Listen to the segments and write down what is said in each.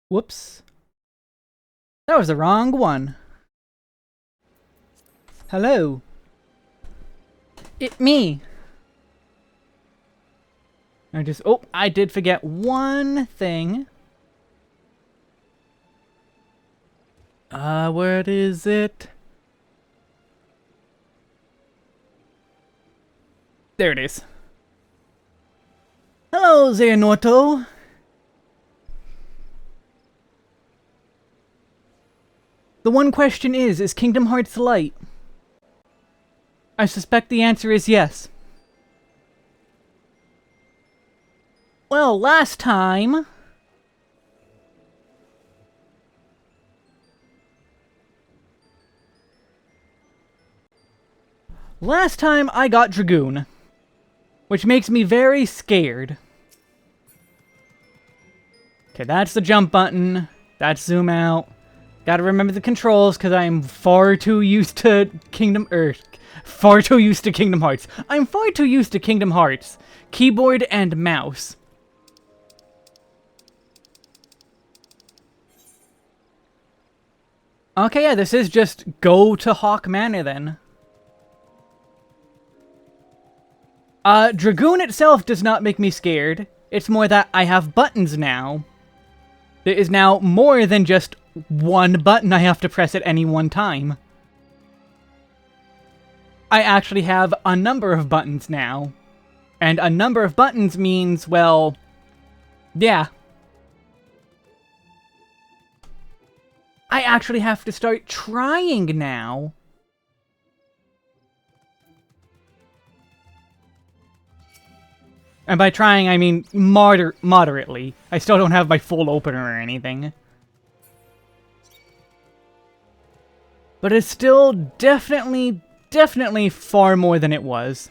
Whoops. That was the wrong one. Hello. It me. I did forget one thing. Where is it? There it is. Hello, Xehanort. The one question is Kingdom Hearts light? I suspect the answer is yes. Well, last time... I got Dragoon. Which makes me very scared. Okay, that's the jump button. That's zoom out. Gotta remember the controls, because I'm far too used to Kingdom Hearts. I'm far too used to Kingdom Hearts. Keyboard and mouse. Okay, yeah, this is just go to Hawk Manor then. Dragoon itself does not make me scared. It's more that I have buttons now. There is now more than just one button I have to press at any one time. I actually have a number of buttons now. And a number of buttons means, well, yeah. I actually have to start trying now. And by trying, I mean moderately. I still don't have my full opener or anything. But it's still definitely far more than it was.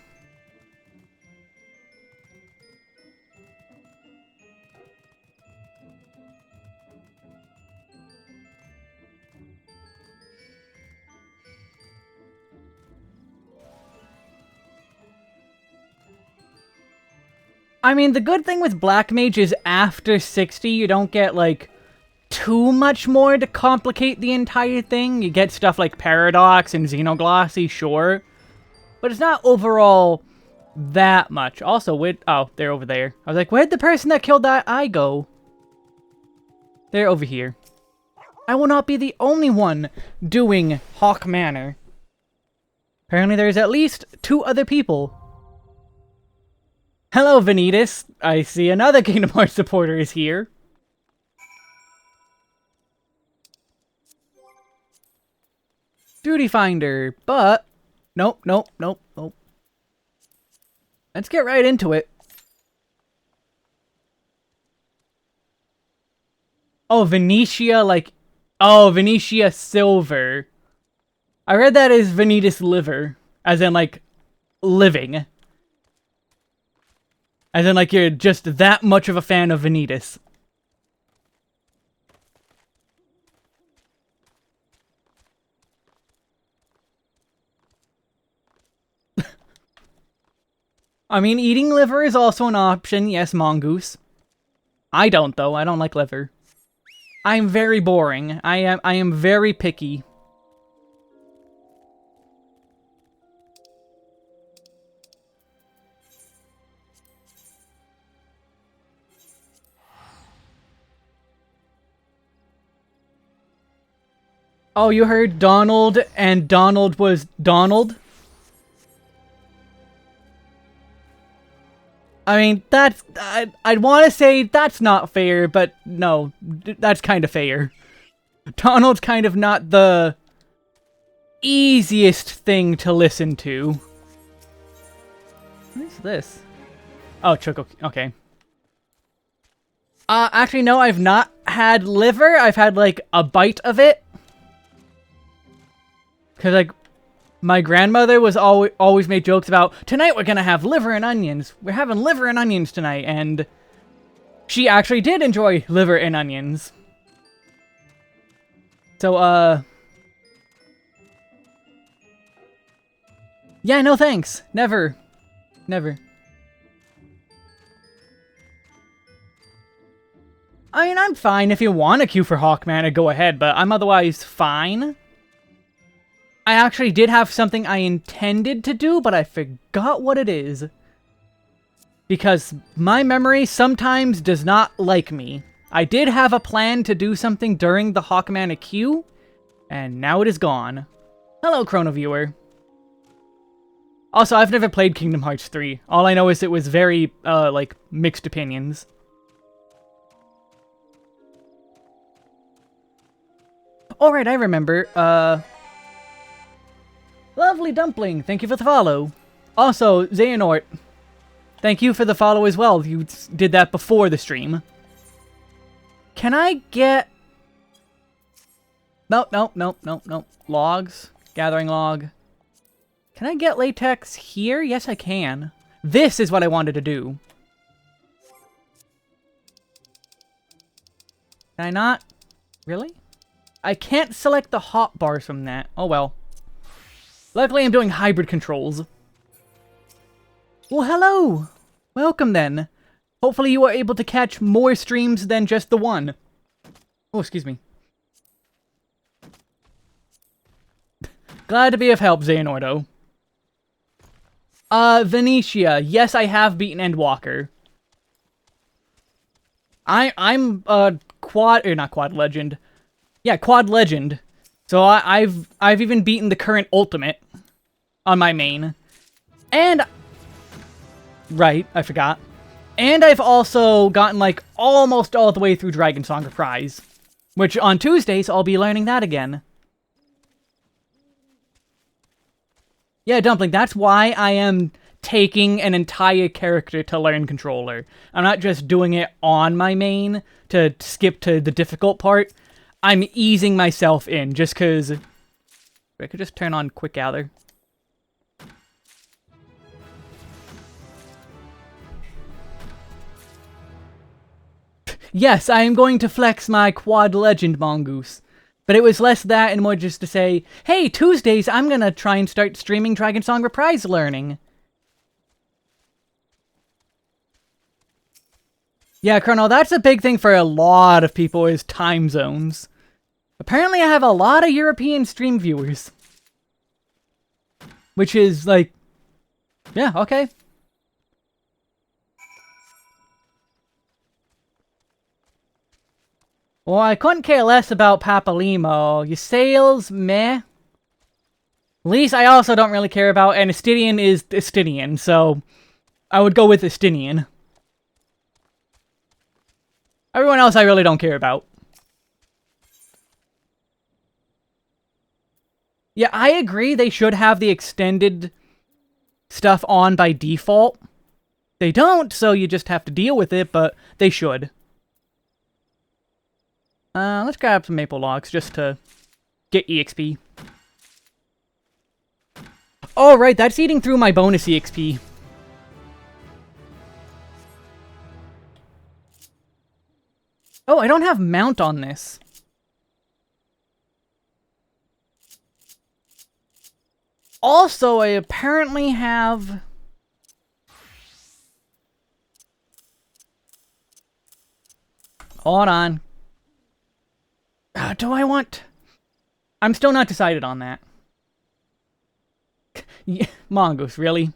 I mean, the good thing with Black Mage is after 60, you don't get, like, too much more to complicate the entire thing. You get stuff like Paradox and Xenoglossy, sure. But it's not overall that much. Also, oh, they're over there. I was like, where'd the person that killed that eye go? They're over here. I will not be the only one doing Hawk Manor. Apparently there's at least 2 other people. Hello, Vanitas. I see another Kingdom Hearts supporter is here. Duty Finder, but... Nope. Let's get right into it. Oh, Venetia, like... Oh, Venetia Silver. I read that as Vanitas Liver. As in, like, living. As in, like, you're just that much of a fan of Vanitas. I mean, eating liver is also an option. Yes, Mongoose. I don't, though. I don't like liver. I'm very boring. I am very picky. Oh, you heard Donald, and Donald was Donald? I mean, that's... I'd want to say that's not fair, but no, that's kind of fair. Donald's kind of not the easiest thing to listen to. What is this? Oh, Choco... Okay. Actually, no, I've not had liver. I've had, like, a bite of it. Because, like, my grandmother was always made jokes about, tonight we're gonna have liver and onions. We're having liver and onions tonight, and she actually did enjoy liver and onions. So, yeah, no thanks. Never. Never. I mean, I'm fine. If you want to queue for Hawkman, go ahead, but I'm otherwise fine. I actually did have something I intended to do, but I forgot what it is. Because my memory sometimes does not like me. I did have a plan to do something during the Hawkman queue, and now it is gone. Hello, Chrono Viewer. Also, I've never played Kingdom Hearts 3. All I know is it was very, like, mixed opinions. Alright, I remember, Lovely Dumpling, thank you for the follow. Also, Xehanort, thank you for the follow as well. You did that before the stream. Can I get... Nope. Logs. Gathering log. Can I get latex here? Yes, I can. This is what I wanted to do. Can I not? Really? I can't select the hotbars from that. Oh well. Luckily, I'm doing hybrid controls. Well, hello! Welcome, then. Hopefully you are able to catch more streams than just the one. Oh, excuse me. Glad to be of help, Xehanorto. Venetia. Yes, I have beaten Endwalker. I'm quad, or not quad legend. Yeah, quad legend. So I've even beaten the current ultimate on my main. And right, I forgot. And I've also gotten like almost all the way through Dragon Song Reprise, which on Tuesdays I'll be learning that again. Yeah, Dumpling, that's why I am taking an entire character to learn controller. I'm not just doing it on my main to skip to the difficult part. I'm easing myself in just because I could just turn on Quick Gather. Yes, I am going to flex my quad legend mongoose. But it was less that and more just to say, hey, Tuesdays, I'm gonna try and start streaming Dragon Song Reprise learning. Yeah, Colonel, that's a big thing for a lot of people is time zones. Apparently I have a lot of European stream viewers. Which is, like, yeah, okay. Well, I couldn't care less about Papalimo. Your sales, meh. At least I also don't really care about, and Estidian is Estidian, so I would go with Estidian. Everyone else I really don't care about. Yeah, I agree they should have the extended stuff on by default. They don't, so you just have to deal with it, but they should. Let's grab some maple logs just to get EXP. Oh, right, that's eating through my bonus EXP. Oh, I don't have mount on this. Also, I apparently have... Hold on. Do I want... I'm still not decided on that. Yeah, Mongoose, really?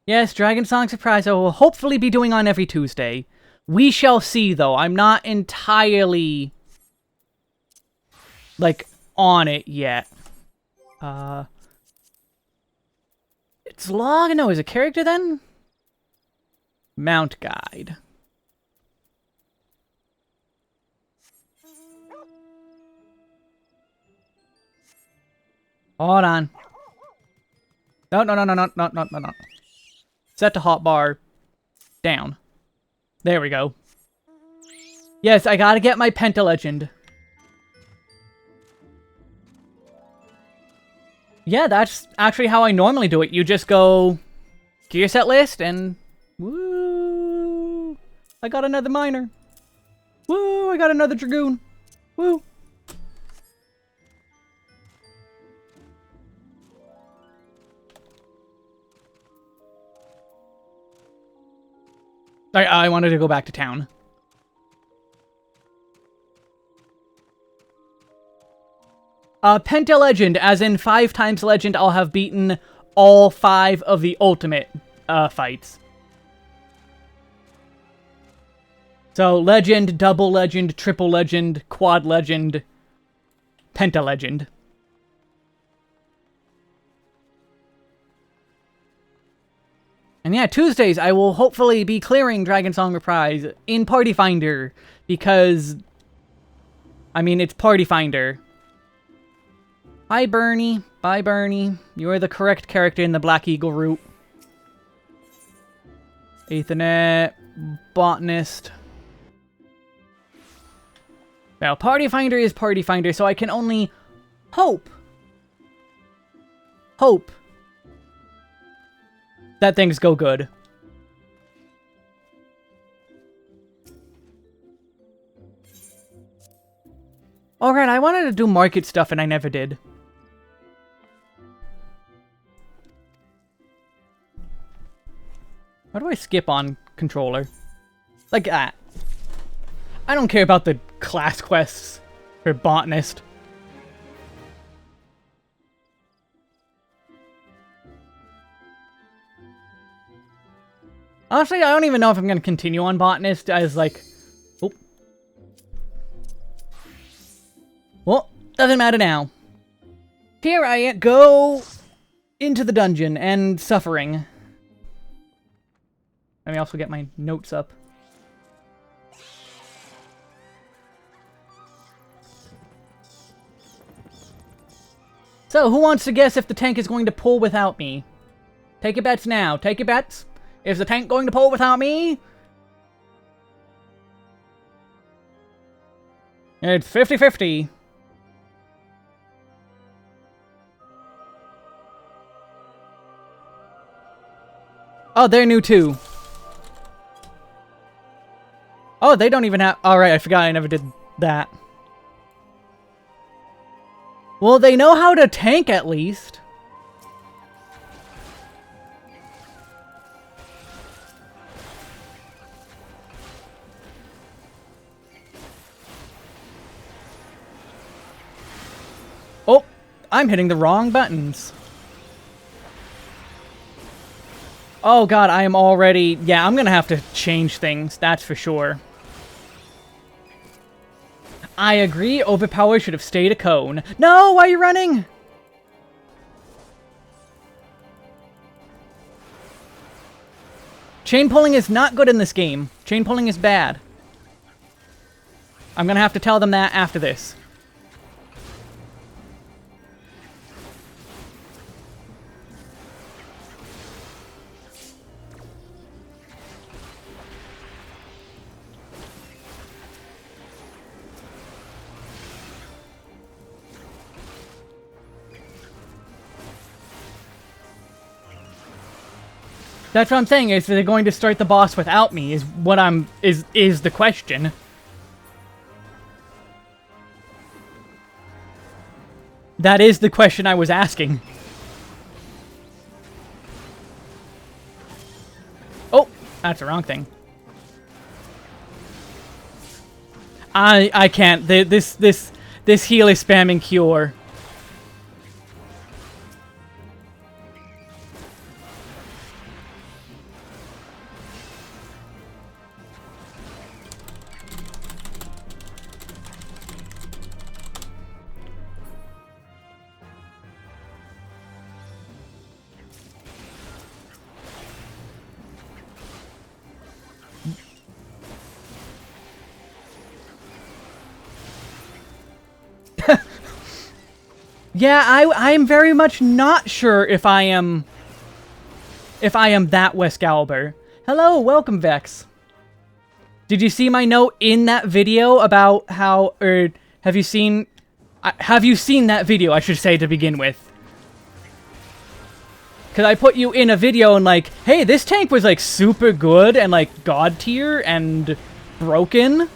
Yes, Dragon Song Surprise I will hopefully be doing on every Tuesday. We shall see, though. I'm not entirely... like, on it yet. It's long... No, is it character, then? Mount Guide. Hold on. No. Set to hotbar. Down. There we go. Yes, I gotta get my Penta Legend. Yeah, that's actually how I normally do it. You just go gear set list and woo! I got another miner. Woo! I got another dragoon. Woo! I wanted to go back to town. Penta Legend, as in 5 times Legend, I'll have beaten all 5 of the ultimate fights. So, Legend, Double Legend, Triple Legend, Quad Legend, Penta Legend. And yeah, Tuesdays, I will hopefully be clearing Dragon Song Reprise in Party Finder, because, I mean, it's Party Finder. Hi, Bernie. Bye, Bernie. You are the correct character in the Black Eagle route. Ethernet, Botanist. Now, Party Finder is Party Finder, so I can only hope that things go good. Alright, I wanted to do market stuff and I never did. How do I skip on controller? Like that. I don't care about the class quests for Botanist. Honestly, I don't even know if I'm going to continue on Botanist as, like... Oh. Well, doesn't matter now. Here I go into the dungeon and suffering. Let me also get my notes up. So, who wants to guess if the tank is going to pull without me? Take your bets now. Take your bets. Is the tank going to pull without me? It's 50-50. Oh, they're new too. Oh, they don't even have... Alright, I forgot I never did that. Well, they know how to tank at least. Oh, I'm hitting the wrong buttons. Oh god, I am already... Yeah, I'm gonna have to change things, that's for sure. I agree, Overpower should have stayed a cone. No, why are you running? Chain pulling is not good in this game. Chain pulling is bad. I'm gonna have to tell them that after this. That's what I'm saying, is they're going to start the boss without me, is what is the question. That is the question I was asking. Oh, that's the wrong thing. I can't. This heal is spamming cure. Yeah, I'm very much not sure if I am that Westgalber. Hello, welcome, Vex. Did you see my note in that video about how, or have you seen that video, I should say, to begin with? Because I put you in a video and like, hey, this tank was like super good and like god tier and broken.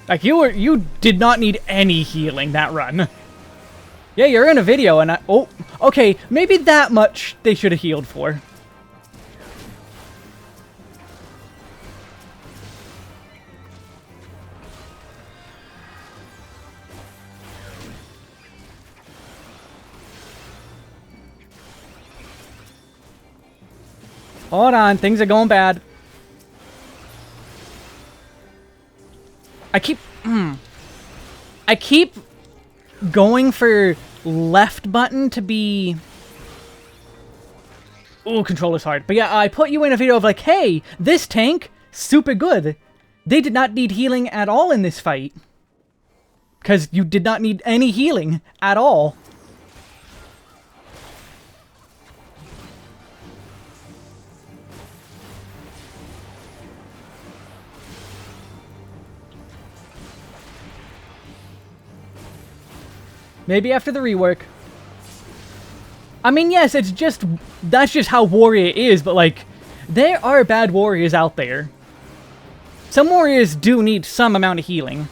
Like, you did not need any healing that run. Yeah, you're in a video and oh, okay, maybe that much they should have healed for. Hold on, things are going bad. I keep going for left button to be... Ooh, controller's hard. But yeah, I put you in a video of like, hey, this tank, super good. They did not need healing at all in this fight. Because you did not need any healing at all. Maybe after the rework. I mean, yes, it's just... That's just how Warrior is, but, like... There are bad warriors out there. Some warriors do need some amount of healing.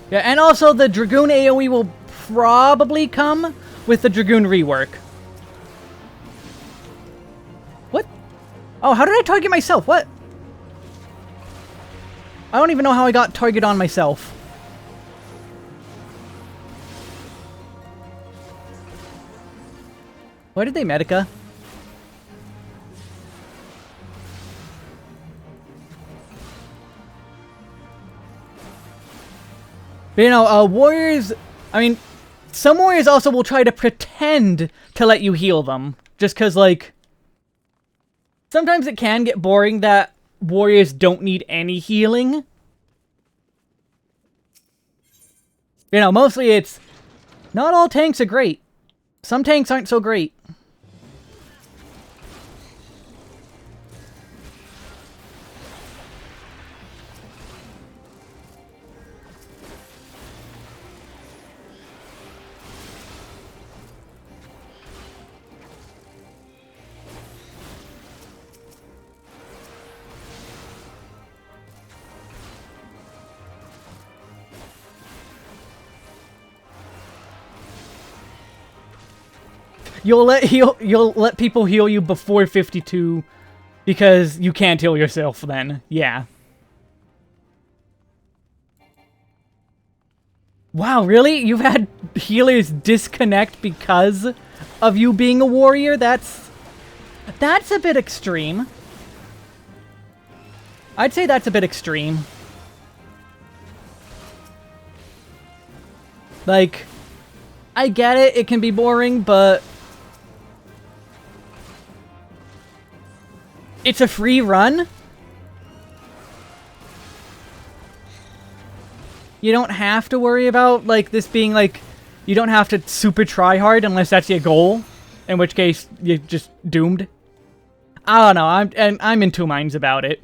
Yeah, and also the Dragoon AoE will probably come with the Dragoon rework. What? Oh, how did I target myself? What? I don't even know how I got target on myself. Why did they Medica? But, you know, warriors... I mean, some warriors also will try to pretend to let you heal them. Just because, like... Sometimes it can get boring that warriors don't need any healing. You know, mostly it's... Not all tanks are great. Some tanks aren't so great. You'll let people heal you before 52 because you can't heal yourself then. Yeah. Wow, really? You've had healers disconnect because of you being a warrior? That's a bit extreme. I'd say that's a bit extreme. Like, I get it, it can be boring, but it's a free run. You don't have to worry about, like, this being, like, you don't have to super try hard unless that's your goal, in which case you're just doomed. I don't know, I'm in two minds about it.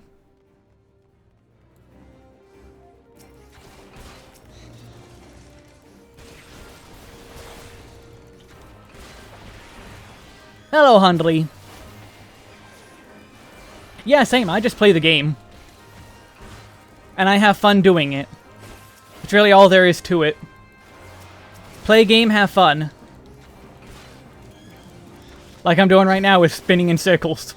Hello, Hundley. Yeah, same. I just play the game. And I have fun doing it. It's really all there is to it. Play a game, have fun. Like I'm doing right now with spinning in circles.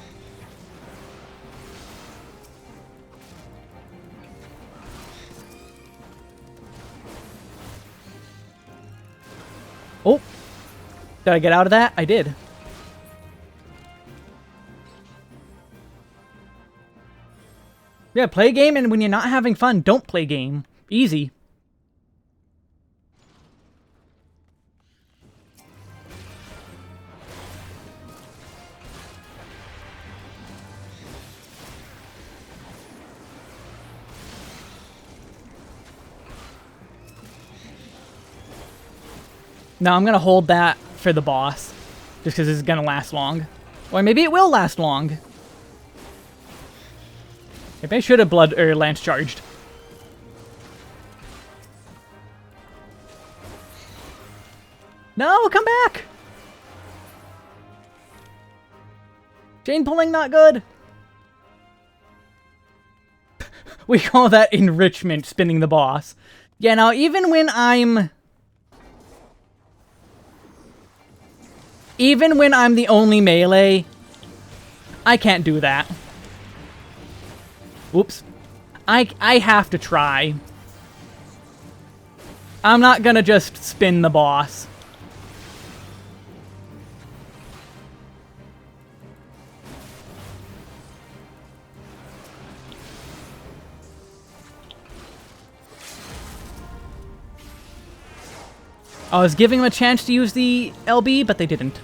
Oh. Did I get out of that? I did. Yeah, play a game, and when you're not having fun, don't play game. Easy. No, I'm gonna hold that for the boss. Just because it's gonna last long. Or maybe it will last long. Maybe I should have lance charged. No, come back! Chain pulling not good. We call that enrichment, spinning the boss. Yeah, now even when I'm the only melee, I can't do that. Whoops. I have to try. I'm not gonna just spin the boss. I was giving them a chance to use the LB, but they didn't.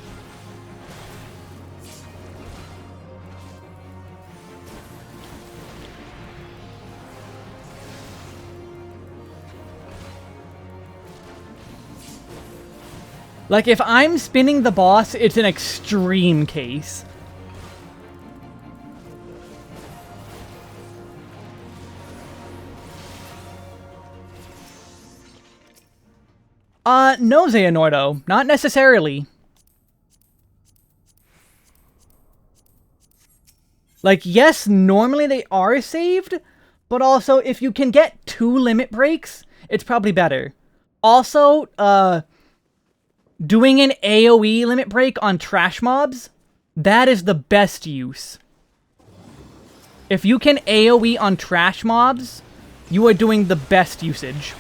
Like, if I'm spinning the boss, it's an extreme case. No, Xehanordo. Not necessarily. Like, yes, normally they are saved, but also, if you can get 2 limit breaks, it's probably better. Also, doing an AoE limit break on trash mobs, that is the best use. If you can AoE on trash mobs, you are doing the best usage.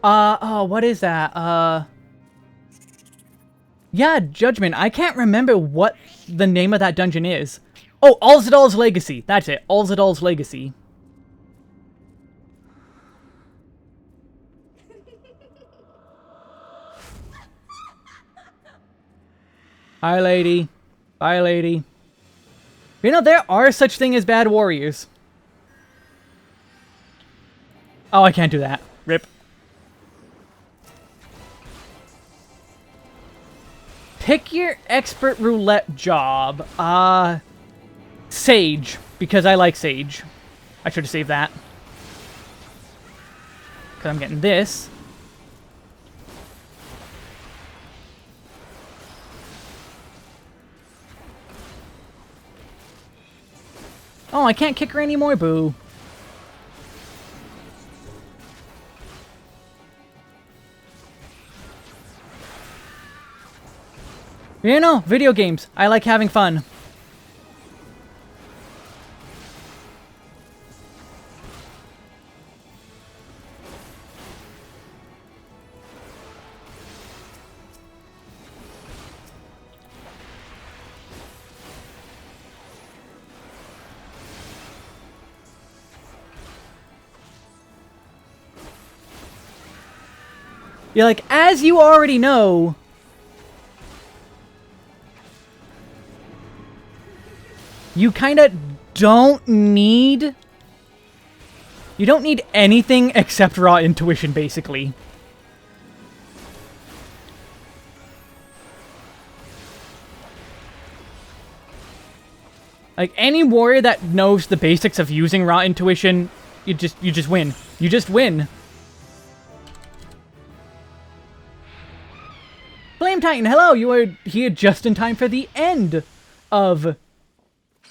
Oh, what is that? Yeah, Judgment. I can't remember what the name of that dungeon is. Oh, Alzadal's Legacy. That's it. Alzadal's Legacy. Hi, lady. Bye, lady. You know, there are such thing as bad warriors. Oh, I can't do that. Rip. Pick your expert roulette job. Sage, because I like Sage. I should have saved that. Because I'm getting this. Oh, I can't kick her anymore, boo. You know, video games. I like having fun. You're like, as you already know, you kind of don't need... You don't need anything except raw intuition, basically. Like, any warrior that knows the basics of using raw intuition, you just win. You just win. Flame Titan, hello! You are here just in time for the end of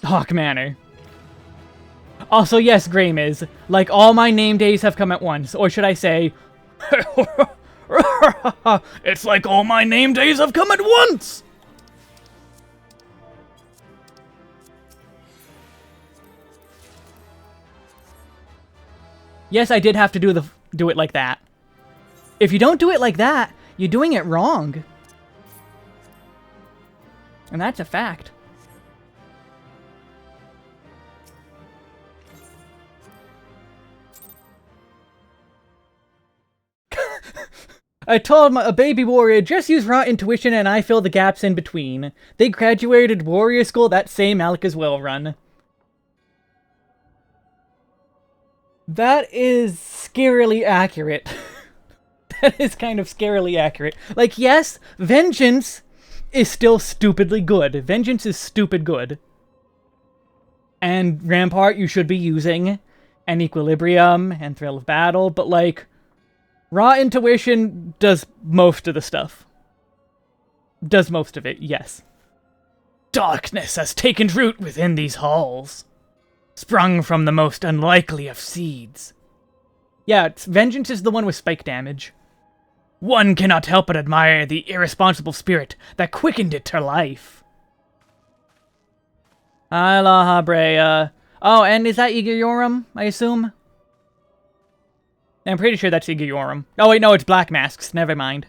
Hawk Manor. Also, yes, Graham is. Like, all my name days have come at once. Or should I say... It's like all my name days have come at once! Yes, I did have to do it like that. If you don't do it like that, you're doing it wrong. And that's a fact. I told a baby warrior, just use raw intuition and I fill the gaps in between. They graduated warrior school that same Alec as well run. That is scarily accurate. That is kind of scarily accurate. Like, yes, Vengeance is still stupidly good. Vengeance is stupid good. And Rampart you should be using, and Equilibrium, and Thrill of Battle, but like, raw intuition does most of the stuff. Does most of it, yes. Darkness has taken root within these halls, sprung from the most unlikely of seeds. Yeah, Vengeance is the one with spike damage. One cannot help but admire the irresponsible spirit that quickened it to life. Aloha, Brea. Oh, and is that Igiorum, I assume? I'm pretty sure that's Igiorum. Oh wait, no, it's Black Masks. Never mind.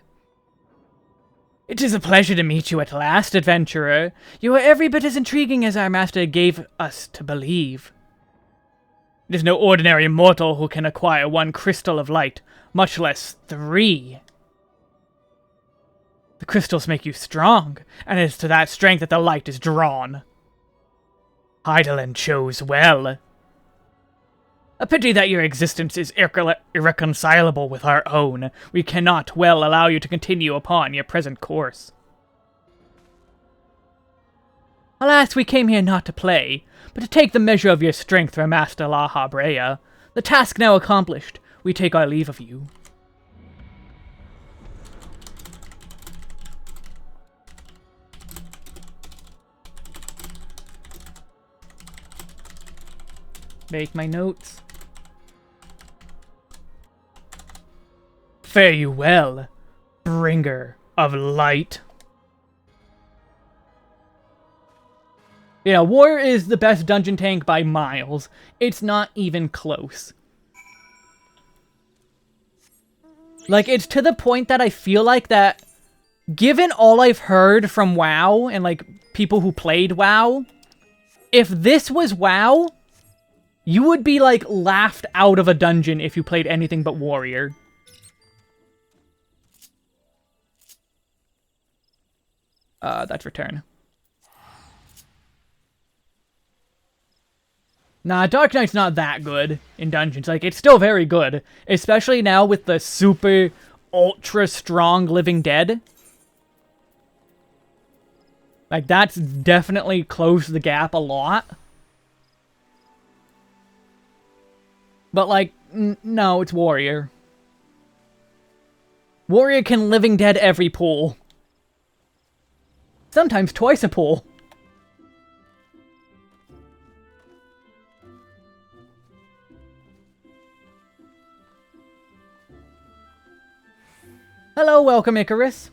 It is a pleasure to meet you at last, adventurer. You are every bit as intriguing as our master gave us to believe. It is no ordinary mortal who can acquire one crystal of light, much less 3. The crystals make you strong, and it is to that strength that the light is drawn. Heidelin chose well. A pity that your existence is irreconcilable with our own. We cannot well allow you to continue upon your present course. Alas, we came here not to play, but to take the measure of your strength from Master Laha Brea. The task now accomplished, we take our leave of you. Make my notes. Fare you well, bringer of light. Yeah, War is the best dungeon tank by miles. It's not even close. Like, it's to the point that I feel like that, given all I've heard from WoW and, like, people who played WoW, if this was WoW, you would be, like, laughed out of a dungeon if you played anything but Warrior. That's return. Nah, Dark Knight's not that good in dungeons. Like, it's still very good. Especially now with the super, ultra strong Living Dead. Like, that's definitely closed the gap a lot. But, like, no, it's Warrior. Warrior can Living Dead every pool. Sometimes twice a pool. Hello, welcome, Icarus.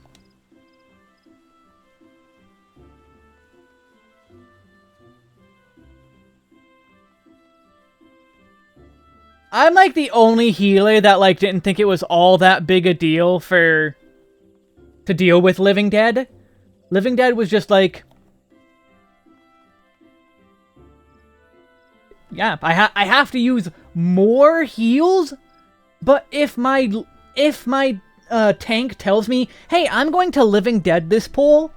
I'm, like, the only healer that, like, didn't think it was all that big a deal to deal with Living Dead. Living Dead was just, like... Yeah, I have to use more heals, but if my tank tells me, hey, I'm going to Living Dead this pool,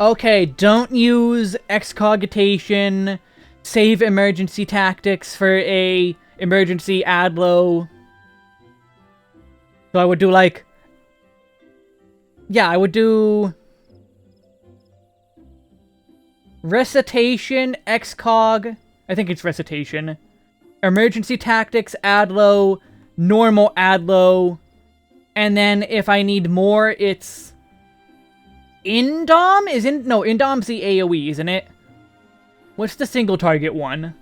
okay, don't use excogitation, save emergency tactics for a emergency adlo. So I would do, like... Yeah, I would do... Recitation, excog... I think it's recitation. Emergency tactics, adlo, normal adlo... And then if I need more, it's... Indom? No, Indom's the AoE, isn't it? What's the single target one?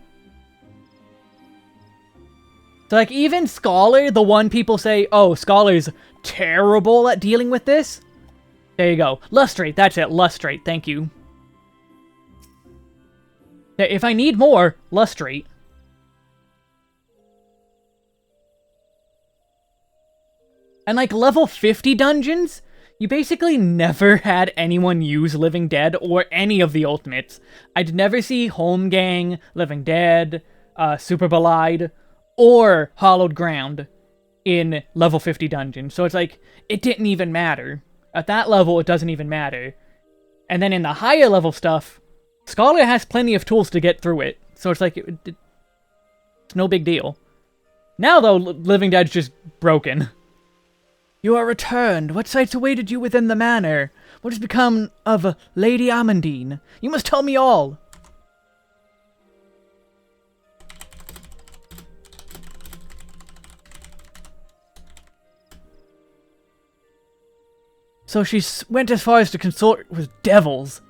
So, like, even Scholar, the one people say, oh, Scholar's terrible at dealing with this. There you go. Lustrate, that's it. Lustrate, thank you. Yeah, if I need more, Lustrate. And, like, level 50 dungeons, you basically never had anyone use Living Dead or any of the ultimates. I'd never see Holmgang, Living Dead, Super Belied, or Hollowed Ground in level 50 dungeons. So it's like, it didn't even matter. At that level, it doesn't even matter. And then in the higher level stuff, Scholar has plenty of tools to get through it. So it's like, it's no big deal. Now, though, Living Dead's just broken. You are returned. What sights awaited you within the manor? What has become of Lady Amandine? You must tell me all. So she went as far as to consort with devils.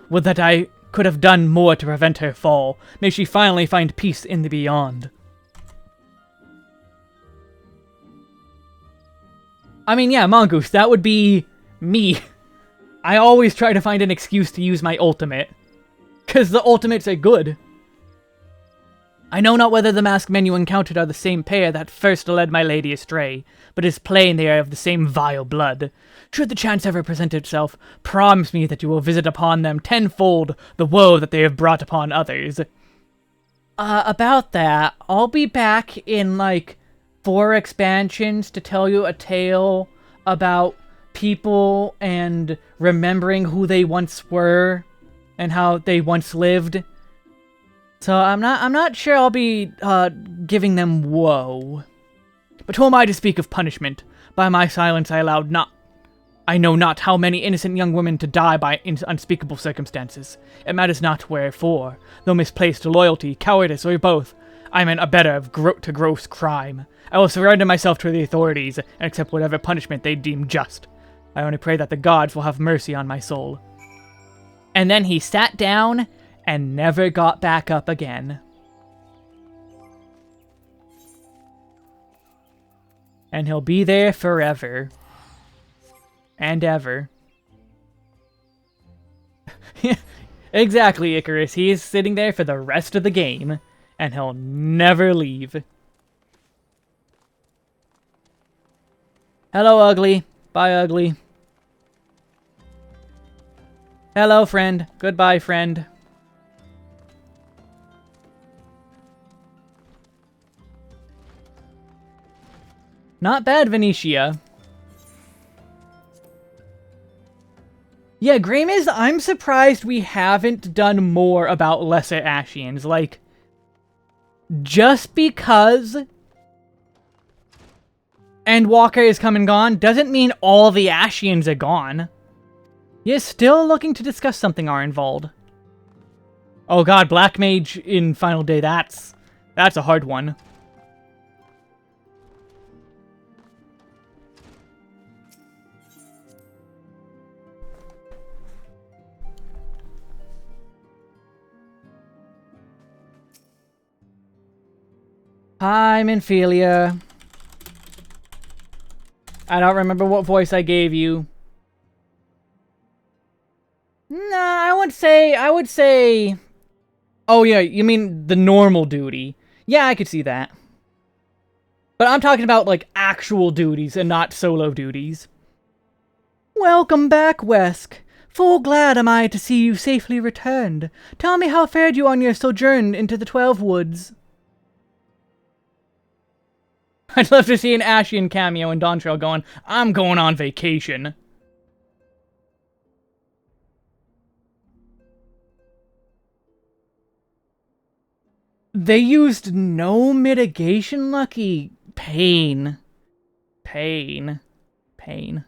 Would that I could have done more to prevent her fall. May she finally find peace in the beyond. I mean, yeah, Mongoose, that would be me. I always try to find an excuse to use my ultimate. Because the ultimates are good. I know not whether the masked men you encountered are the same pair that first led my lady astray, but it is plain they are of the same vile blood. Should the chance ever present itself, promise me that you will visit upon them tenfold the woe that they have brought upon others. About that, I'll be back in, like, 4 expansions to tell you a tale about people and remembering who they once were and how they once lived. So I'm not sure I'll be giving them woe. But who am I to speak of punishment? By my silence I know not how many innocent young women to die by unspeakable circumstances. It matters not wherefore, though misplaced loyalty, cowardice, or both. I am an abettor of to gross crime. I will surrender myself to the authorities and accept whatever punishment they deem just. I only pray that the gods will have mercy on my soul. And then he sat down and never got back up again. And he'll be there forever. And ever. Exactly, Icarus. He is sitting there for the rest of the game. And he'll never leave. Hello, Ugly. Bye, Ugly. Hello, friend. Goodbye, friend. Not bad, Venetia. Yeah, Greymiz, I'm surprised we haven't done more about Lesser Ashians. Like, just because Endwalker is come and gone doesn't mean all the Ashians are gone. He is still looking to discuss something, Arenvald. Oh god, Black Mage in Final Day, that's a hard one. Hi, Minphilia. I don't remember what voice I gave you. Nah, I would say... Oh yeah, you mean the normal duty. Yeah, I could see that. But I'm talking about, like, actual duties and not solo duties. Welcome back, Wesk. Full glad am I to see you safely returned. Tell me how fared you on your sojourn into the 12 Woods. I'd love to see an Ashian cameo and Dawntrail going, I'm going on vacation. They used no mitigation, Lucky. Pain. Pain. Pain.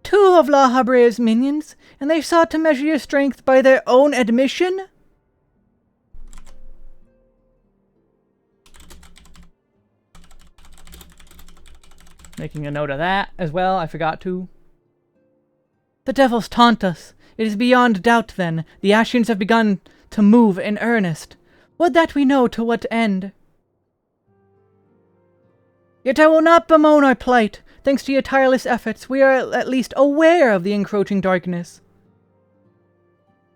2 of La Habre's minions, and they sought to measure your strength by their own admission? Making a note of that as well, I forgot to. The devils taunt us. It is beyond doubt, then. The Ashians have begun to move in earnest. Would that we know to what end. Yet I will not bemoan our plight. Thanks to your tireless efforts, we are at least aware of the encroaching darkness.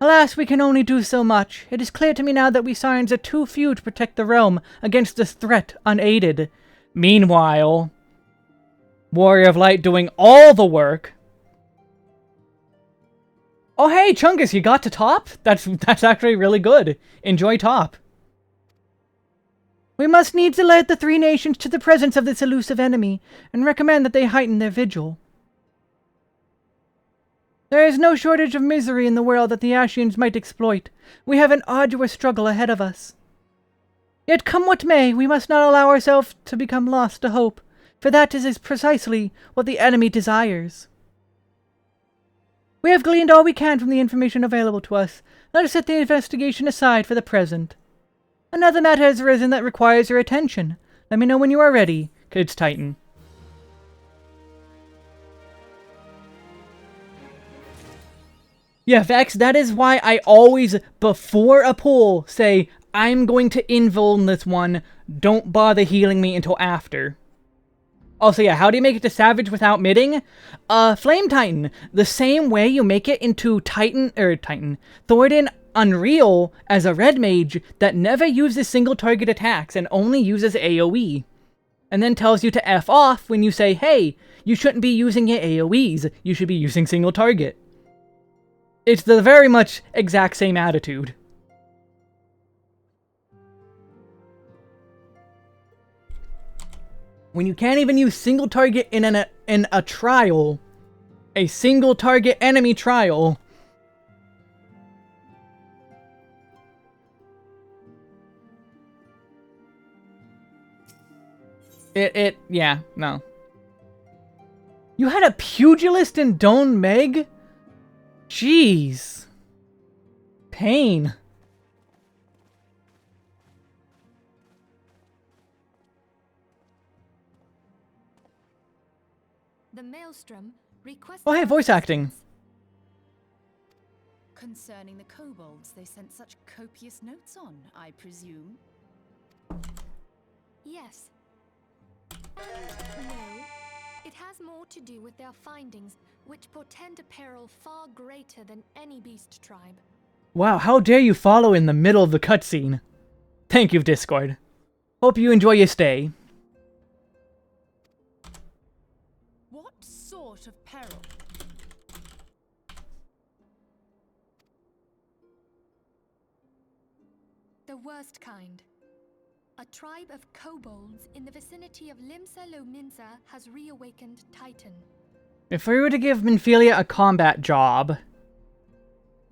Alas, we can only do so much. It is clear to me now that we Sirens are too few to protect the realm against this threat unaided. Meanwhile, Warrior of Light doing all the work. Oh hey, Chungus, you got to top? That's actually really good. Enjoy top. We must needs alert the 3 nations to the presence of this elusive enemy, and recommend that they heighten their vigil. There is no shortage of misery in the world that the Ashians might exploit. We have an arduous struggle ahead of us. Yet come what may, we must not allow ourselves to become lost to hope, for that is precisely what the enemy desires. We have gleaned all we can from the information available to us. Let us set the investigation aside for the present. Another matter has arisen that requires your attention. Let me know when you are ready, Kids Titan. Yeah, Vex, that is why I always, before a pull, say, I'm going to invuln this one, don't bother healing me until after. Also, yeah, how do you make it to Savage without midding? Flame Titan. The same way you make it into Thoradin Unreal as a red mage that never uses single target attacks and only uses AoE. And then tells you to F off when you say, hey, you shouldn't be using your AoEs, you should be using single target. It's the very much exact same attitude. When you can't even use single target in a trial, a single target enemy trial, yeah, no. You had a pugilist in Don Meg? Jeez. Pain. The Maelstrom requests... Oh, hey, voice acting. Concerning the kobolds they sent such copious notes on, I presume? Yes. No. It has more to do with their findings, which portend a peril far greater than any beast tribe. Wow, how dare you follow in the middle of the cutscene. Thank you, Discord. Hope you enjoy your stay. What sort of peril? The worst kind. A tribe of kobolds in the vicinity of Limsa Lominsa has reawakened Titan. If we were to give Minfilia a combat job...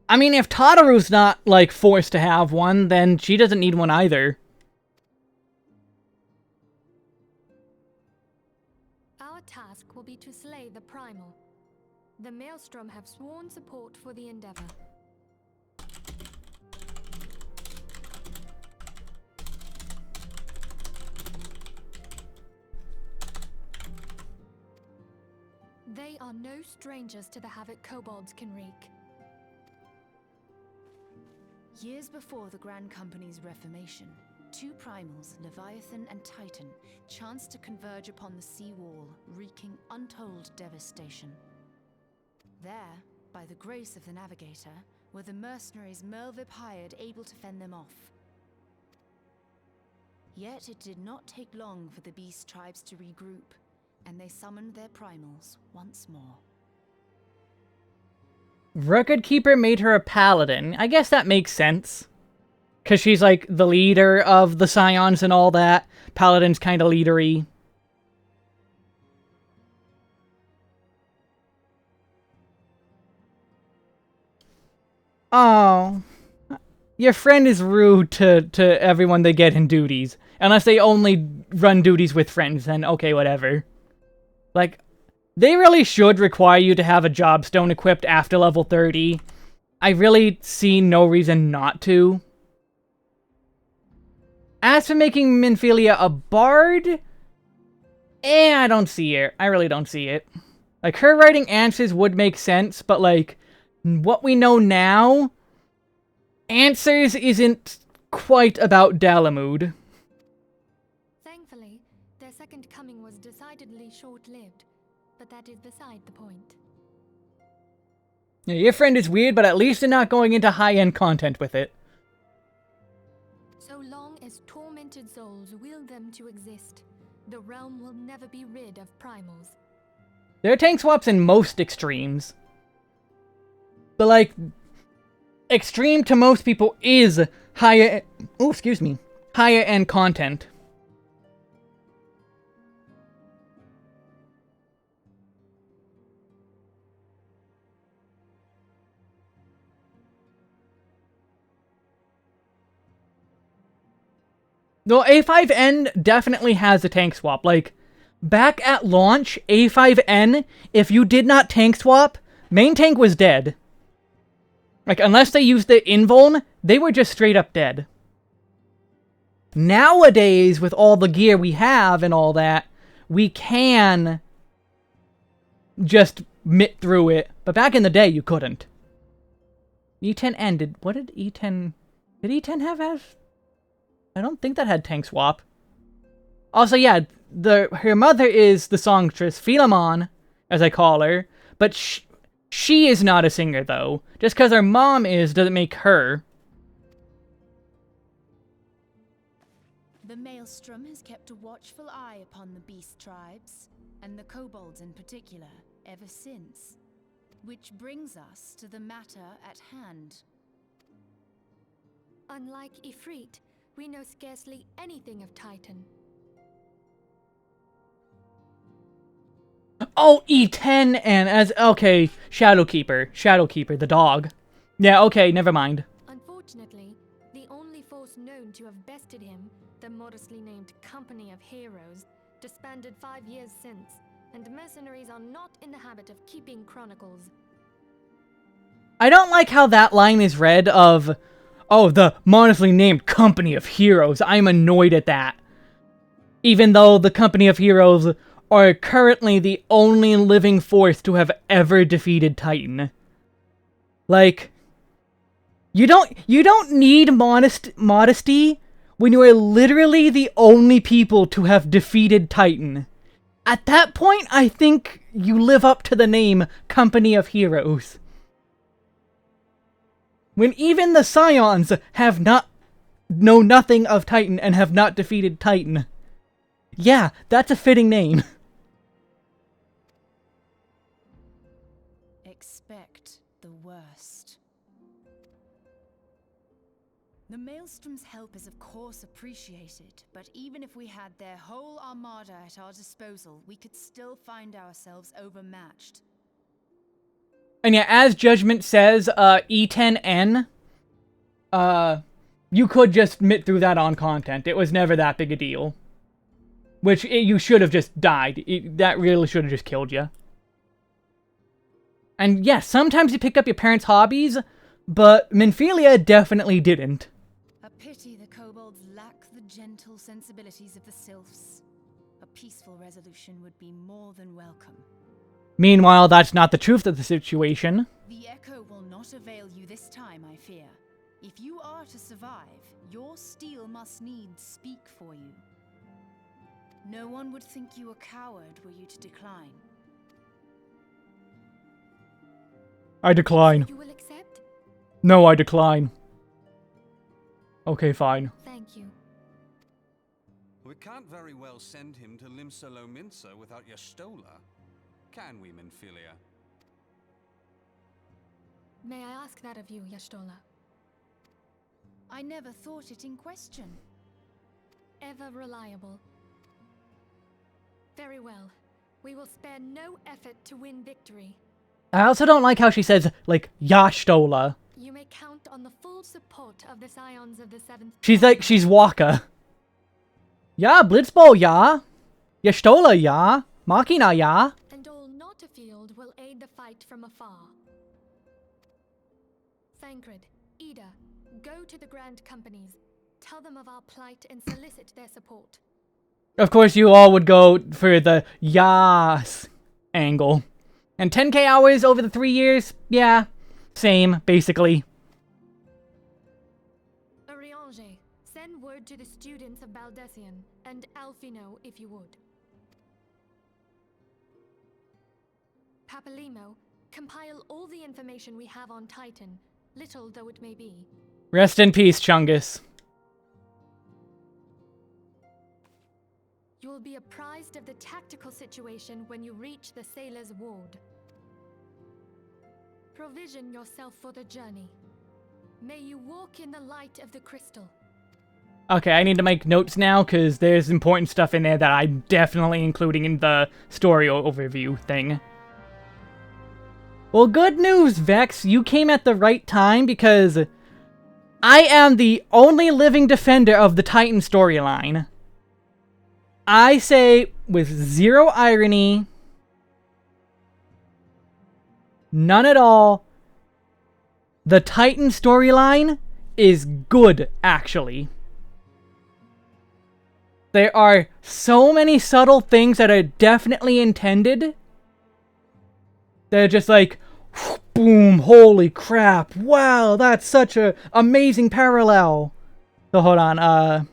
I mean, if Tataru's not, like, forced to have one, then she doesn't need one either. Our task will be to slay the Primal. The Maelstrom have sworn support for the endeavor. They are no strangers to the havoc kobolds can wreak. Years before the Grand Company's reformation, two primals, Leviathan and Titan, chanced to converge upon the sea wall, wreaking untold devastation. There, by the grace of the Navigator, were the mercenaries Merlvip hired able to fend them off. Yet it did not take long for the beast tribes to regroup, and they summoned their primals once more. Record Keeper made her a paladin. I guess that makes sense. Because she's, like, the leader of the Scions and all that. Paladin's kind of leadery. Oh. Your friend is rude to everyone they get in duties. Unless they only run duties with friends, then okay, whatever. Like... They really should require you to have a Jobstone equipped after level 30. I really see no reason not to. As for making Minfilia a bard... I don't see it. I really don't see it. Like, her writing answers would make sense, but, like, what we know now... Answers isn't quite about Dalamud. Thankfully, their second coming was decidedly short-lived. But that is beside the point. Yeah, your friend is weird, but at least they're not going into high-end content with it. So long as tormented souls will them to exist, the realm will never be rid of primals. There are tank swaps in most extremes. But, like, extreme to most people is higher... Oh, excuse me. Higher-end content. No, A5N definitely has a tank swap. Like, back at launch, A5N, if you did not tank swap, main tank was dead. Like, unless they used the invuln, they were just straight up dead. Nowadays, with all the gear we have and all that, we can just mit through it. But back in the day, you couldn't. E10 ended. What did E10... Did E10 have as... I don't think that had tank swap. Also, yeah, her mother is the songstress, Philemon, as I call her, but she is not a singer, though. Just because her mom is doesn't make her. The Maelstrom has kept a watchful eye upon the beast tribes, and the kobolds in particular, ever since. Which brings us to the matter at hand. Unlike Ifrit, we know scarcely anything of Titan. Oh, E10 and as... Okay, Shadowkeeper, the dog. Yeah, okay, never mind. Unfortunately, the only force known to have bested him, the modestly named Company of Heroes, disbanded 5 years since, and mercenaries are not in the habit of keeping chronicles. I don't like how that line is read of... Oh, the modestly named Company of Heroes. I'm annoyed at that. Even though the Company of Heroes are currently the only living force to have ever defeated Titan. Like, you don't need modesty when you are literally the only people to have defeated Titan. At that point, I think you live up to the name Company of Heroes. When even the Scions know nothing of Titan and have not defeated Titan. Yeah, that's a fitting name. Expect the worst. The Maelstrom's help is of course appreciated, but even if we had their whole armada at our disposal, we could still find ourselves overmatched. And yeah, as Judgment says, E10N, you could just admit through that on content. It was never that big a deal. Which, you should have just died. That really should have just killed you. And yes, sometimes you pick up your parents' hobbies, but Minfilia definitely didn't. A pity the kobolds lack the gentle sensibilities of the sylphs. A peaceful resolution would be more than welcome. Meanwhile, that's not the truth of the situation. The echo will not avail you this time, I fear. If you are to survive, your steel must needs speak for you. No one would think you a coward were you to decline. I decline. You will accept? No, I decline. Okay, fine. Thank you. We can't very well send him to Limsa-Lominsa without Y'shtola, can we, Minfilia? May I ask that of you, Y'shtola? I never thought it in question. Ever reliable. Very well. We will spare no effort to win victory. I also don't like how she says, like, Y'shtola. You may count on the full support of the Scions of the Seventh. She's like, she's Waka. Ja, Blitzball, ja. Y'shtola, ja. Machina, ja. And all not afield will aid the fight from afar. Thancred, Ida, go to the Grand Companies. Tell them of our plight and solicit their support. Of course, you all would go for the yas angle. And 10k hours over the 3 years? Yeah, same, basically. Ariange, send word to the students of Baldessian, and Alfino if you would. Papalimo, compile all the information we have on Titan, little though it may be. Rest in peace, Chungus. You will be apprised of the tactical situation when you reach the Sailor's Ward. Provision yourself for the journey. May you walk in the light of the crystal. Okay, I need to make notes now, because there's important stuff in there that I'm definitely including in the story overview thing. Well, good news, Vex. You came at the right time, because I am the only living defender of the Titan storyline. I say, with zero irony, none at all, the Titan storyline is good, actually. There are so many subtle things that are definitely intended. They're just like, boom, holy crap, wow, that's such a amazing parallel. So hold on,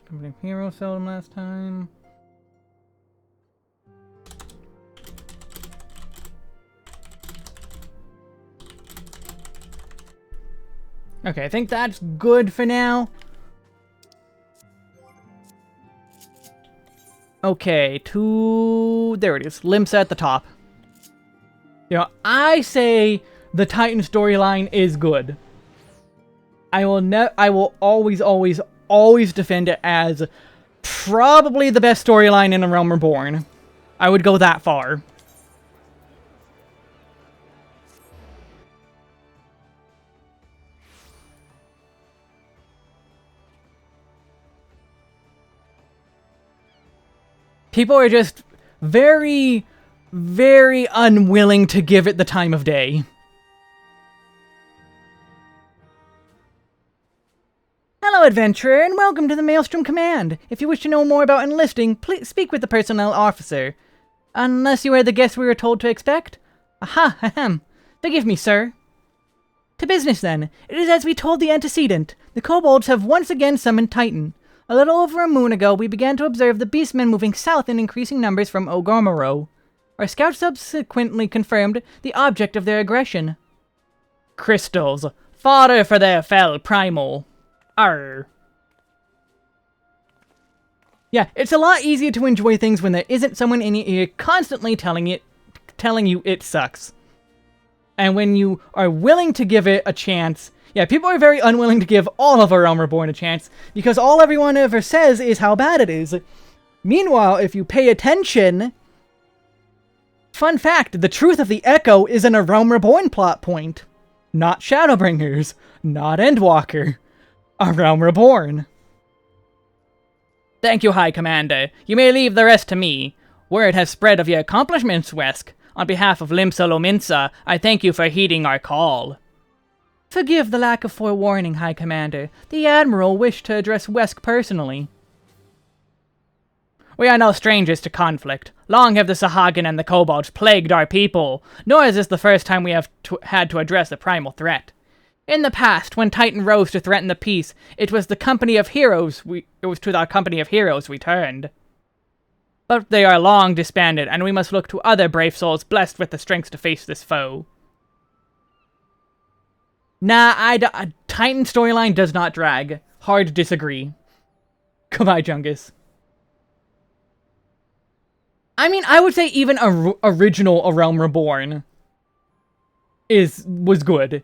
Company of Heroes sold them last time. Okay, I think that's good for now. Okay, there it is. Limsa at the top. You know, I say the Titan storyline is good. I will always defend it as probably the best storyline in A Realm Reborn. I would go that far. People are just very, very unwilling to give it the time of day. Hello, adventurer, and welcome to the Maelstrom Command. If you wish to know more about enlisting, please speak with the personnel officer. Unless you are the guest we were told to expect? Aha, ahem. Forgive me, sir. To business, then. It is as we told the antecedent. The kobolds have once again summoned Titan. A little over a moon ago, we began to observe the beastmen moving south in increasing numbers from Ogormaro. Our scouts subsequently confirmed the object of their aggression. Crystals. Fodder for their fell primal. Arr. Yeah, it's a lot easier to enjoy things when there isn't someone in your ear constantly telling you it sucks. And when you are willing to give it a chance, yeah, people are very unwilling to give all of A Realm Reborn a chance, because all everyone ever says is how bad it is. Meanwhile, if you pay attention... Fun fact, the truth of the Echo is an A Realm Reborn plot point. Not Shadowbringers, not Endwalker. A Realm Reborn. Thank you, High Commander. You may leave the rest to me. Word has spread of your accomplishments, Wesk. On behalf of Limsa Lominsa, I thank you for heeding our call. Forgive the lack of forewarning, High Commander. The Admiral wished to address Wesk personally. We are no strangers to conflict. Long have the Sahagin and the Kobolds plagued our people, nor is this the first time we have had to address a primal threat. In the past, when Titan rose to threaten the peace, it was to our company of heroes we turned. But they are long disbanded, and we must look to other brave souls blessed with the strength to face this foe. Nah, Titan storyline does not drag. Hard disagree. Goodbye, Jungus. I mean, I would say even original A Realm Reborn was good.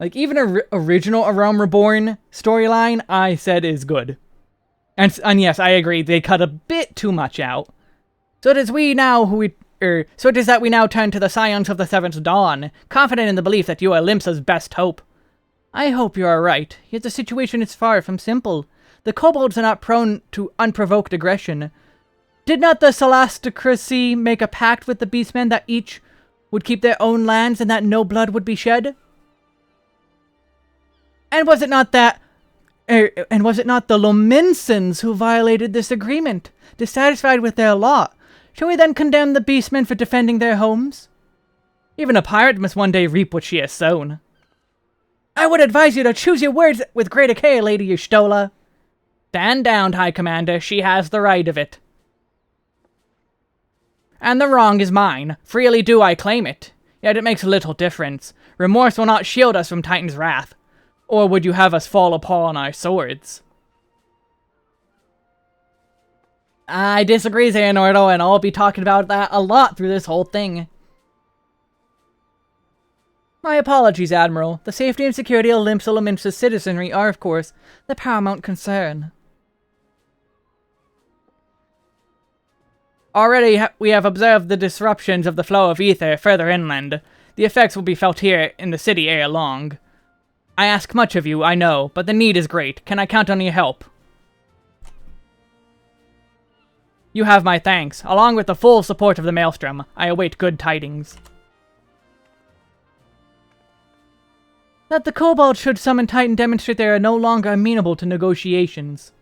Like, even original A Realm Reborn storyline, I said is good. And yes, I agree, they cut a bit too much out. So it is that we now turn to the Scions of the Seventh Dawn, confident in the belief that you are Limsa's best hope. I hope you are right, yet the situation is far from simple. The kobolds are not prone to unprovoked aggression. Did not the Celastocracy make a pact with the beastmen that each would keep their own lands and that no blood would be shed? And was it not the Lominsans who violated this agreement? Dissatisfied with their lot, shall we then condemn the beastmen for defending their homes? Even a pirate must one day reap what she has sown. I would advise you to choose your words with greater care, Lady Y'shtola. Stand down, High Commander. She has the right of it. And the wrong is mine. Freely do I claim it. Yet it makes little difference. Remorse will not shield us from Titan's wrath. Or would you have us fall upon our swords? I disagree, Xehanordo, and I'll be talking about that a lot through this whole thing. My apologies, Admiral. The safety and security of Limsa Lominsa's citizenry are, of course, the paramount concern. Already we have observed the disruptions of the flow of ether further inland. The effects will be felt here in the city ere long. I ask much of you, I know, but the need is great. Can I count on your help? You have my thanks. Along with the full support of the Maelstrom, I await good tidings. That the kobolds should summon Titan demonstrate they are no longer amenable to negotiations.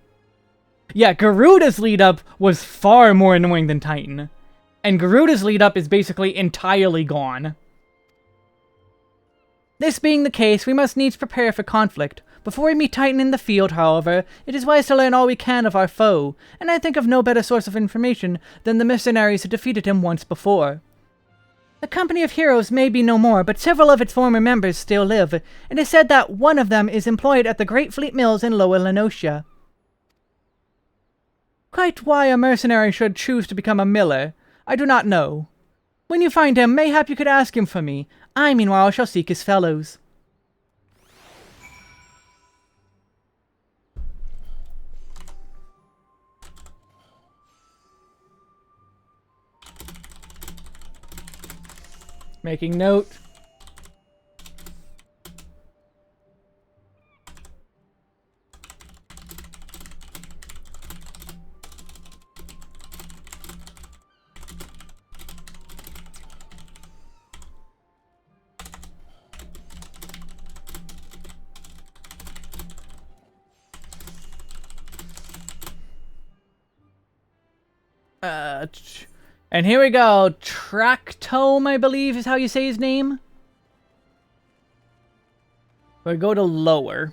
Yeah, Garuda's lead-up was far more annoying than Titan. And Garuda's lead-up is basically entirely gone. This being the case, we must needs prepare for conflict. Before we meet Titan in the field, however, it is wise to learn all we can of our foe, and I think of no better source of information than the mercenaries who defeated him once before. The company of heroes may be no more, but several of its former members still live. It is said that one of them is employed at the Great Fleet Mills in Lower Lenosia. Quite why a mercenary should choose to become a miller, I do not know. When you find him, mayhap you could ask him for me. I, meanwhile, shall seek his fellows. Making note. And here we go. Tractome, I believe, is how you say his name. We go to lower.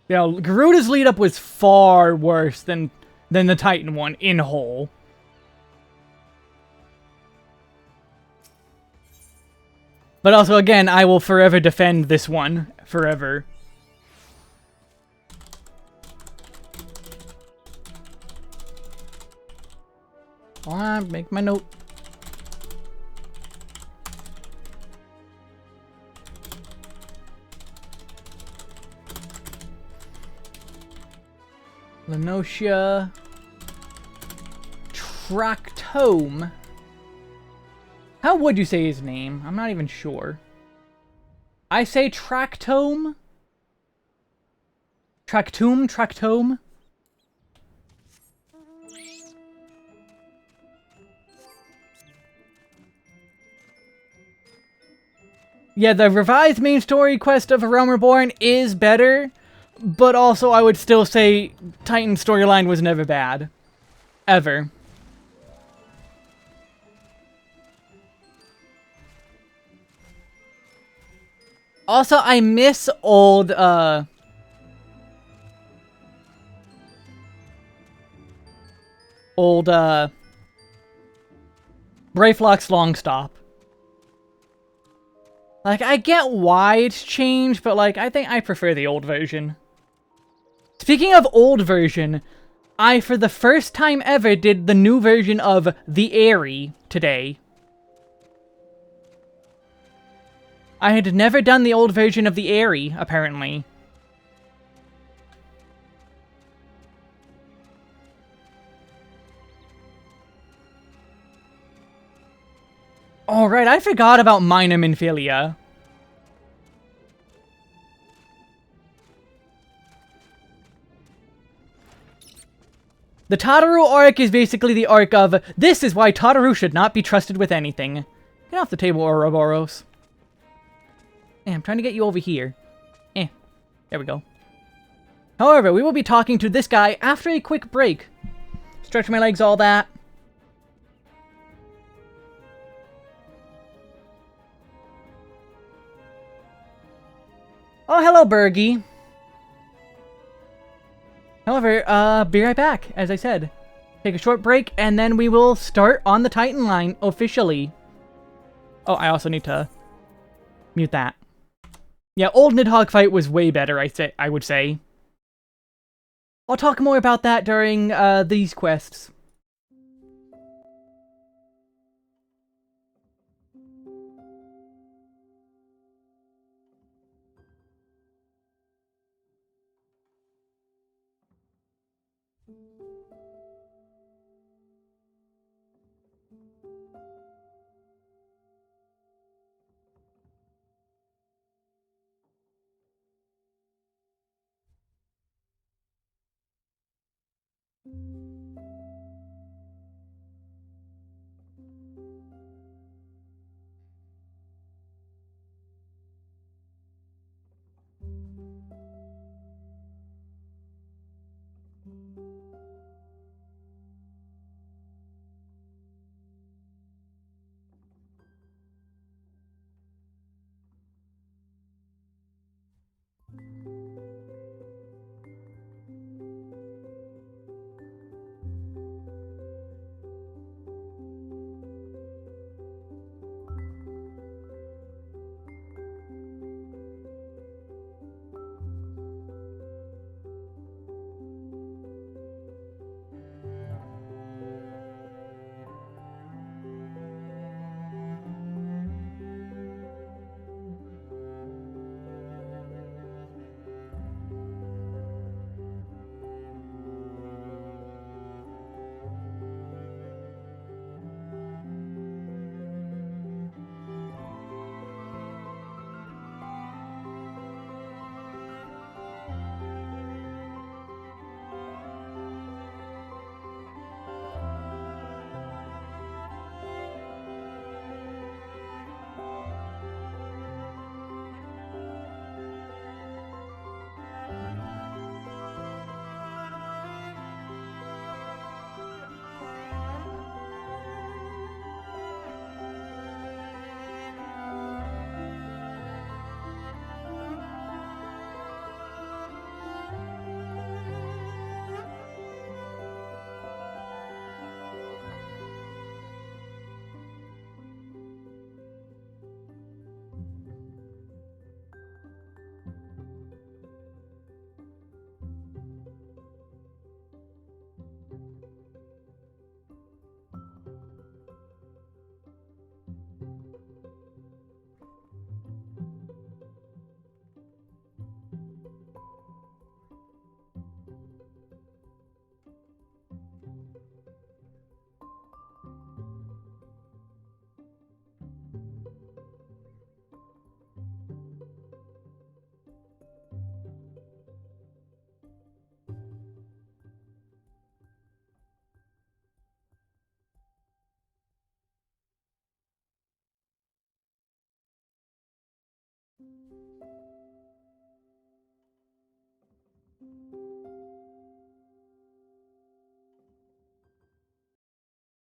You know, Garuda's lead up was far worse than the Titan one in whole. But also, again, I will forever defend this one. Forever. Make my note. Lenocia. Tractome. How would you say his name? I'm not even sure. I say Tractome? Tractome? Yeah, the revised main story quest of A Realm Reborn is better, but also I would still say Titan's storyline was never bad. Ever. Also, I miss old, Brayflock's Long Stop. Like, I get why it's changed, but, like, I think I prefer the old version. Speaking of old version, I, for the first time ever, did the new version of The Airy today. I had never done the old version of The Airy, apparently. Alright, I forgot about Minor Minfilia. The Tataru arc is basically the arc of, this is why Tataru should not be trusted with anything. Get off the table, Ouroboros. I'm trying to get you over here. There we go. However, we will be talking to this guy after a quick break. Stretch my legs, all that. Oh, hello, Bergie. However, be right back, as I said. Take a short break, and then we will start on the Titan line, officially. Oh, I also need to mute that. Yeah, old Nidhogg fight was way better, I would say. I'll talk more about that during, these quests.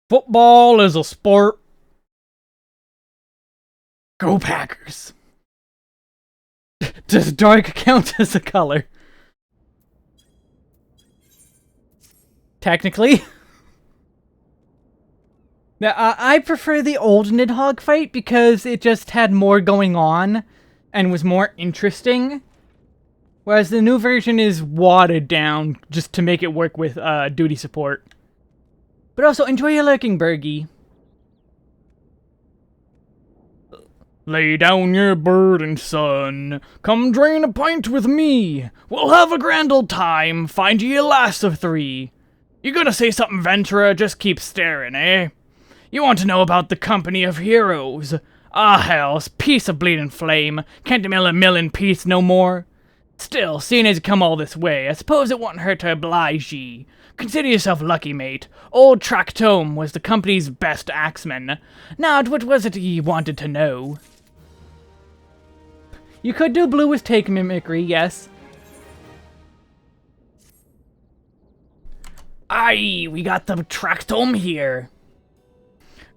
Football is a sport. Go Packers. Does dark count as a color? Technically. Now, I prefer the old Nidhogg fight because it just had more going on and was more interesting. Whereas the new version is watered down just to make it work with duty support. But also, enjoy your lurking, Bergie. Lay down your burden, son. Come drain a pint with me. We'll have a grand old time. Find ye a lass of 3. You gonna say something, Ventura? Just keep staring, eh? You want to know about the company of heroes? Ah, hell's piece of bleeding flame. Can't mill a mill in peace no more. Still, seeing as you come all this way, I suppose it wouldn't hurt to oblige ye. Consider yourself lucky, mate. Old Tractome was the company's best axeman. Now, what was it ye wanted to know? You could do blue with take mimicry, yes. Aye, we got the Tractome here.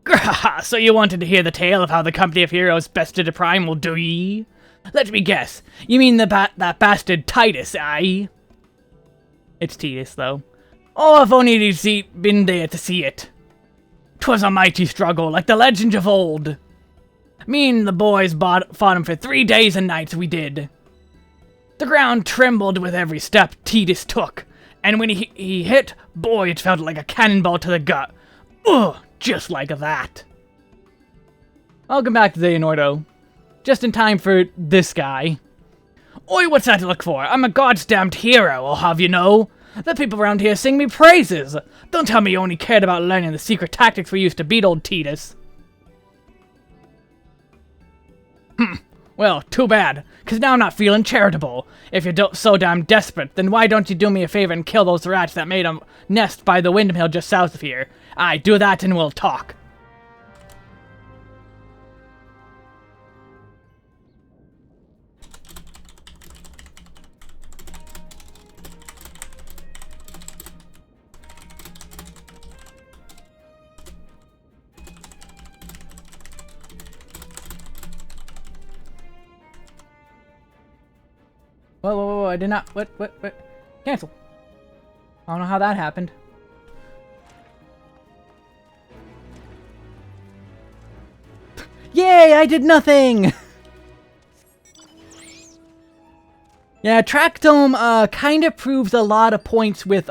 Grah, so you wanted to hear the tale of how the company of heroes bested a primal, do ye? Let me guess. You mean that bastard Titus, aye? It's Titus, though. Oh, if only you'd been there to see it. 'Twas a mighty struggle, like the legends of old. Me and the boys fought him for 3 days and nights, we did. The ground trembled with every step Titus took, and when he hit, boy, it felt like a cannonball to the gut. Ugh, just like that. Welcome back to Leonardo. Just in time for this guy. Oi, what's that to look for? I'm a goddamned hero, I'll have you know. The people around here sing me praises. Don't tell me you only cared about learning the secret tactics we used to beat old Titus. Well, too bad, because now I'm not feeling charitable. If you're so damn desperate, then why don't you do me a favor and kill those rats that made a nest by the windmill just south of here? Aye, do that and we'll talk. Whoa, I did not, what, cancel. I don't know how that happened. Yay, I did nothing! Yeah, Tractome, kind of proves a lot of points with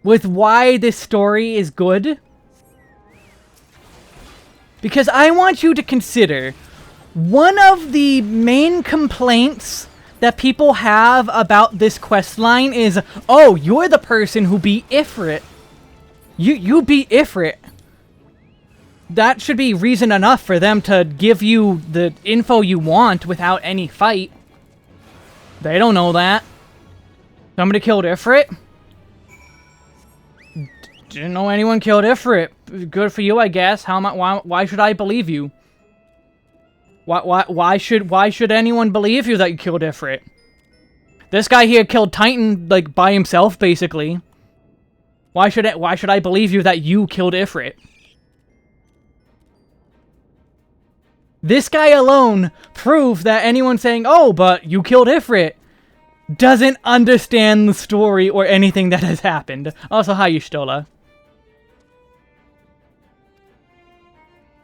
why this story is good. Because I want you to consider, one of the main complaints that people have about this questline is, oh, you're the person who beat Ifrit. You beat Ifrit. That should be reason enough for them to give you the info you want without any fight. They don't know that. Somebody killed Ifrit? Didn't know anyone killed Ifrit. Good for you, I guess. Why should I believe you? Why should anyone believe you that you killed Ifrit? This guy here killed Titan, like, by himself, basically. Why should I believe you that you killed Ifrit? This guy alone proves that anyone saying, oh, but you killed Ifrit, doesn't understand the story or anything that has happened. Also, hi, Y'shtola.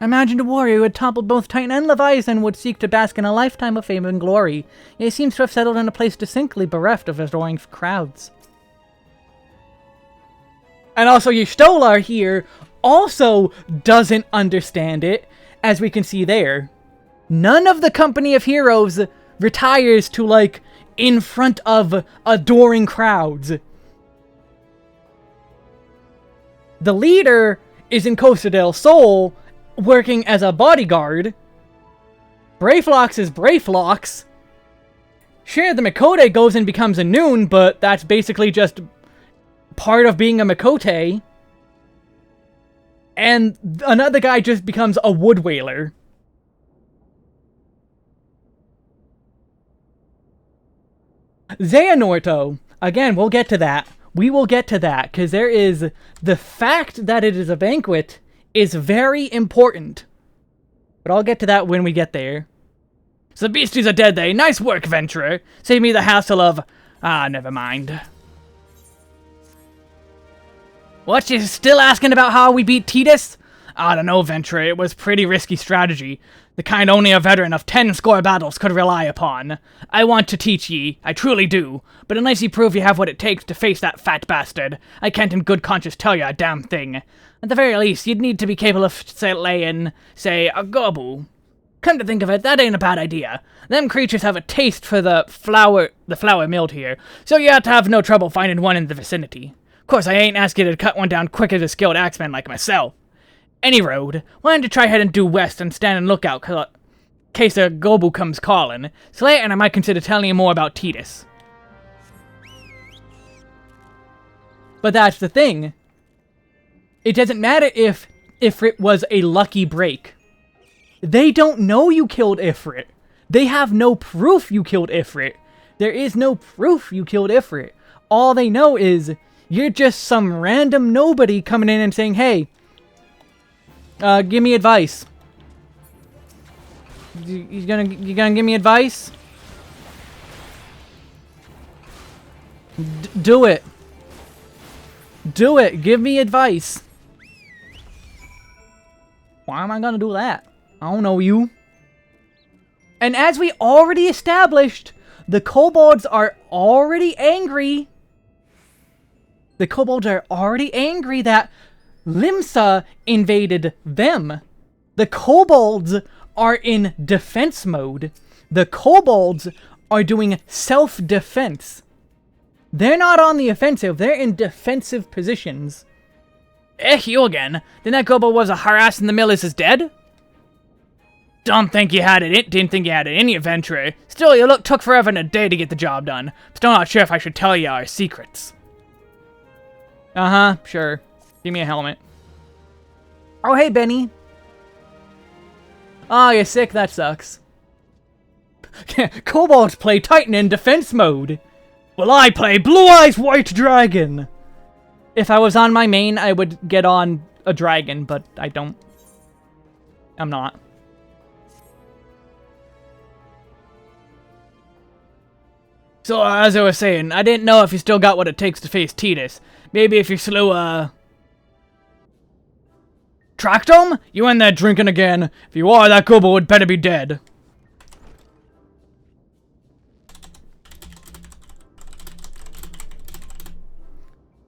Imagine a warrior who had toppled both Titan and Leviathan would seek to bask in a lifetime of fame and glory. He seems to have settled in a place distinctly bereft of adoring crowds. And also, Y'shtola here also doesn't understand it, as we can see there. None of the company of heroes retires to, like, in front of adoring crowds. The leader is in Costa del Sol, working as a bodyguard. Brayflox is Brayflox. Sure, the Mikote goes and becomes a Noon, but that's basically just part of being a Mikote. And another guy just becomes a Wood Whaler. Xehanort, again, we'll get to that. We will get to that, because there is... The fact that it is a banquet is very important. But I'll get to that when we get there. So the beasties are dead, they. Nice work, Venturer. Save me the hassle of... Ah, never mind. What, you still asking about how we beat Titus? I don't know, Venturer. It was pretty risky strategy. The kind only a veteran of 10 score battles could rely upon. I want to teach ye, I truly do. But unless ye prove ye have what it takes to face that fat bastard, I can't in good conscience tell you a damn thing. At the very least, you'd need to be capable of laying, say, a gobble. Come to think of it, that ain't a bad idea. Them creatures have a taste for the flour milled here, so you ought to have no trouble finding one in the vicinity. Of course, I ain't asking you to cut one down quick as a skilled axeman like myself. Any road, why don't you try heading due west and stand on lookout in case a gobu comes calling. Slay it and I might consider telling you more about Titus. But that's the thing. It doesn't matter if Ifrit was a lucky break. They don't know you killed Ifrit. They have no proof you killed Ifrit. There is no proof you killed Ifrit. All they know is you're just some random nobody coming in and saying, hey, give me advice. You gonna give me advice? Do it. Do it. Give me advice. Why am I gonna do that? I don't know you. And as we already established, the kobolds are already angry. The kobolds are already angry that Limsa invaded them. The kobolds are in defense mode. The kobolds are doing self-defense. They're not on the offensive, they're in defensive positions. You again. Then that kobold was a harassing the millers is dead? Didn't think you had it in you, Venturer. Still, you took forever and a day to get the job done. Still not sure if I should tell you our secrets. Uh-huh, sure. Give me a helmet. Oh, hey, Benny. Oh, you're sick? That sucks. Kobolds play Titan in defense mode. Well, I play Blue Eyes White Dragon. If I was on my main, I would get on a dragon, but I don't. I'm not. So, as I was saying, I didn't know if you still got what it takes to face Titus. Maybe if you slew, Tractome? You in there drinking again? If you are, that kobold would better be dead.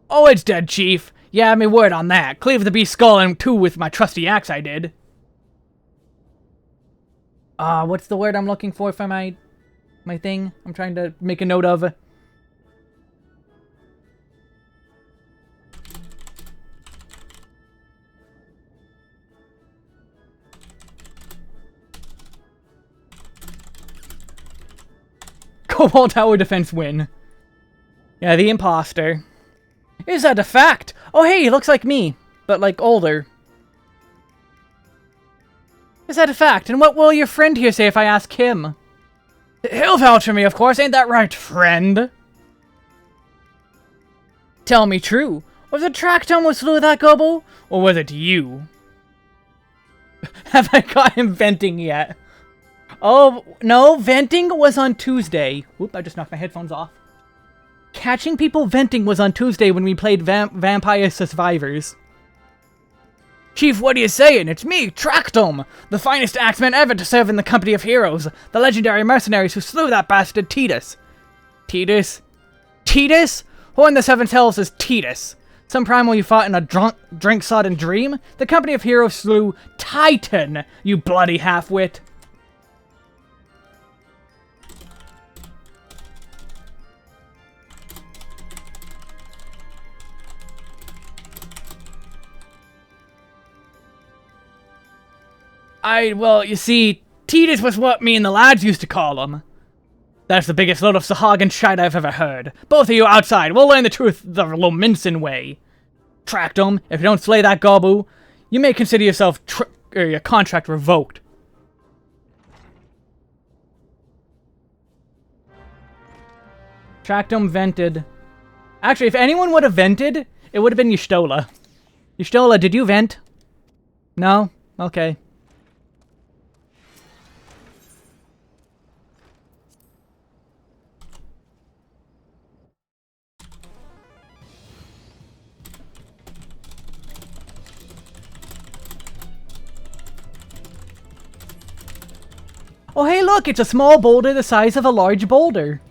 Oh, it's dead, Chief. Yeah, me word on that. Cleave the beast's skull in two with my trusty axe, I did. What's the word I'm looking for my thing? I'm trying to make a note of. Kobold Tower Defense win. Yeah, the imposter. Is that a fact? Oh, hey, he looks like me, but like older. Is that a fact? And what will your friend here say if I ask him? He'll vouch for me, of course. Ain't that right, friend? Tell me true. Was it Tractome who slew that gobble? Or was it you? Have I got him venting yet? Oh, no. Venting was on Tuesday. Oop, I just knocked my headphones off. Catching people venting was on Tuesday when we played Vampire Survivors. Chief, what are you saying? It's me, Tractome, the finest axeman ever to serve in the company of heroes, the legendary mercenaries who slew that bastard Titus. Titus? Titus? Who in the Seven Hells is Titus? Some primal you fought in a drink-sodden dream? The company of heroes slew Titan, you bloody half-wit. Well, you see, Titus was what me and the lads used to call him. That's the biggest load of Sahagin shite I've ever heard. Both of you outside, we'll learn the truth the Lominson way. Tractome, if you don't slay that Gobu, you may consider yourself your contract revoked. Tractome vented. Actually, if anyone would have vented, it would have been Y'shtola. Y'shtola, did you vent? No? Okay. Oh, hey, look! It's a small boulder the size of a large boulder.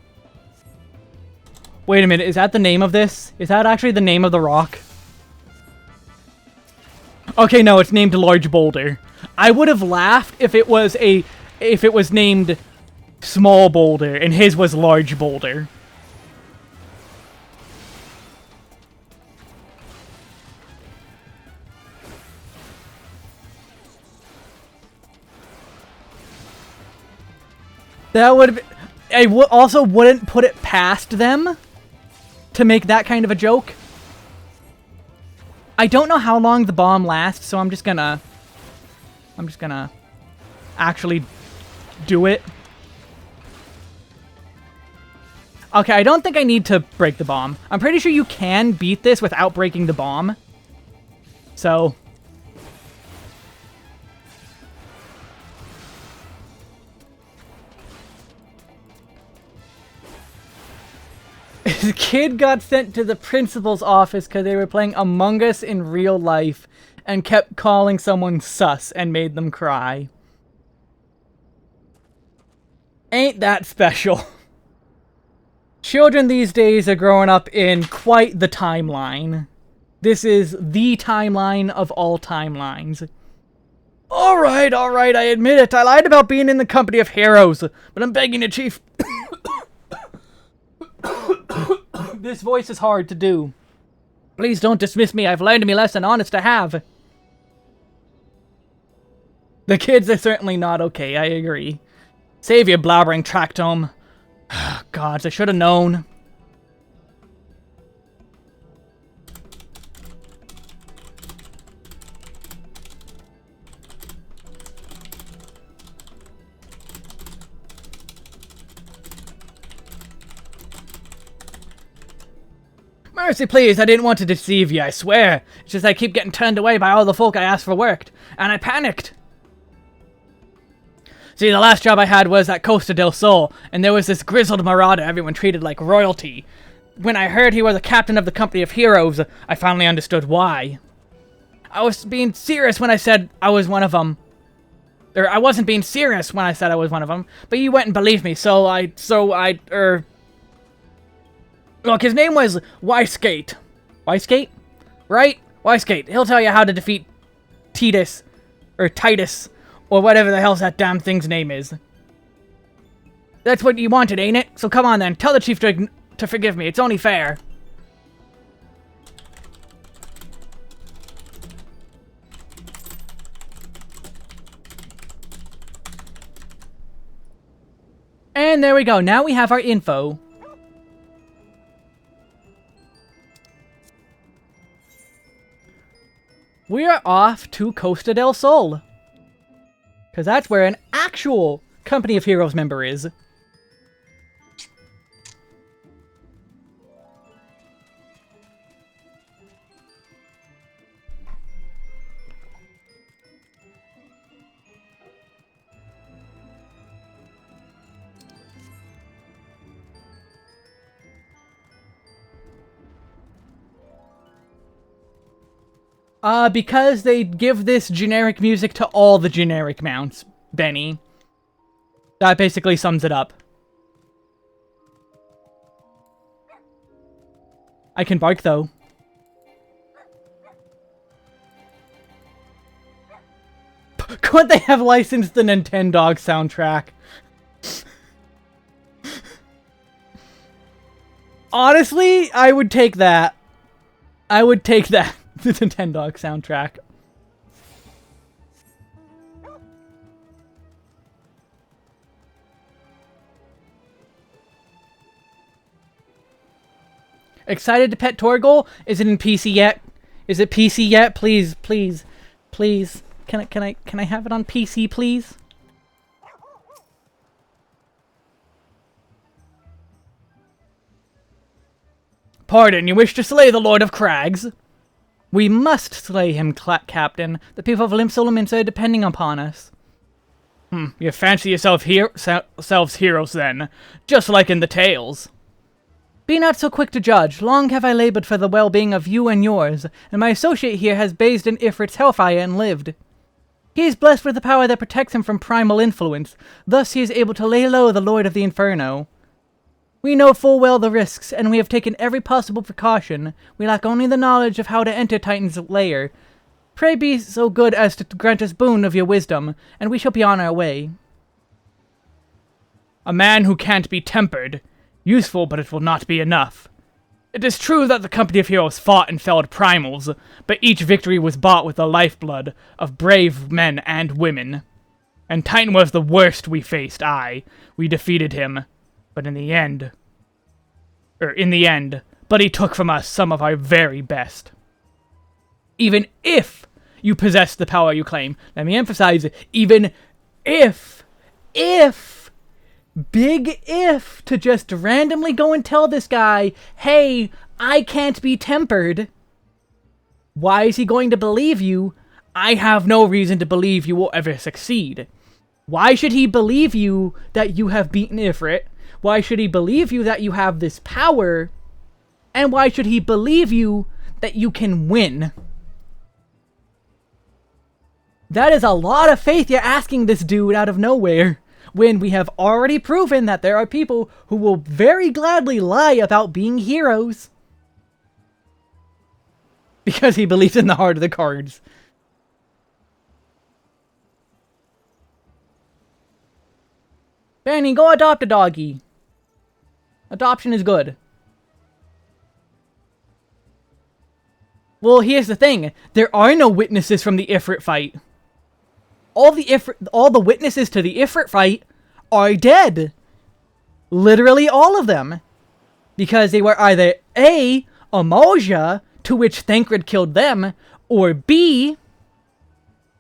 Wait a minute, is that the name of this? Is that actually the name of the rock? Okay, no, it's named Large Boulder. I would have laughed if it was named Small Boulder and his was Large Boulder. That would have been... I also wouldn't put it past them to make that kind of a joke. I don't know how long the bomb lasts, so I'm just gonna actually do it. Okay, I don't think I need to break the bomb. I'm pretty sure you can beat this without breaking the bomb. So... The kid got sent to the principal's office because they were playing Among Us in real life and kept calling someone sus and made them cry. Ain't that special. Children these days are growing up in quite the timeline. This is the timeline of all timelines. Alright, I admit it. I lied about being in the company of heroes, but I'm begging you, Chief. This voice is hard to do. Please don't dismiss me. I've learned me lesson honest to have. The kids are certainly not okay, I agree. Save your blabbering, Tractome. Gods, I should have known. Mercy, please, I didn't want to deceive you, I swear. It's just I keep getting turned away by all the folk I asked for work, and I panicked. See, the last job I had was at Costa del Sol, and there was this grizzled marauder everyone treated like royalty. When I heard he was a captain of the company of heroes, I finally understood why. I was being serious when I said I was one of them. Or, I wasn't being serious when I said I was one of them, but you went and believed me, Look, his name was Wyskate. Wyskate? Right? Wyskate. He'll tell you how to defeat Titus. Or Titus. Or whatever the hell that damn thing's name is. That's what you wanted, ain't it? So come on then. Tell the chief to forgive me. It's only fair. And there we go. Now we have our info. We are off to Costa del Sol. Because that's where an actual Company of Heroes member is. Because they give this generic music to all the generic mounts, Benny. That basically sums it up. I can bark, though. Could they have licensed the Nintendog soundtrack? Honestly, I would take that. I would take that. The Nintendog soundtrack. Excited to pet Torgal? Is it in PC yet? Is it PC yet? Please, please, please. Can I have it on PC, please? Pardon, you wish to slay the Lord of Crags? We must slay him, Captain. The people of Limsa are depending upon us. You fancy yourselves heroes then, just like in the tales. Be not so quick to judge. Long have I labored for the well-being of you and yours, and my associate here has bathed in Ifrit's hellfire and lived. He is blessed with the power that protects him from primal influence, thus he is able to lay low the Lord of the Inferno. We know full well the risks, and we have taken every possible precaution. We lack only the knowledge of how to enter Titan's lair. Pray be so good as to grant us boon of your wisdom, and we shall be on our way. A man who can't be tempered. Useful, but it will not be enough. It is true that the company of heroes fought and felled primals, but each victory was bought with the lifeblood of brave men and women. And Titan was the worst we faced, we defeated him. But in the end, but he took from us some of our very best. Even if you possess the power you claim, let me emphasize, even if, big if, to just randomly go and tell this guy, hey, I can't be tempered. Why is he going to believe you? I have no reason to believe you will ever succeed. Why should he believe you that you have beaten Ifrit? Why should he believe you that you have this power? And why should he believe you that you can win? That is a lot of faith you're asking this dude out of nowhere, when we have already proven that there are people who will very gladly lie about being heroes. Because he believes in the heart of the cards. Benny, go adopt a doggy. Adoption is good. Well, here's the thing. There are no witnesses from the Ifrit fight. All the witnesses to the Ifrit fight are dead. Literally all of them. Because they were either A, Amalja, to which Thancred killed them, or B,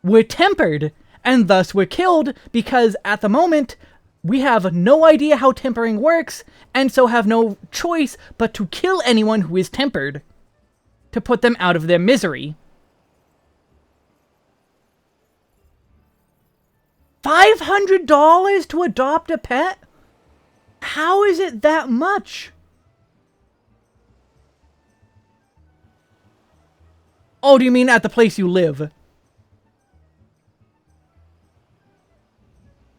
were tempered, and thus were killed because at the moment, we have no idea how tempering works, and so have no choice but to kill anyone who is tempered, to put them out of their misery. $500 to adopt a pet? How is it that much? Oh, do you mean at the place you live?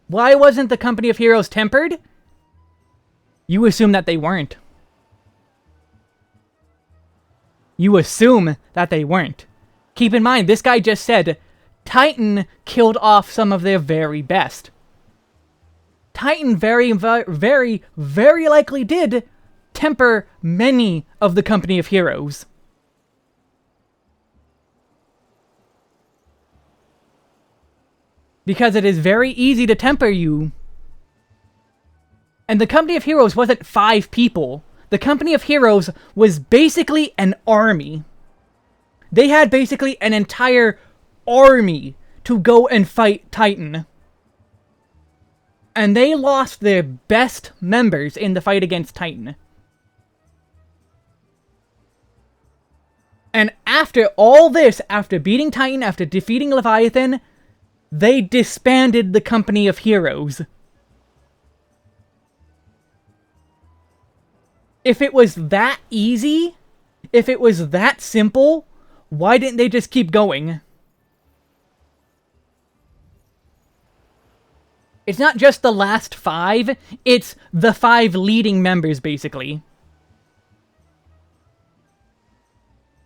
Why wasn't the company of heroes tempered? You assume that they weren't. You assume that they weren't. Keep in mind, this guy just said Titan killed off some of their very best. Titan very likely did temper many of the company of heroes. Because it is very easy to temper you. And the company of heroes wasn't 5 people. The company of heroes was basically an army. They had basically an entire army to go and fight Titan. And they lost their best members in the fight against Titan. And after all this, after beating Titan, after defeating Leviathan, they disbanded the company of heroes. If it was that easy, if it was that simple, why didn't they just keep going? It's not just the last 5, it's the 5 leading members, basically.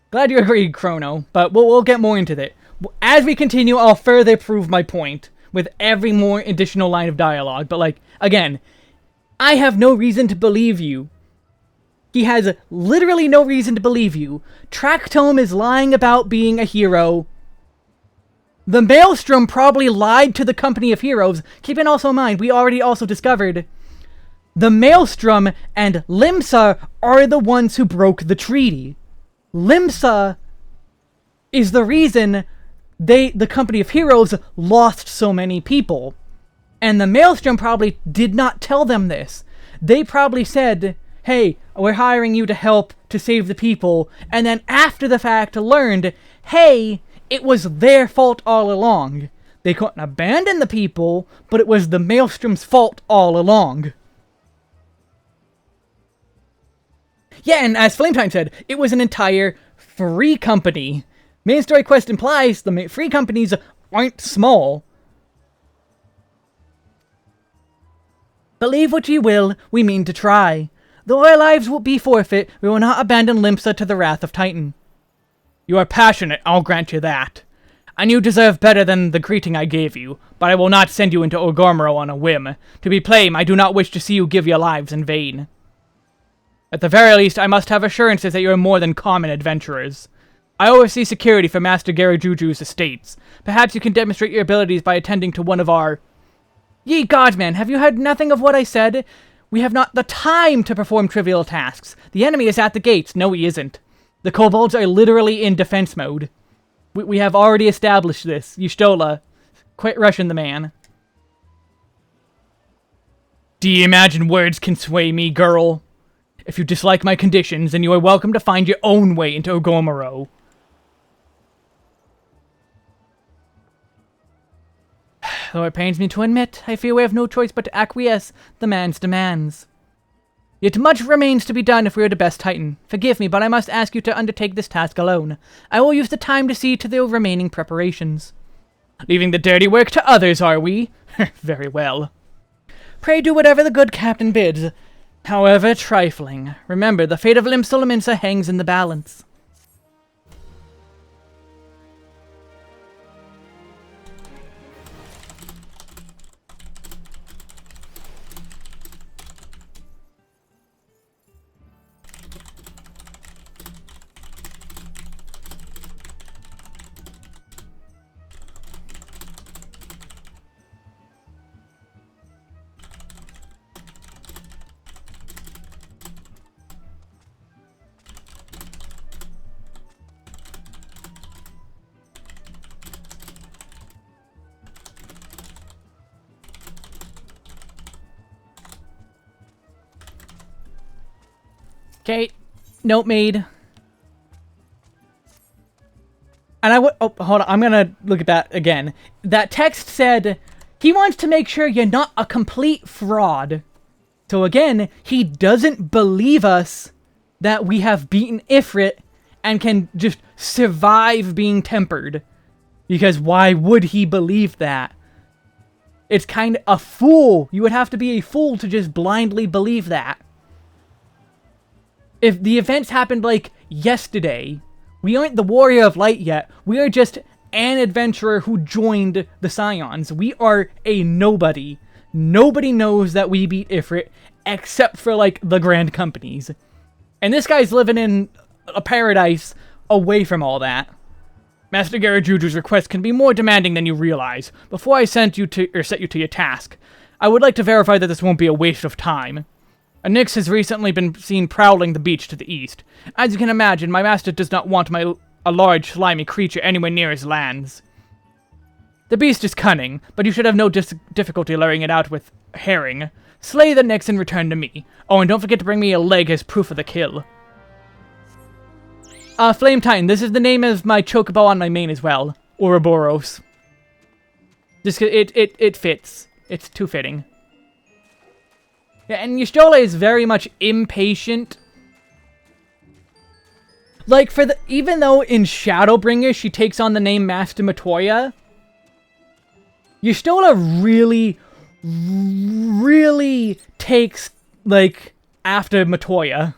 Glad you agreed, Chrono, but we'll get more into that. As we continue, I'll further prove my point with every more additional line of dialogue. But, like, again, I have no reason to believe you. He has literally no reason to believe you. Tractome is lying about being a hero. The Maelstrom probably lied to the company of heroes. Keep in also mind, we already also discovered the Maelstrom and Limsa are the ones who broke the treaty. Limsa is the reason the company of heroes lost so many people. And the Maelstrom probably did not tell them this. They probably said, hey, we're hiring you to help to save the people, and then after the fact learned, hey, it was their fault all along. They couldn't abandon the people, but it was the Maelstrom's fault all along. Yeah, and as Flametime said, it was an entire free company. Main story quest implies the free companies aren't small. Believe what ye will, we mean to try. Though our lives will be forfeit, we will not abandon Limsa to the wrath of Titan. You are passionate, I'll grant you that. And you deserve better than the greeting I gave you, but I will not send you into Orgormero on a whim. To be plain, I do not wish to see you give your lives in vain. At the very least, I must have assurances that you are more than common adventurers. I oversee security for Master Garajuju's estates. Perhaps you can demonstrate your abilities by attending to one of our... Ye gods, man, have you heard nothing of what I said? We have not the time to perform trivial tasks. The enemy is at the gates. No, he isn't. The kobolds are literally in defense mode. We have already established this. Y'shtola, quit rushing the man. Do you imagine words can sway me, girl? If you dislike my conditions, then you are welcome to find your own way into Orgormero. Though it pains me to admit, I fear we have no choice but to acquiesce the man's demands. Yet much remains to be done if we are to best Titan. Forgive me, but I must ask you to undertake this task alone. I will use the time to see to the remaining preparations. Leaving the dirty work to others, are we? Very well. Pray do whatever the good captain bids. However trifling. Remember, the fate of Limsa hangs in the balance. Okay, note made. And I would... Oh, hold on. I'm gonna look at that again. That text said, he wants to make sure you're not a complete fraud. So again, he doesn't believe us that we have beaten Ifrit and can just survive being tempered. Because why would he believe that? It's kind of a fool. You would have to be a fool to just blindly believe that. If the events happened, like, yesterday, we aren't the Warrior of Light yet. We are just an adventurer who joined the Scions. We are a nobody. Nobody knows that we beat Ifrit, except for, like, the Grand Companies. And this guy's living in a paradise away from all that. Master Garajuju's request can be more demanding than you realize. Before I set you to your task, I would like to verify that this won't be a waste of time. A Nyx has recently been seen prowling the beach to the east. As you can imagine, my master does not want a large, slimy creature anywhere near his lands. The beast is cunning, but you should have no difficulty luring it out with herring. Slay the Nyx and return to me. Oh, and don't forget to bring me a leg as proof of the kill. Flame Titan, this is the name of my chocobo on my main as well. Ouroboros. Just, it fits. It's too fitting. Yeah, and Y'shtola is very much impatient. Like, even though in Shadowbringer she takes on the name Master Matoya, Y'shtola really takes, like, after Matoya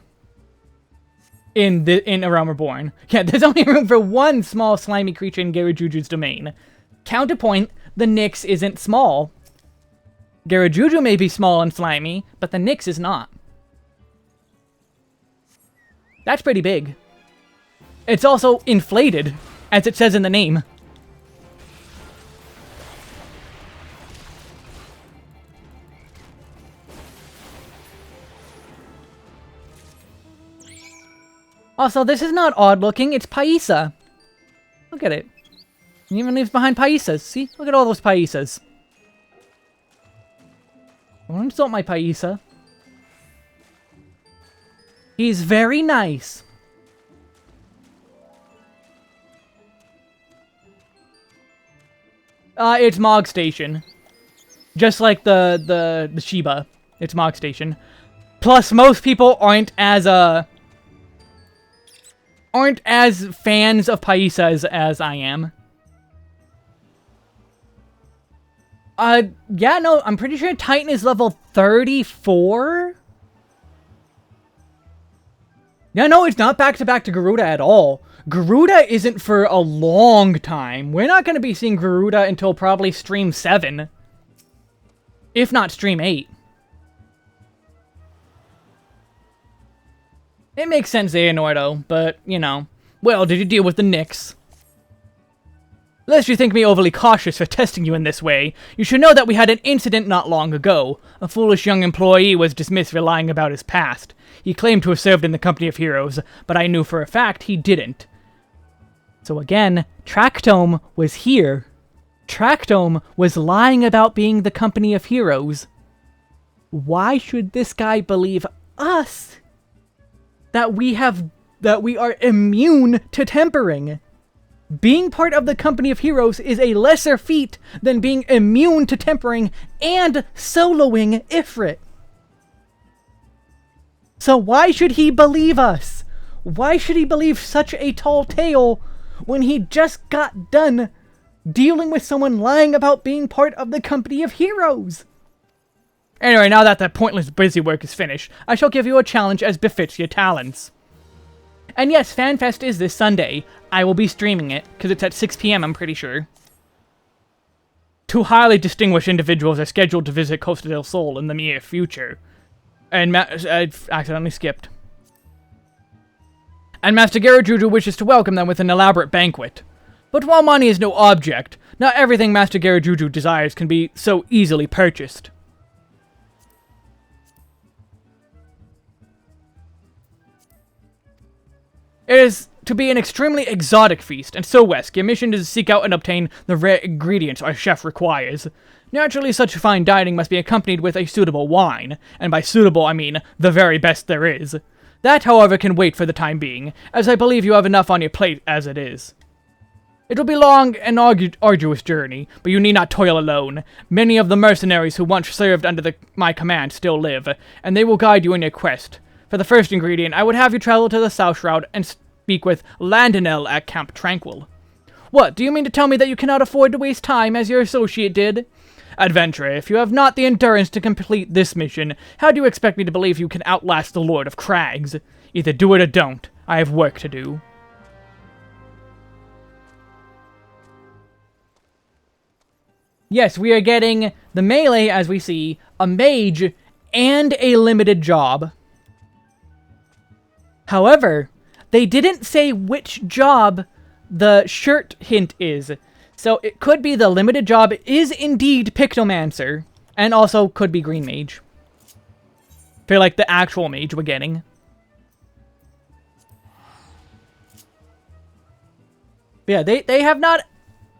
in A Realm Reborn. Yeah, there's only room for one small slimy creature in Garajuju's domain. Counterpoint, the Nyx isn't small. Garajuju may be small and slimy, but the Nyx is not. That's pretty big. It's also inflated, as it says in the name. Also, this is not odd looking, it's Paisa. Look at it. It even leaves behind Paisas. See? Look at all those Paisas. I won't insult my Paisa. He's very nice. It's Mog Station. Just like the Shiba. It's Mog Station. Plus, most people aren't as fans of Paisas as I am. Yeah, no, I'm pretty sure Titan is level 34? Yeah, no, it's not back-to-back to Garuda at all. Garuda isn't for a long time. We're not going to be seeing Garuda until probably Stream 7. If not Stream 8. It makes sense, Aenordo, but, you know. Well, did you deal with the Knicks? Lest you think me overly cautious for testing you in this way, you should know that we had an incident not long ago. A foolish young employee was dismissed for lying about his past. He claimed to have served in the Company of Heroes, but I knew for a fact he didn't. So again, Tractome was here. Tractome was lying about being the Company of Heroes. Why should this guy believe us? That we are immune to tempering? Being part of the Company of Heroes is a lesser feat than being immune to tempering and soloing Ifrit. So why should he believe us? Why should he believe such a tall tale when he just got done dealing with someone lying about being part of the Company of Heroes? Anyway, now that that pointless busy work is finished, I shall give you a challenge as befits your talents. And yes, FanFest is this Sunday. I will be streaming it, because it's at 6 p.m, I'm pretty sure. Two highly distinguished individuals are scheduled to visit Costa del Sol in the near future. And I accidentally skipped. And Master Garajuju wishes to welcome them with an elaborate banquet. But while money is no object, not everything Master Garajuju desires can be so easily purchased. It is to be an extremely exotic feast, and so, Wesk, your mission is to seek out and obtain the rare ingredients our chef requires. Naturally, such fine dining must be accompanied with a suitable wine, and by suitable I mean the very best there is. That, however, can wait for the time being, as I believe you have enough on your plate as it is. It will be a long and arduous journey, but you need not toil alone. Many of the mercenaries who once served under my command still live, and they will guide you in your quest. For the first ingredient, I would have you travel to the South Shroud and speak with Landinel at Camp Tranquil. What, do you mean to tell me that you cannot afford to waste time as your associate did? Adventurer, if you have not the endurance to complete this mission, how do you expect me to believe you can outlast the Lord of Crags? Either do it or don't. I have work to do. Yes, we are getting the melee, as we see, a mage, and a limited job. However, they didn't say which job the shirt hint is. So it could be the limited job is indeed Pictomancer, and also could be Green Mage. For like the actual mage we're getting. But yeah, they have not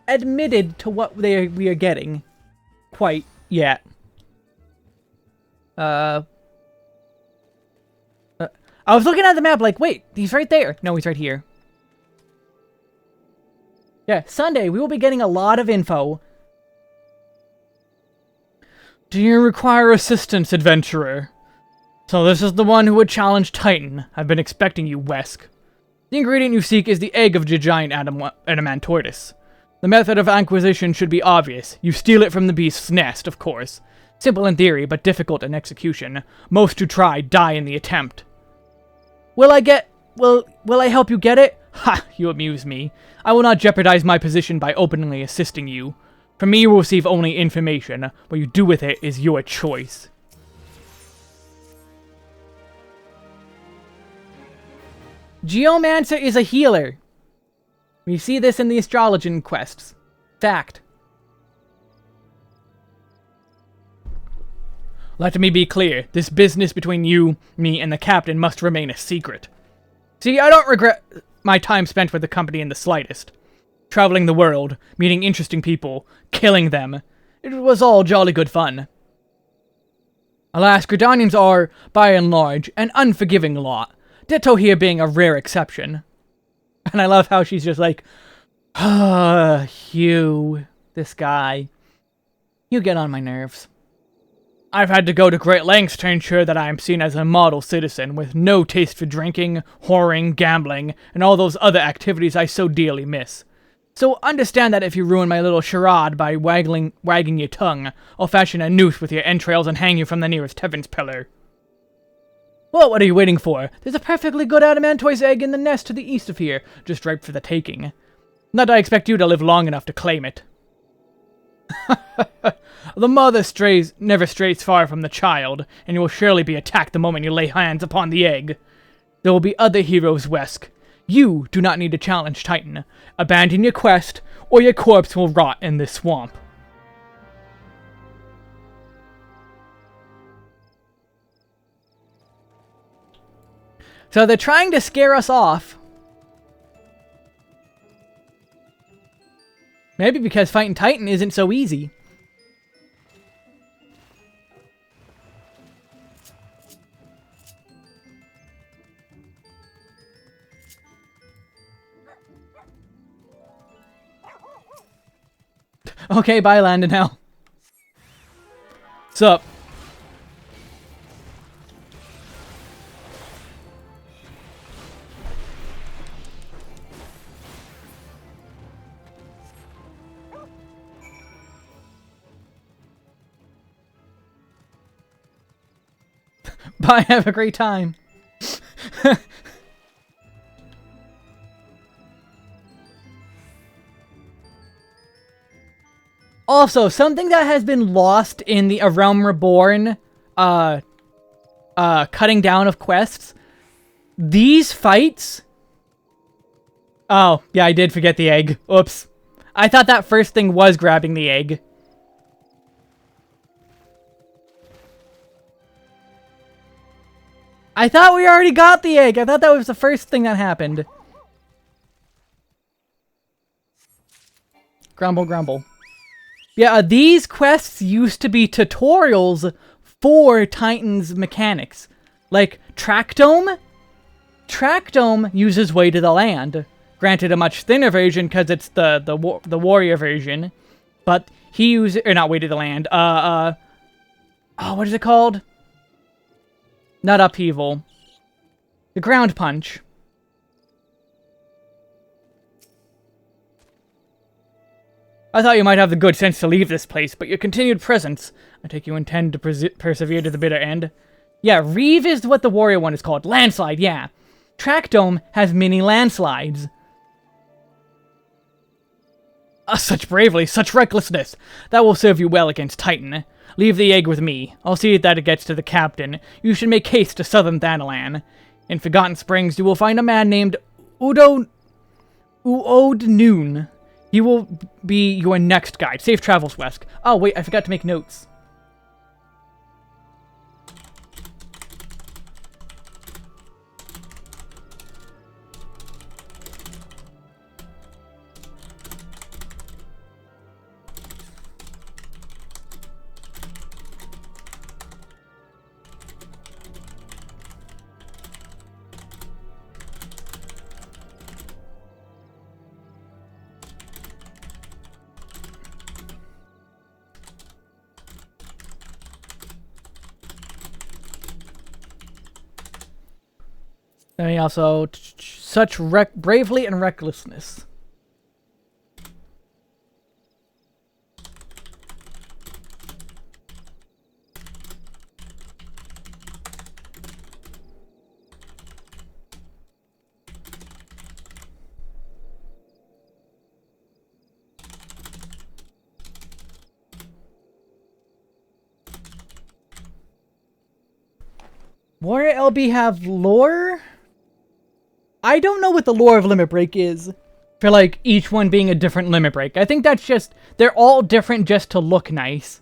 admitted to what we are getting quite yet. I was looking at the map like, wait, he's right there. No, he's right here. Yeah, Sunday, we will be getting a lot of info. Do you require assistance, adventurer? So this is the one who would challenge Titan. I've been expecting you, Wesk. The ingredient you seek is the egg of the giant Adamantortis. The method of acquisition should be obvious. You steal it from the beast's nest, of course. Simple in theory, but difficult in execution. Most who try die in the attempt. Will I help you get it? Ha! You amuse me. I will not jeopardize my position by openly assisting you. From me you will receive only information. What you do with it is your choice. Geomancer is a healer. We see this in the Astrologian quests. Fact. Let me be clear. This business between you, me, and the captain must remain a secret. See, I don't regret my time spent with the company in the slightest. Traveling the world, meeting interesting people, killing them. It was all jolly good fun. Alas, Gridanians are, by and large, an unforgiving lot. Ditto here being a rare exception. And I love how she's just like, Hugh, this guy. You get on my nerves. I've had to go to great lengths to ensure that I am seen as a model citizen with no taste for drinking, whoring, gambling, and all those other activities I so dearly miss. So understand that if you ruin my little charade by wagging your tongue, I'll fashion a noose with your entrails and hang you from the nearest heaven's pillar. Well, what are you waiting for? There's a perfectly good adamantoise egg in the nest to the east of here, just ripe for the taking. Not that I expect you to live long enough to claim it. The mother never strays far from the child, and you will surely be attacked the moment you lay hands upon the egg. There will be other heroes, Wesk. You do not need to challenge Titan. Abandon your quest, or your corpse will rot in this swamp. So they're trying to scare us off. Maybe because fighting Titan isn't so easy. Okay, bye, Landon Hell. Sup? Bye, have a great time. Also, something that has been lost in the A Realm Reborn, cutting down of quests. These fights... Oh, yeah, I did forget the egg. Oops. I thought that first thing was grabbing the egg. I thought we already got the egg. I thought that was the first thing that happened. Grumble, grumble. Yeah, these quests used to be tutorials for Titan's mechanics. Like, Trackdome? Trackdome uses Way to the Land. Granted, a much thinner version because it's the warrior version. But he uses... Or not Way to the Land. Oh, what is it called? Not Upheaval. The Ground Punch. I thought you might have the good sense to leave this place, but your continued presence, I take you intend to persevere to the bitter end. Yeah, Reeve is what the warrior one is called. Landslide, yeah. Trackdome has mini landslides. Such bravery, such recklessness. That will serve you well against Titan. Leave the egg with me. I'll see that it gets to the captain. You should make haste to southern Thanalan. In Forgotten Springs, you will find a man named Uod Noon. He will be your next guide. Safe travels, Wesk. Oh, wait, I forgot to make notes. And he also such bravely and recklessness. Warrior LB have lore? I don't know what the lore of Limit Break is. For, like, each one being a different Limit Break. I think that's just... They're all different just to look nice.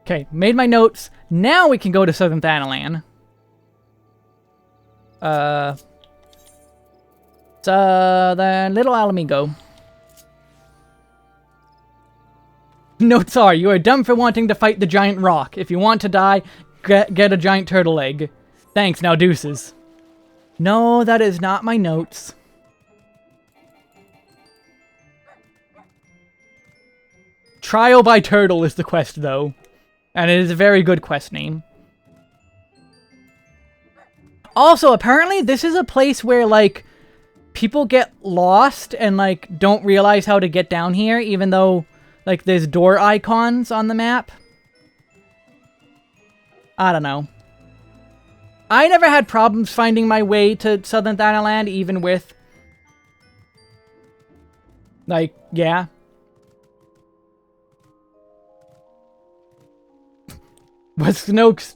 Okay, made my notes. Now we can go to Southern Thanalan. Southern Little Alamigo. Notes are, you are dumb for wanting to fight the giant rock. If you want to die, get a giant turtle egg. Thanks, now deuces. No, that is not my notes. Trial by Turtle is the quest, though. And it is a very good quest name. Also, apparently, this is a place where, like, people get lost and, like, don't realize how to get down here, even though, like, there's door icons on the map. I don't know. I never had problems finding my way to Southern Thanalan, even with... like, yeah. West notes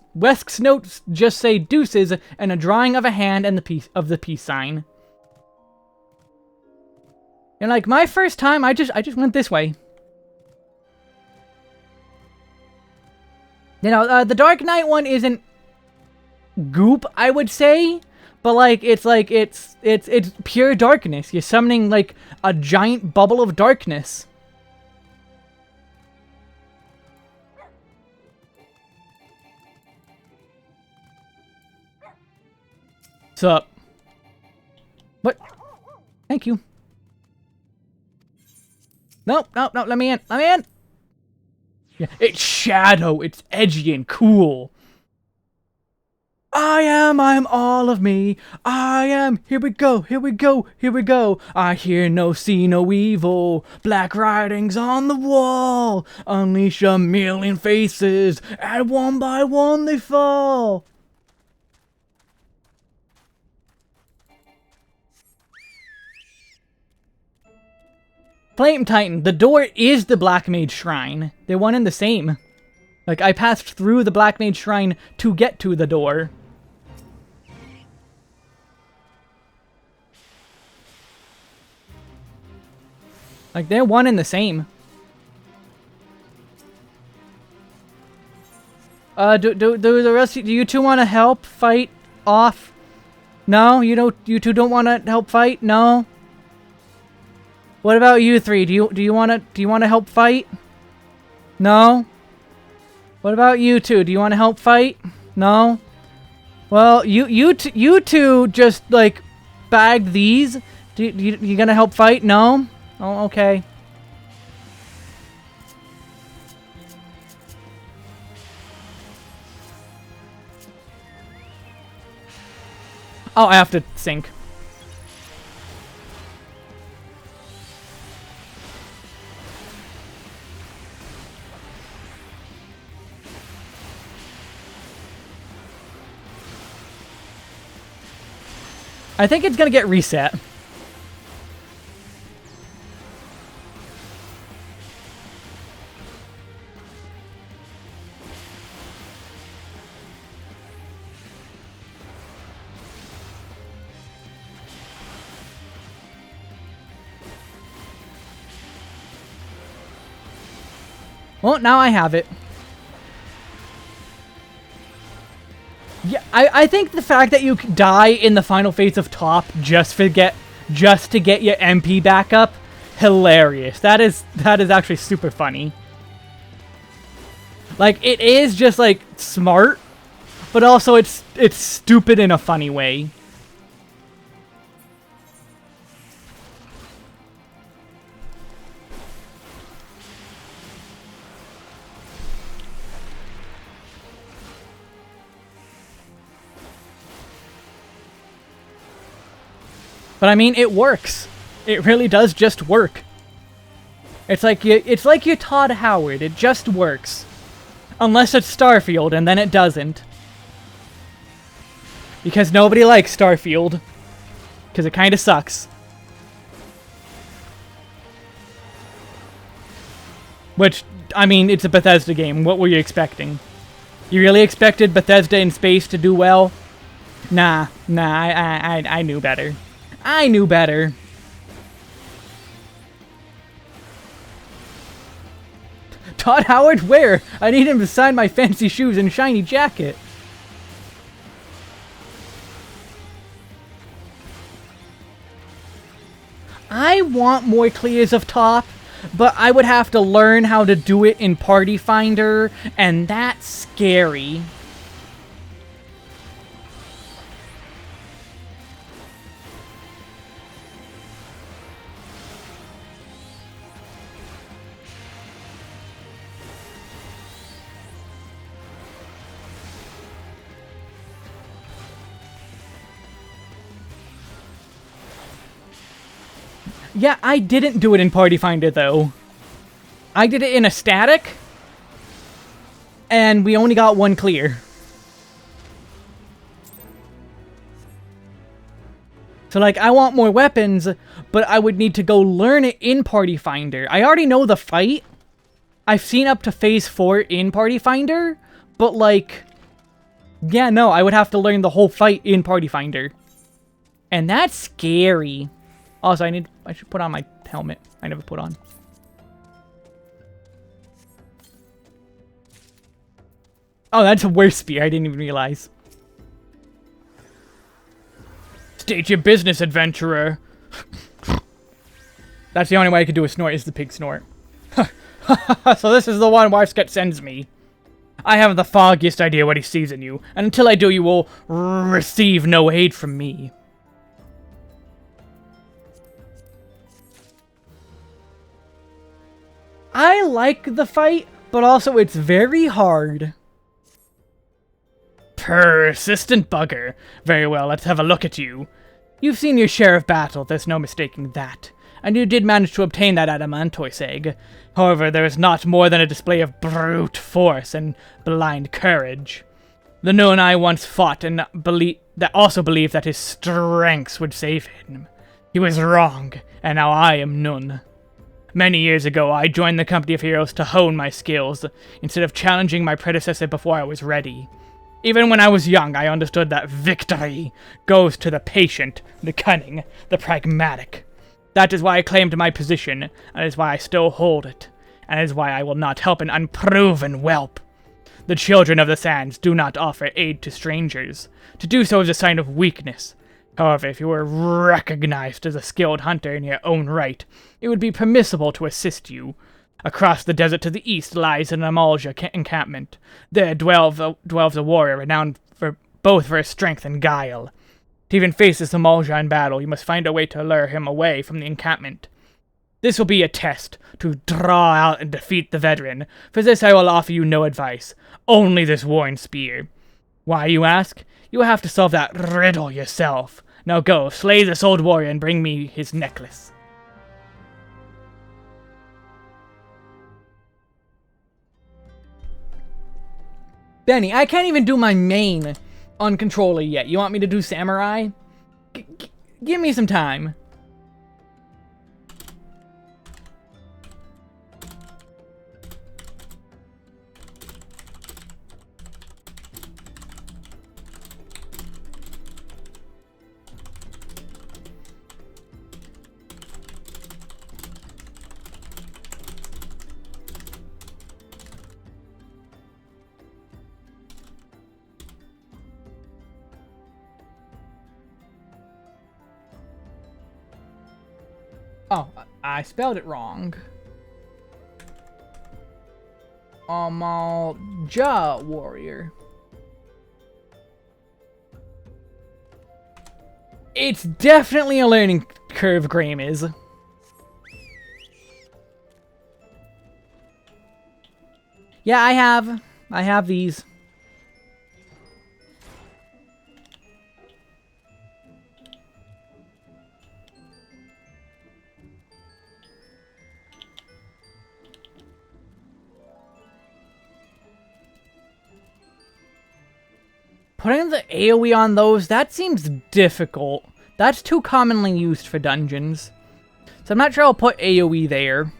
just say deuces and a drawing of a hand and the peace sign. And like my first time, I just went this way. You know, the Dark Knight one isn't goop, I would say, but like it's pure darkness. You're summoning like a giant bubble of darkness. Sup? What? Thank you. Nope, nope, nope, let me in, let me in! Yeah, it's shadow, it's edgy and cool. I'm all of me. I am, here we go, here we go, here we go. I hear no, see no evil. Black writings on the wall. Unleash a million faces, and one by one they fall. Flame Titan, the door is the Black Mage Shrine. They're one and the same. Like, I passed through the Black Mage Shrine to get to the door. Like, they're one and the same. Do the rest of you two want to help fight off? No? You two don't want to help fight? No? What about you three? Do you want to help fight? No? What about you two? Do you want to help fight? No? Well, you two just like bagged these. You gonna help fight? No? Oh, okay. Oh, I have to sync. I think it's gonna get reset. Well, now I have it. Yeah, I think the fact that you die in the final phase of top just to get your MP back up, hilarious. That is actually super funny. Like, it is just like smart, but also it's stupid in a funny way. But I mean, it works. It really does just work. It's like you're Todd Howard. It just works. Unless it's Starfield, and then it doesn't. Because nobody likes Starfield. Because it kind of sucks. Which, I mean, it's a Bethesda game. What were you expecting? You really expected Bethesda in space to do well? Nah, I knew better. I knew better. Todd Howard, where? I need him to sign my fancy shoes and shiny jacket. I want more clears of top, but I would have to learn how to do it in Party Finder, and that's scary. Yeah, I didn't do it in Party Finder, though. I did it in a static, and we only got one clear. So, like, I want more weapons, but I would need to go learn it in Party Finder. I already know the fight. I've seen up to Phase 4 in Party Finder, but, like... Yeah, no, I would have to learn the whole fight in Party Finder. And that's scary. Also, I should put on my helmet. I never put on. Oh, that's a worse spear. I didn't even realize. State your business, adventurer. That's the only way I could do a snort, is the pig snort. So this is the one Warsket sends me. I haven't the foggiest idea what he sees in you, and until I do, you will receive no aid from me. I like the fight, but also it's very hard. Persistent bugger. Very well, let's have a look at you. You've seen your share of battle, there's no mistaking that. And you did manage to obtain that adamantoise egg. However, there is not more than a display of brute force and blind courage. The Nun I once fought and also believed that his strengths would save him. He was wrong, and now I am Nun. Many years ago, I joined the company of heroes to hone my skills, instead of challenging my predecessor before I was ready. Even when I was young, I understood that victory goes to the patient, the cunning, the pragmatic. That is why I claimed my position, and is why I still hold it, and is why I will not help an unproven whelp. The children of the sands do not offer aid to strangers. To do so is a sign of weakness. However, if you were recognized as a skilled hunter in your own right, it would be permissible to assist you. Across the desert to the east lies an Amalja encampment. There dwells a warrior renowned both for his strength and guile. To even face this Amalja in battle, you must find a way to lure him away from the encampment. This will be a test to draw out and defeat the veteran. For this I will offer you no advice, only this worn spear. Why, you ask? You will have to solve that riddle yourself. Now go, slay this old warrior and bring me his necklace. Benny, I can't even do my main on controller yet. You want me to do samurai? Give me some time. Oh, I spelled it wrong. Amalja warrior. It's definitely a learning curve, Graham is. Yeah, I have these. Putting the AoE on those, that seems difficult. That's too commonly used for dungeons. So I'm not sure I'll put AoE there.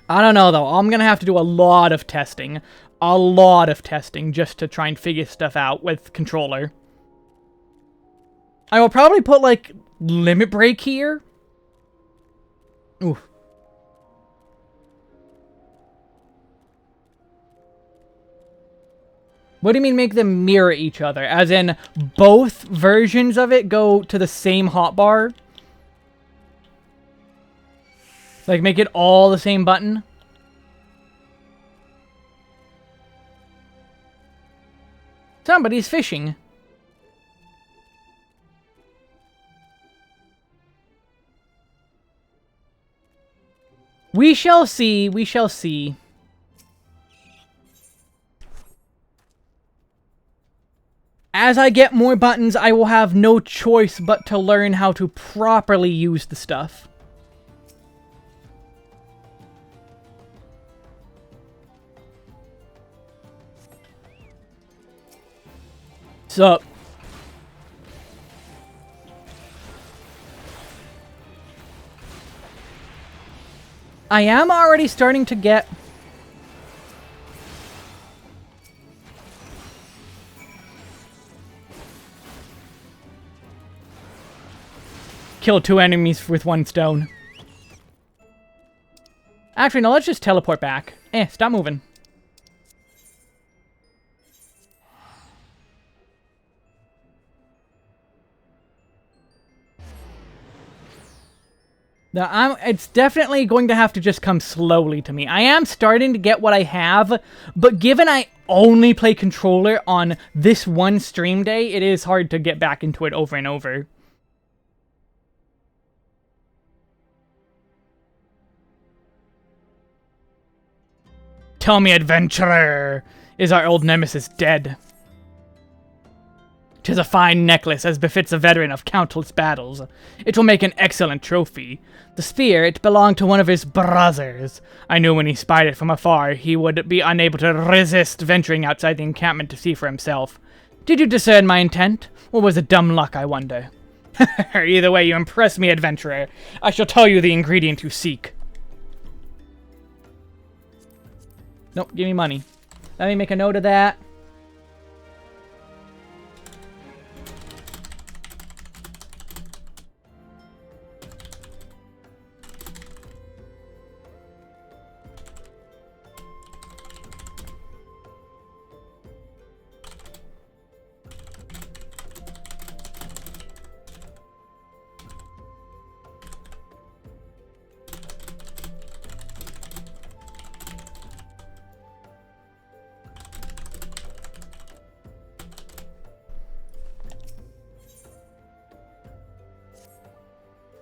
I don't know, though. I'm gonna have to do a lot of testing. A lot of testing just to try and figure stuff out with controller. I will probably put, like, Limit Break here. Oof. What do you mean make them mirror each other? As in, both versions of it go to the same hotbar? Like, make it all the same button? Somebody's fishing. We shall see, we shall see. As I get more buttons, I will have no choice but to learn how to properly use the stuff. Sup? I am already starting to get... Kill 2 enemies with 1 stone. Actually, no, let's just teleport back. Stop moving. Now, it's definitely going to have to just come slowly to me. I am starting to get what I have, but given I only play controller on this one stream day, it is hard to get back into it over and over. Tell me, adventurer, is our old nemesis dead? 'Tis a fine necklace, as befits a veteran of countless battles. It will make an excellent trophy. The spear, it belonged to one of his brothers. I knew when he spied it from afar, he would be unable to resist venturing outside the encampment to see for himself. Did you discern my intent? Or was it dumb luck, I wonder? Either way, you impress me, adventurer. I shall tell you the ingredient you seek. Nope, give me money. Let me make a note of that.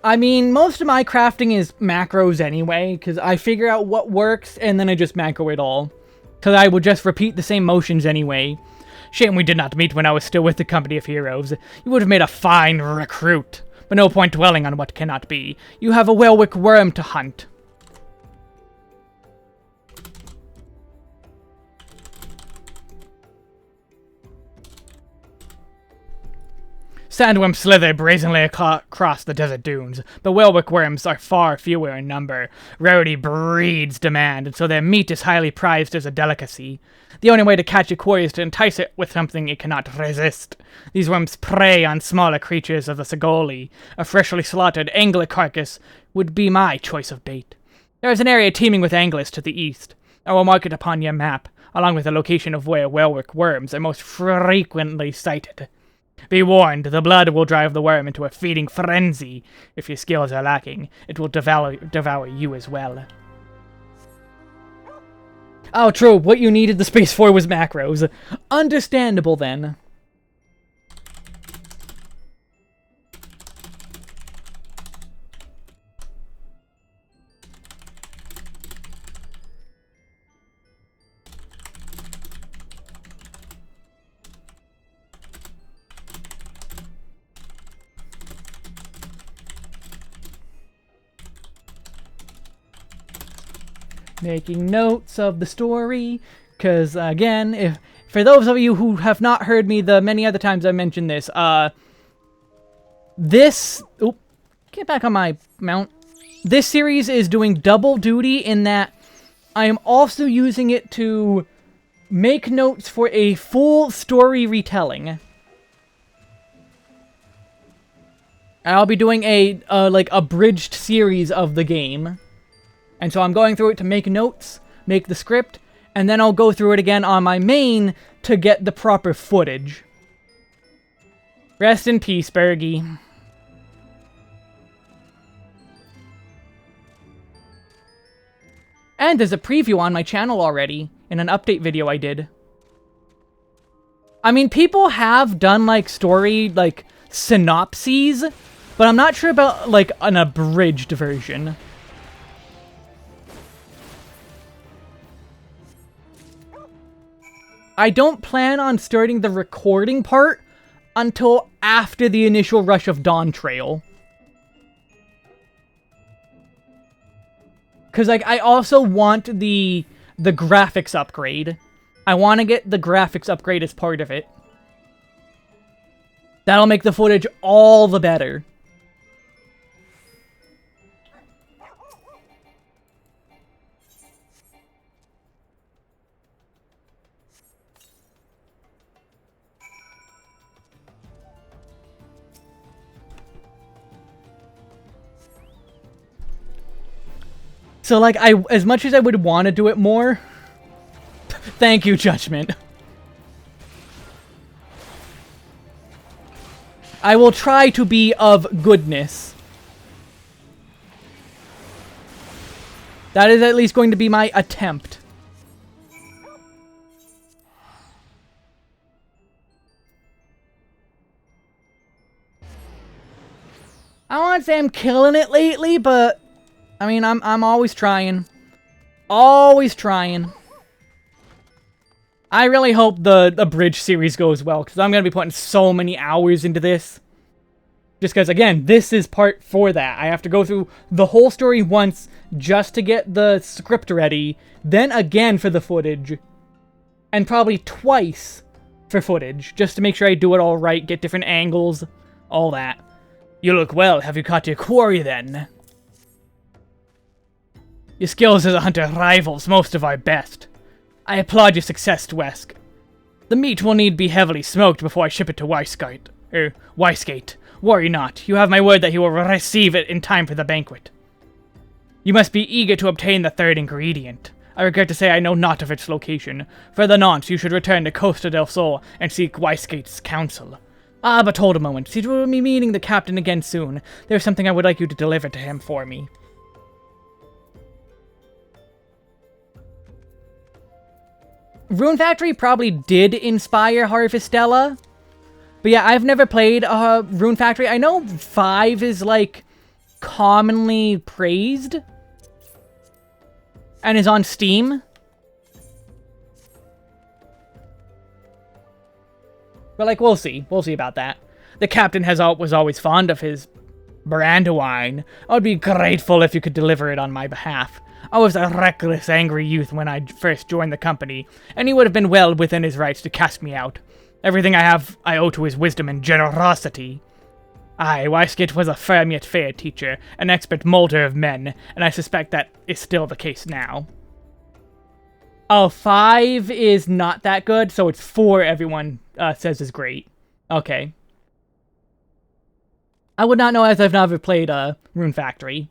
I mean, most of my crafting is macros anyway, because I figure out what works, and then I just macro it all. Because I will just repeat the same motions anyway. Shame we did not meet when I was still with the company of heroes. You would have made a fine recruit. But no point dwelling on what cannot be. You have a Welwick worm to hunt. Sandworms slither brazenly across the desert dunes, but Welwick worms are far fewer in number. Rarity breeds demand, and so their meat is highly prized as a delicacy. The only way to catch a quarry is to entice it with something it cannot resist. These worms prey on smaller creatures of the Sagoli. A freshly slaughtered angler carcass would be my choice of bait. There is an area teeming with anglers to the east. I will mark it upon your map, along with the location of where Welwick worms are most frequently sighted. Be warned, the blood will drive the worm into a feeding frenzy. If your skills are lacking, it will devour you as well. Oh, true. What you needed the space for was macros. Understandable, then. Making notes of the story, because, again, for those of you who have not heard me the many other times I mentioned this, get back on my mount. This series is doing double duty in that I am also using it to make notes for a full story retelling. I'll be doing a, abridged series of the game. And so I'm going through it to make notes, make the script, And then I'll go through it again on my main to get the proper footage. Rest in peace, Bergie. And there's a preview on my channel already, in an update video I did. I mean, people have done, like, story, like, synopses, but I'm not sure about, like, an abridged version. I don't plan on starting the recording part until after the initial rush of Dawn Trail. Because, like, I also want the graphics upgrade. I want to get the graphics upgrade as part of it. That'll make the footage all the better. So, like, as much as I would want to do it more... Thank you, Judgment. I will try to be of goodness. That is at least going to be my attempt. I won't say I'm killing it lately, but... I mean, I'm always trying. Always trying. I really hope the Bridge series goes well, because I'm going to be putting so many hours into this. Just because, again, this is part for that. I have to go through the whole story once just to get the script ready, then again for the footage, and probably twice for footage, just to make sure I do it all right, get different angles, all that. You look well. Have you caught your quarry, then? Your skills as a hunter rivals most of our best. I applaud your success, Dwesk. The meat will need to be heavily smoked before I ship it to Weisgate. Worry not. You have my word that he will receive it in time for the banquet. You must be eager to obtain the third ingredient. I regret to say I know not of its location. For the nonce, you should return to Costa del Sol and seek Weisgate's counsel. Ah, but hold a moment. He will be meeting the captain again soon. There's something I would like you to deliver to him for me. Rune Factory probably did inspire Harvestella. But yeah, I've never played Rune Factory. I know 5 is, like, commonly praised. And is on Steam. But, like, we'll see. We'll see about that. The captain was always fond of his Brandywine. I would be grateful if you could deliver it on my behalf. I was a reckless, angry youth when I first joined the company, and he would have been well within his rights to cast me out. Everything I have, I owe to his wisdom and generosity. Aye, Weisgate was a firm yet fair teacher, an expert molder of men, and I suspect that is still the case now. Oh, 5 is not that good, so it's 4 everyone says is great. Okay. I would not know as I've never played Rune Factory.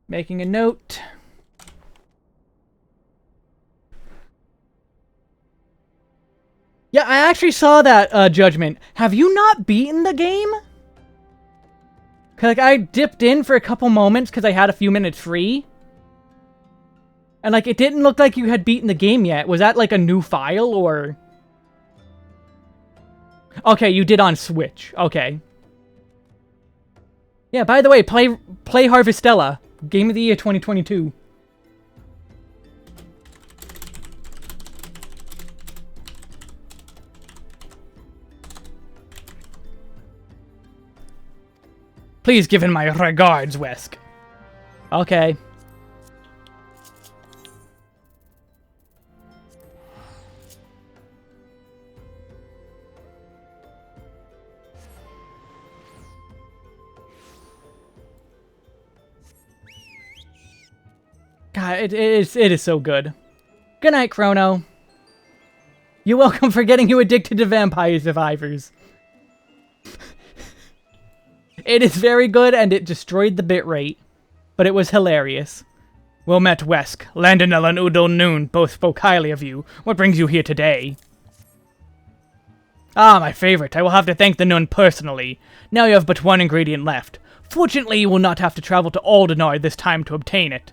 Making a note. Yeah, I actually saw that, Judgment. Have you not beaten the game? 'Cause, like, I dipped in for a couple moments because I had a few minutes free. And, like, it didn't look like you had beaten the game yet. Was that, like, a new file, or...? Okay, you did on Switch. Okay. Yeah, by the way, play Harvestella. Game of the Year 2022. Please give in my regards, Wesk. Okay. God, it is so good. Good night, Chrono. You're welcome for getting you addicted to Vampire Survivors. It is very good, and it destroyed the bitrate. But it was hilarious. Well met, Wesk. Landonell and Udon Noon both spoke highly of you. What brings you here today? Ah, my favorite. I will have to thank the Nun personally. Now you have but one ingredient left. Fortunately, you will not have to travel to Aldenar this time to obtain it.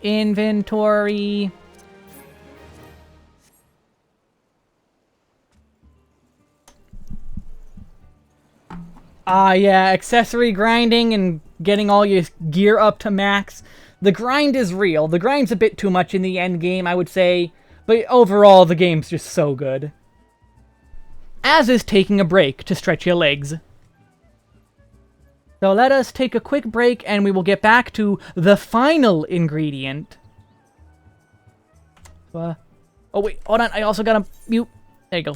Inventory. Yeah, accessory grinding and getting all your gear up to max. The grind is real. The grind's a bit too much in the end game, I would say. But overall, the game's just so good. As is taking a break to stretch your legs. So let us take a quick break and we will get back to the final ingredient. Oh wait, hold on, I also gotta mute. There you go.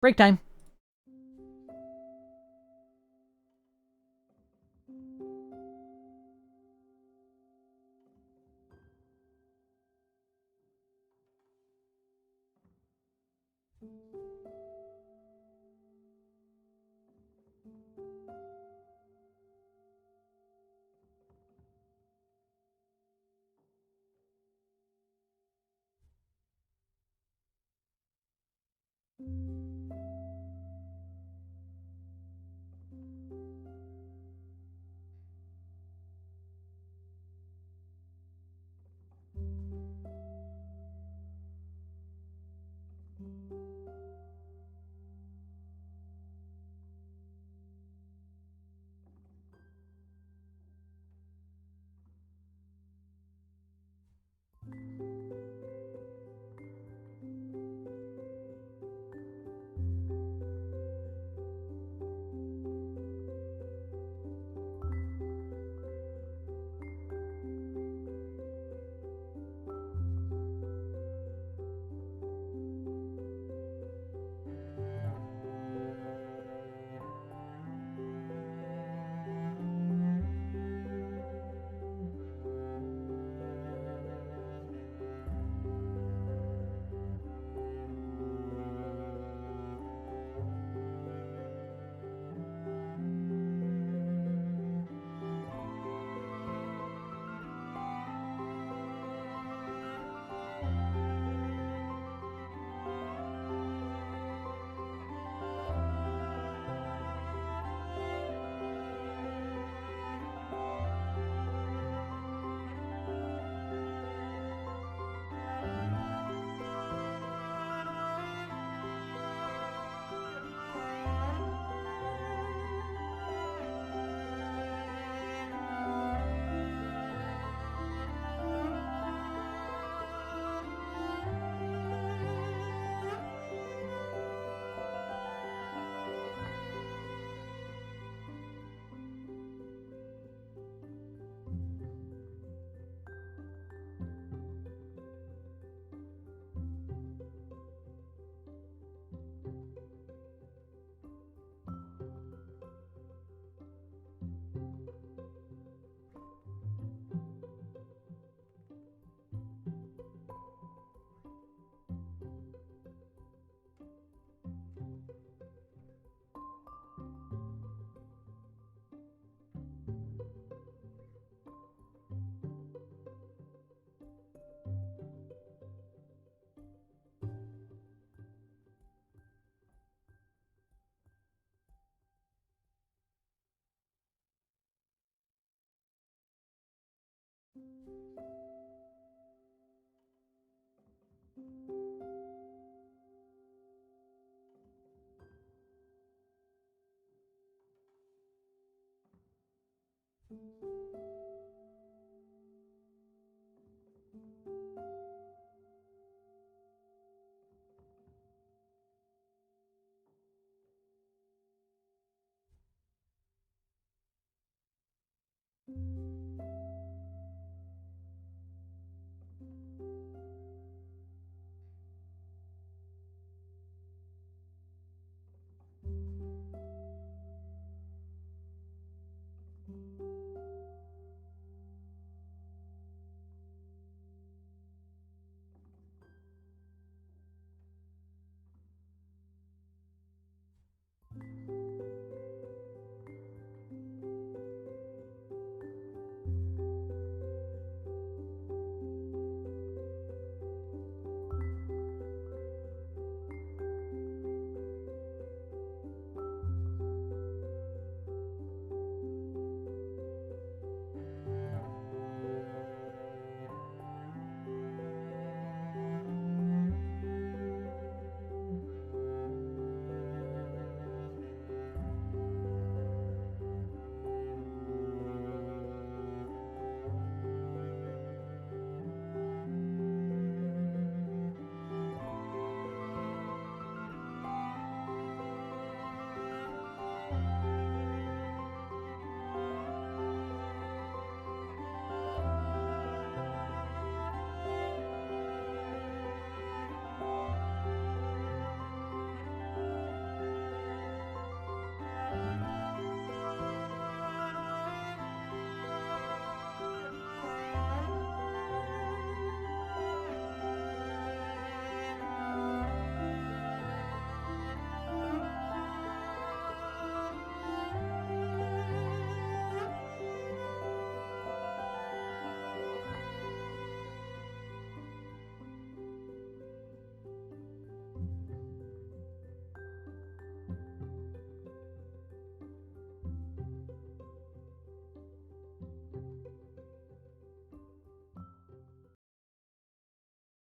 Break time.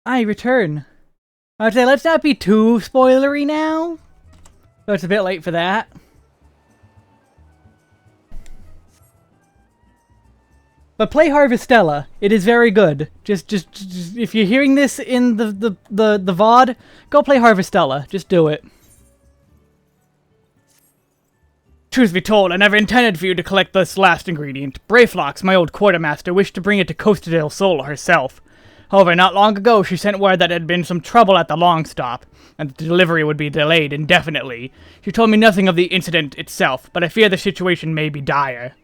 I return. I would say let's not be too spoilery now. So it's a bit late for that. But play Harvestella. It is very good. Just if you're hearing this in the VOD, go play Harvestella. Just do it. Truth be told, I never intended for you to collect this last ingredient. Brayflox, my old quartermaster, wished to bring it to Costa del Sol herself. However, not long ago, she sent word that there had been some trouble at the long stop, and the delivery would be delayed indefinitely. She told me nothing of the incident itself, but I fear the situation may be dire.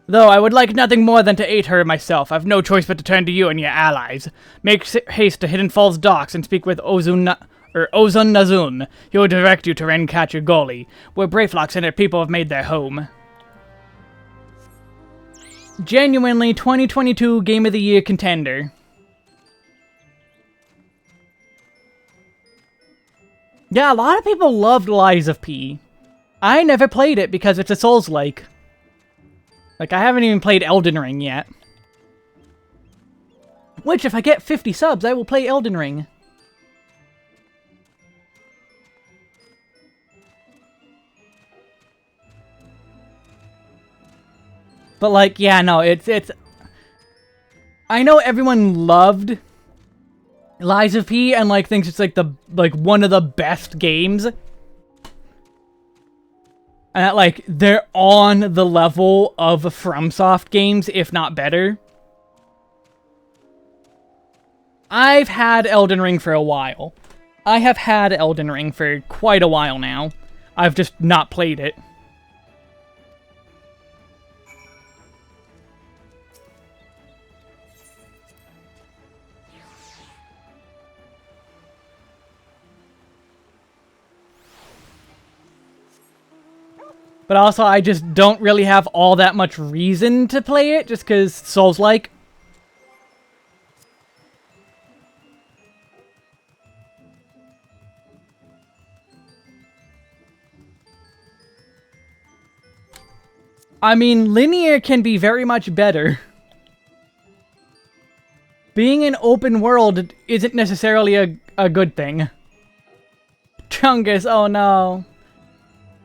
Though I would like nothing more than to aid her myself, I've no choice but to turn to you and your allies. Make haste to Hidden Falls docks and speak with Ozun Nazun. He will direct you to Rencatcher Gully, where Brayflox and her people have made their home. Genuinely 2022 Game of the Year contender. Yeah, a lot of people loved Lies of P. I never played it because it's a Souls-like. Like, I haven't even played Elden Ring yet. Which, if I get 50 subs, I will play Elden Ring. But, like, yeah, no, it's... I know everyone loved Lies of P and, like, thinks it's, like, one of the best games. And that, like, they're on the level of FromSoft games, if not better. I've had Elden Ring for a while. I have had Elden Ring for quite a while now. I've just not played it. But also, I just don't really have all that much reason to play it, just because Souls-like. I mean, linear can be very much better. Being an open world isn't necessarily a good thing. Chungus, oh no.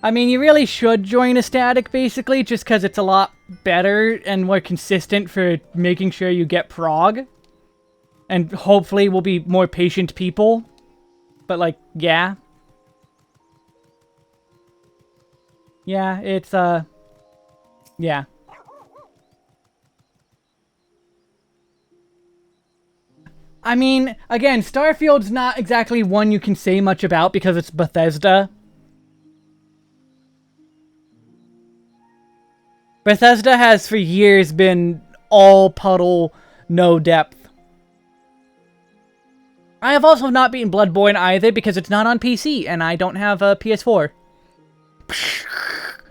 I mean, you really should join a static, basically, just because it's a lot better and more consistent for making sure you get prog. And hopefully we'll be more patient people. But, like, yeah. Yeah, it's, yeah. I mean, again, Starfield's not exactly one you can say much about because it's Bethesda. Bethesda has for years been all puddle, no depth. I have also not beaten Bloodborne either because it's not on PC and I don't have a PS4.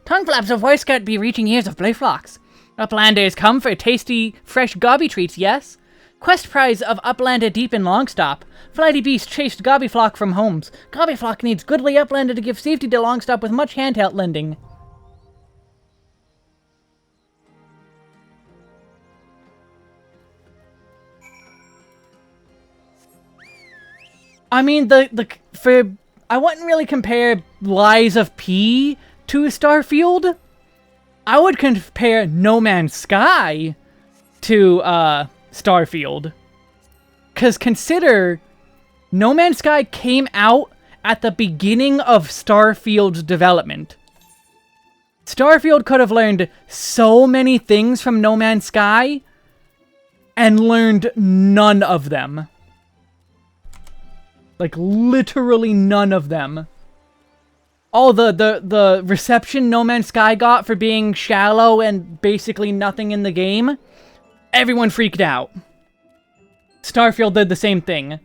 Tongue flaps of voice can't be reaching ears of Brayflox. Uplanders come for tasty, fresh gobby treats, yes? Quest prize of Uplander Deep in Longstop. Flighty beast chased Gobbyflock from homes. Gobbyflock needs goodly Uplander to give safety to Longstop with much handheld lending. I mean, I wouldn't really compare Lies of P to Starfield. I would compare No Man's Sky to, Starfield. Because consider, No Man's Sky came out at the beginning of Starfield's development. Starfield could have learned so many things from No Man's Sky, and learned none of them. Like, literally none of them. Oh, the reception No Man's Sky got for being shallow and basically nothing in the game? Everyone freaked out. Starfield did the same thing.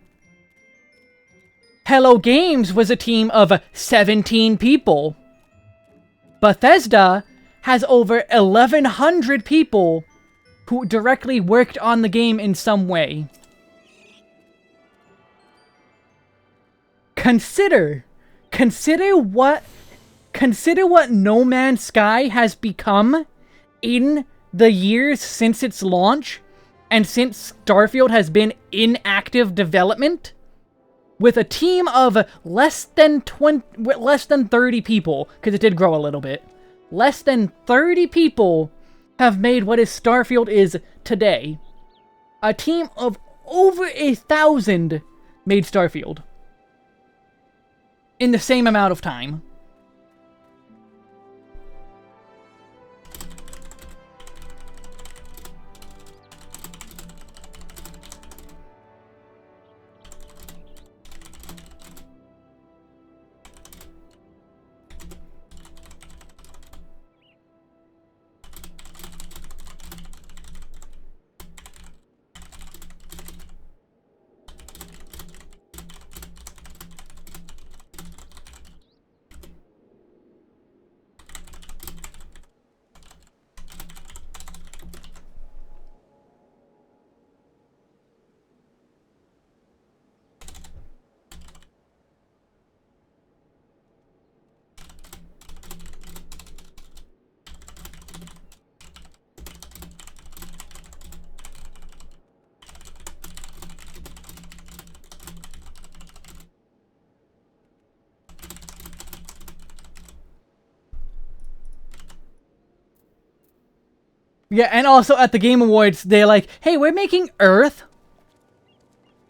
Hello Games was a team of 17 people. Bethesda has over 1,100 people who directly worked on the game in some way. Consider what No Man's Sky has become in the years since its launch, And since Starfield has been in active development, with a team of less than 30 people, because it did grow a little bit, less than 30 people have made what is Starfield is today. A team of over 1,000 made Starfield. In the same amount of time. Yeah, and also at the Game Awards, they're like, hey, we're making Earth.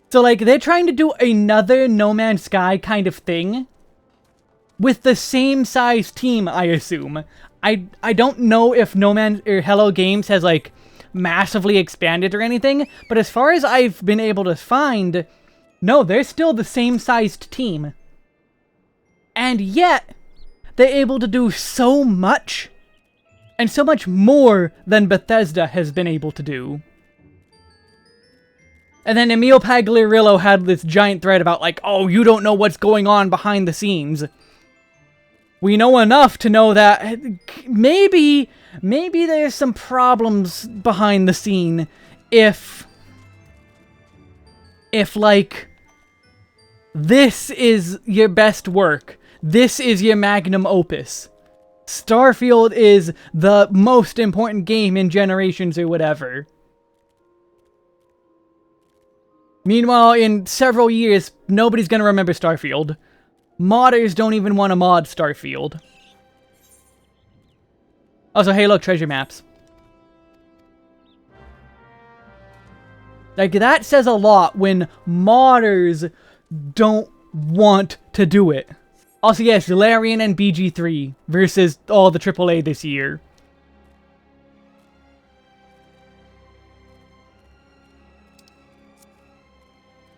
So, like, they're trying to do another No Man's Sky kind of thing. With the same size team, I assume. I don't know if No Man's or Hello Games has, like, massively expanded or anything. But as far as I've been able to find, no, they're still the same sized team. And yet, they're able to do so much. And so much more than Bethesda has been able to do. And then Emil Pagliarillo had this giant thread about, like, oh, you don't know what's going on behind the scenes. We know enough to know that maybe there's some problems behind the scene if like, this is your best work. This is your magnum opus. Starfield is the most important game in Generations or whatever. Meanwhile, in several years, nobody's gonna remember Starfield. Modders don't even want to mod Starfield. Also, hey look, treasure maps. Like, that says a lot when modders don't want to do it. Also, yes, Valerian and BG3 versus all the AAA this year.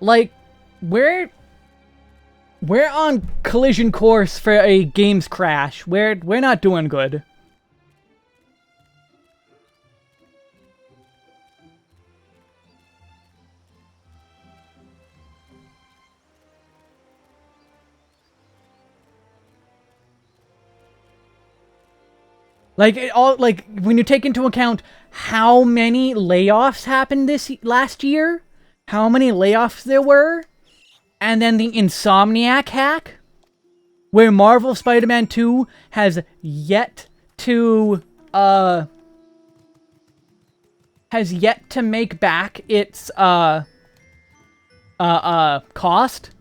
Like, we're on collision course for a games crash. We're not doing good. Like, like, when you take into account how many layoffs happened last year, how many layoffs there were, and then the Insomniac hack, where Marvel Spider-Man 2 has yet to make back its, cost.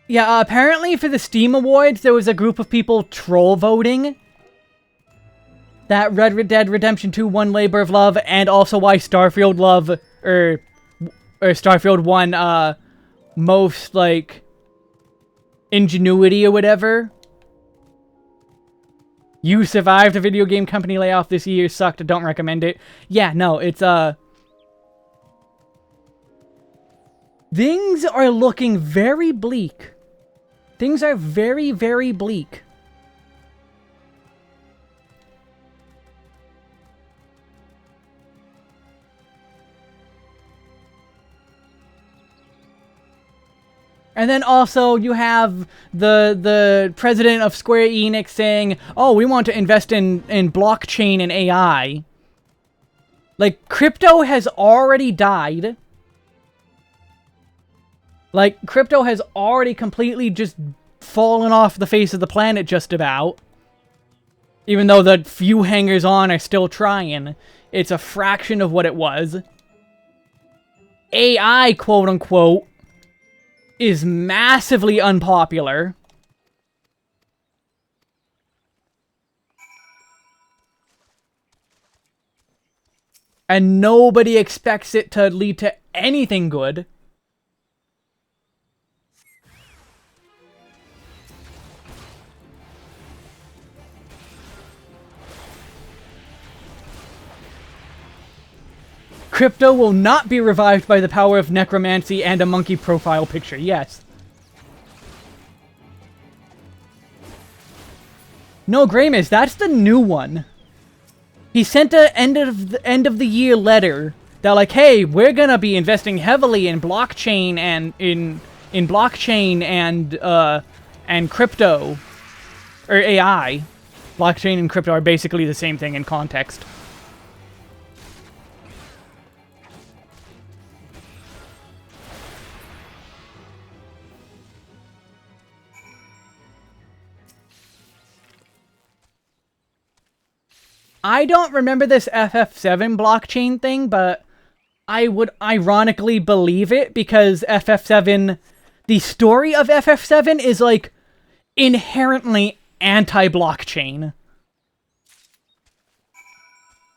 Yeah, apparently for the Steam Awards, there was a group of people troll voting that Red Dead Redemption 2 won Labor of Love, and also why Starfield Starfield won, most, like, ingenuity or whatever. You survived a video game company layoff this year, sucked, don't recommend it. Yeah, no, it's, things are looking very bleak. Things are very, very bleak. And then also you have the president of Square Enix saying, oh, we want to invest in blockchain and AI. Like, crypto has already died. Like, crypto has already completely just fallen off the face of the planet just about. Even though the few hangers-on are still trying, it's a fraction of what it was. AI, quote-unquote, is massively unpopular. And nobody expects it to lead to anything good. Crypto will not be revived by the power of necromancy and a monkey profile picture, yes. No, Gramus, that's the new one. He sent a end of the year letter that like, hey, we're gonna be investing heavily in blockchain and in blockchain and crypto or AI. Blockchain and crypto are basically the same thing in context. I don't remember this FF7 blockchain thing, but I would ironically believe it because FF7, the story of FF7 is like inherently anti-blockchain.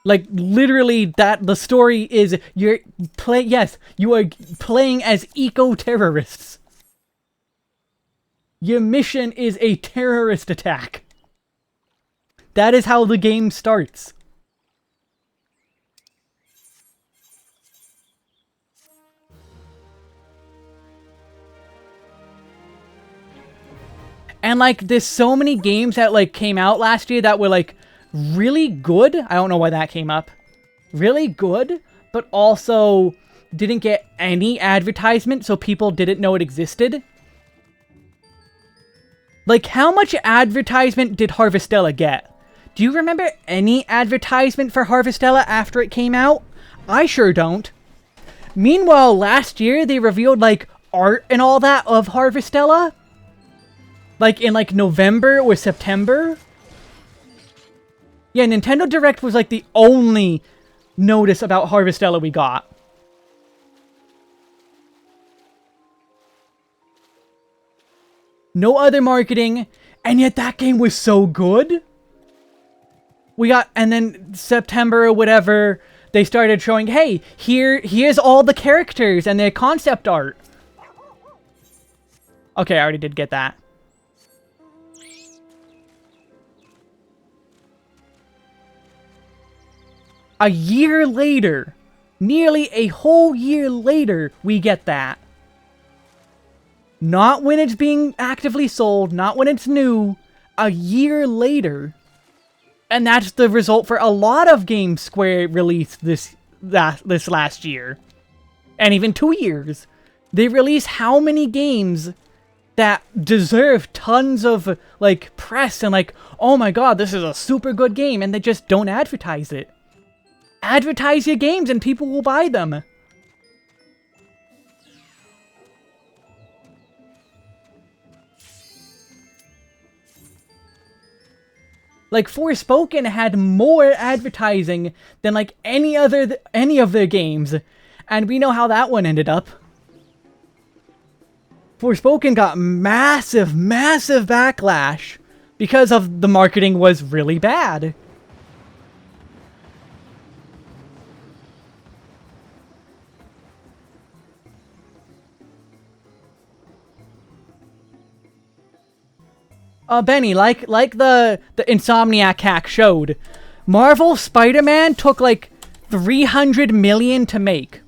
Like literally that the story is you are playing as eco-terrorists. Your mission is a terrorist attack. That is how the game starts. And like, there's so many games that like came out last year that were like really good. I don't know why that came up. Really good, but also didn't get any advertisement, so people didn't know it existed. Like, how much advertisement did Harvestella get? Do you remember any advertisement for Harvestella after it came out? I sure don't. Meanwhile, last year, they revealed, like, art and all that of Harvestella. Like, in, like, November or September. Yeah, Nintendo Direct was, like, the only notice about Harvestella we got. No other marketing, and yet that game was so good. We got, and then September or whatever, they started showing, hey, here's all the characters and their concept art. Okay, I already did get that. A year later, nearly a whole year later, we get that. Not when it's being actively sold, not when it's new, a year later. And that's the result for a lot of games Square released this last year. And even 2 years. They release how many games that deserve tons of, like, press and like, oh my god, this is a super good game, and they just don't advertise it. Advertise your games and people will buy them. Like, Forspoken had more advertising than, like, any of their games. And we know how that one ended up. Forspoken got massive, massive backlash because of the marketing was really bad. Benny, like the Insomniac hack showed, Marvel Spider-Man took like 300 million to make.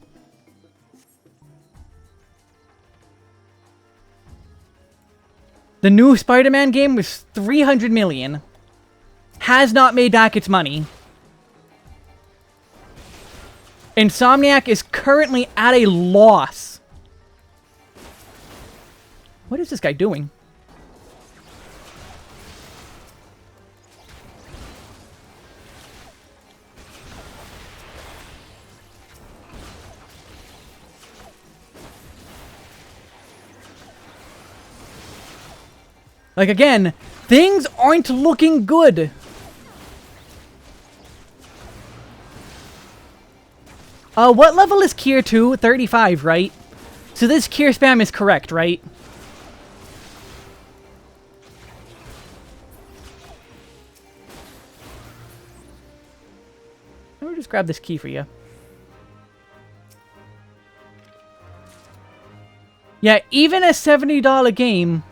The new Spider-Man game was 300 million. Has not made back its money. Insomniac is currently at a loss. What is this guy doing? Like, again, things aren't looking good. What level is Kier 2? 35, right? So this Kier spam is correct, right? Let me just grab this key for you. Yeah, even a $70 game...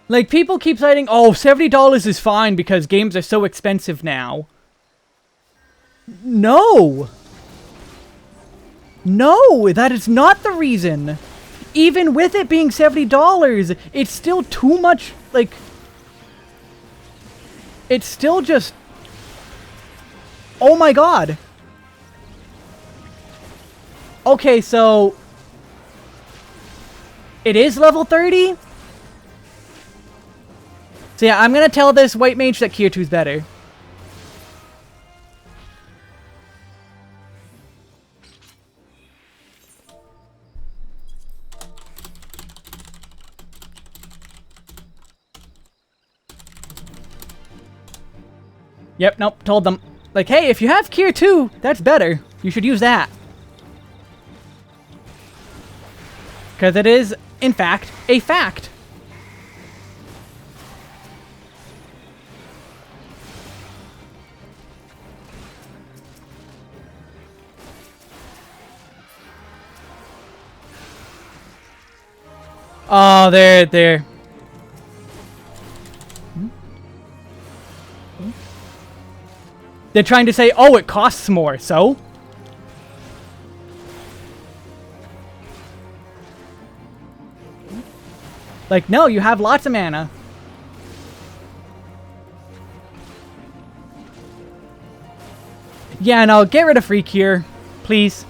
Like, people keep citing, oh, $70 is fine because games are so expensive now. No! No, that is not the reason. Even with it being $70, it's still too much, like... It's still just... Oh my god. Okay, so... It is level 30? So yeah, I'm gonna tell this white mage that Kier 2's better. Yep, nope, told them. Like, hey, if you have Kier 2, that's better. You should use that. Because it is, in fact, a fact. Oh, there. They're trying to say, oh, it costs more, so? Like, no, you have lots of mana. Yeah, no, get rid of free cure, please.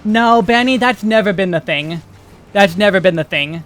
No, Benny, that's never been the thing. That's never been the thing.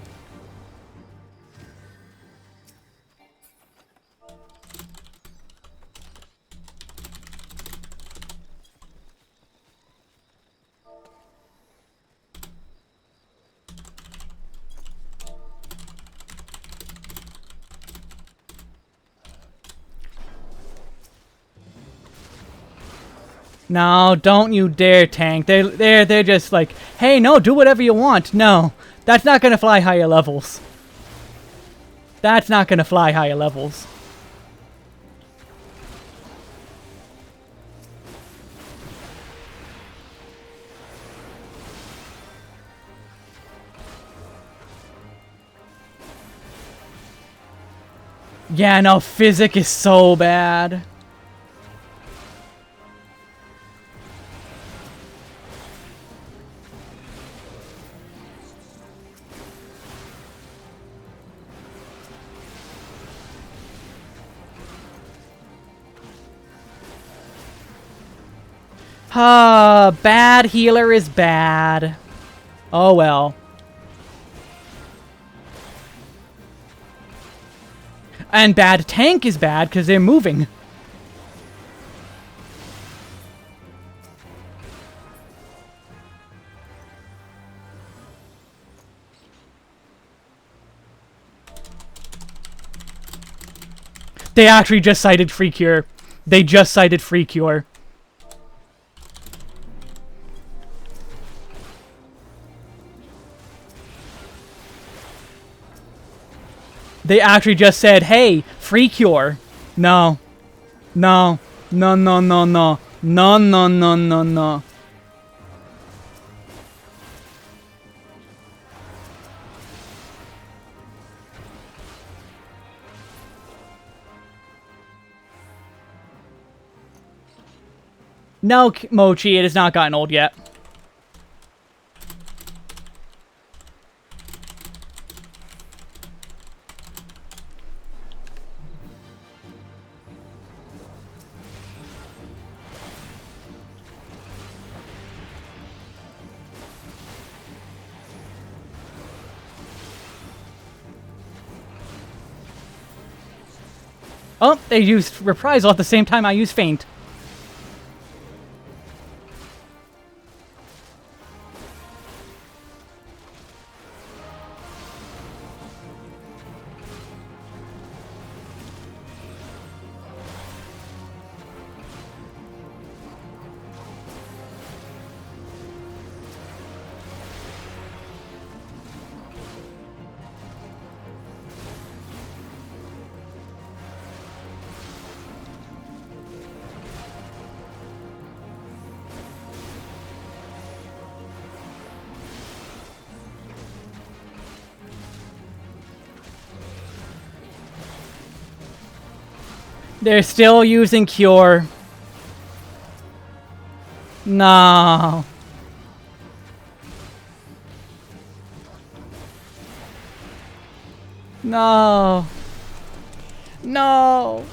No, don't you dare tank. They're just like, hey, no, do whatever you want. No, that's not gonna fly higher levels. That's not gonna fly higher levels. Yeah, no, Physic is so bad. Bad healer is bad. Oh well. And bad tank is bad because they're moving. They actually just cited free cure. They just cited free cure. They actually just said, hey, free cure. No. No. No, no, no, no. No, no, no, no, no. No, Mochi, it has not gotten old yet. Oh, they used Reprisal at the same time I used Feint. They're still using Cure. No. No. No.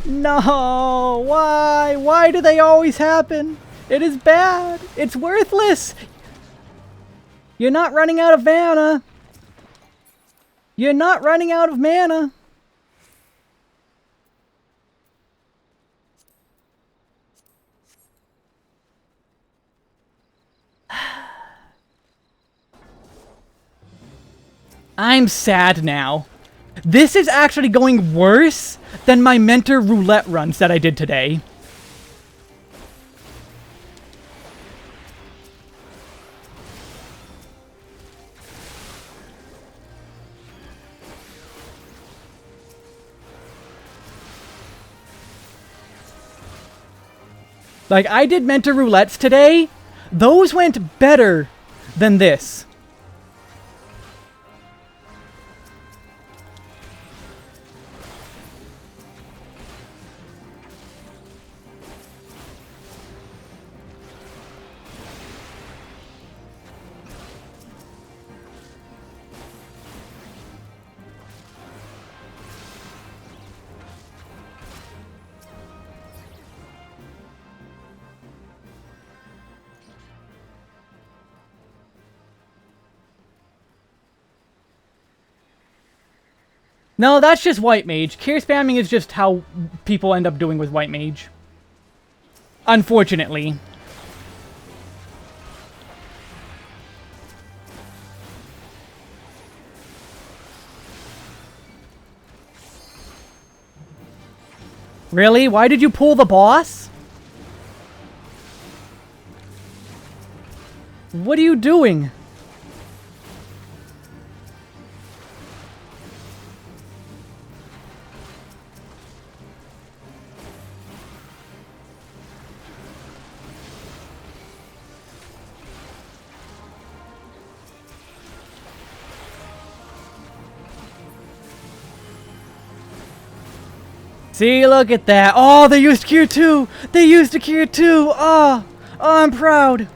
No. Why? Why do they always happen? It is bad. It's worthless. You're not running out of mana. You're not running out of mana. I'm sad now. This is actually going worse than my Mentor Roulette runs that I did today. Like, I did Mentor Roulettes today. Those went better than this. No, that's just White Mage. Cure spamming is just how people end up doing with White Mage. Unfortunately. Really? Why did you pull the boss? What are you doing? See, look at that. Oh, they used Cure 2! They used a Cure 2! Oh, I'm proud!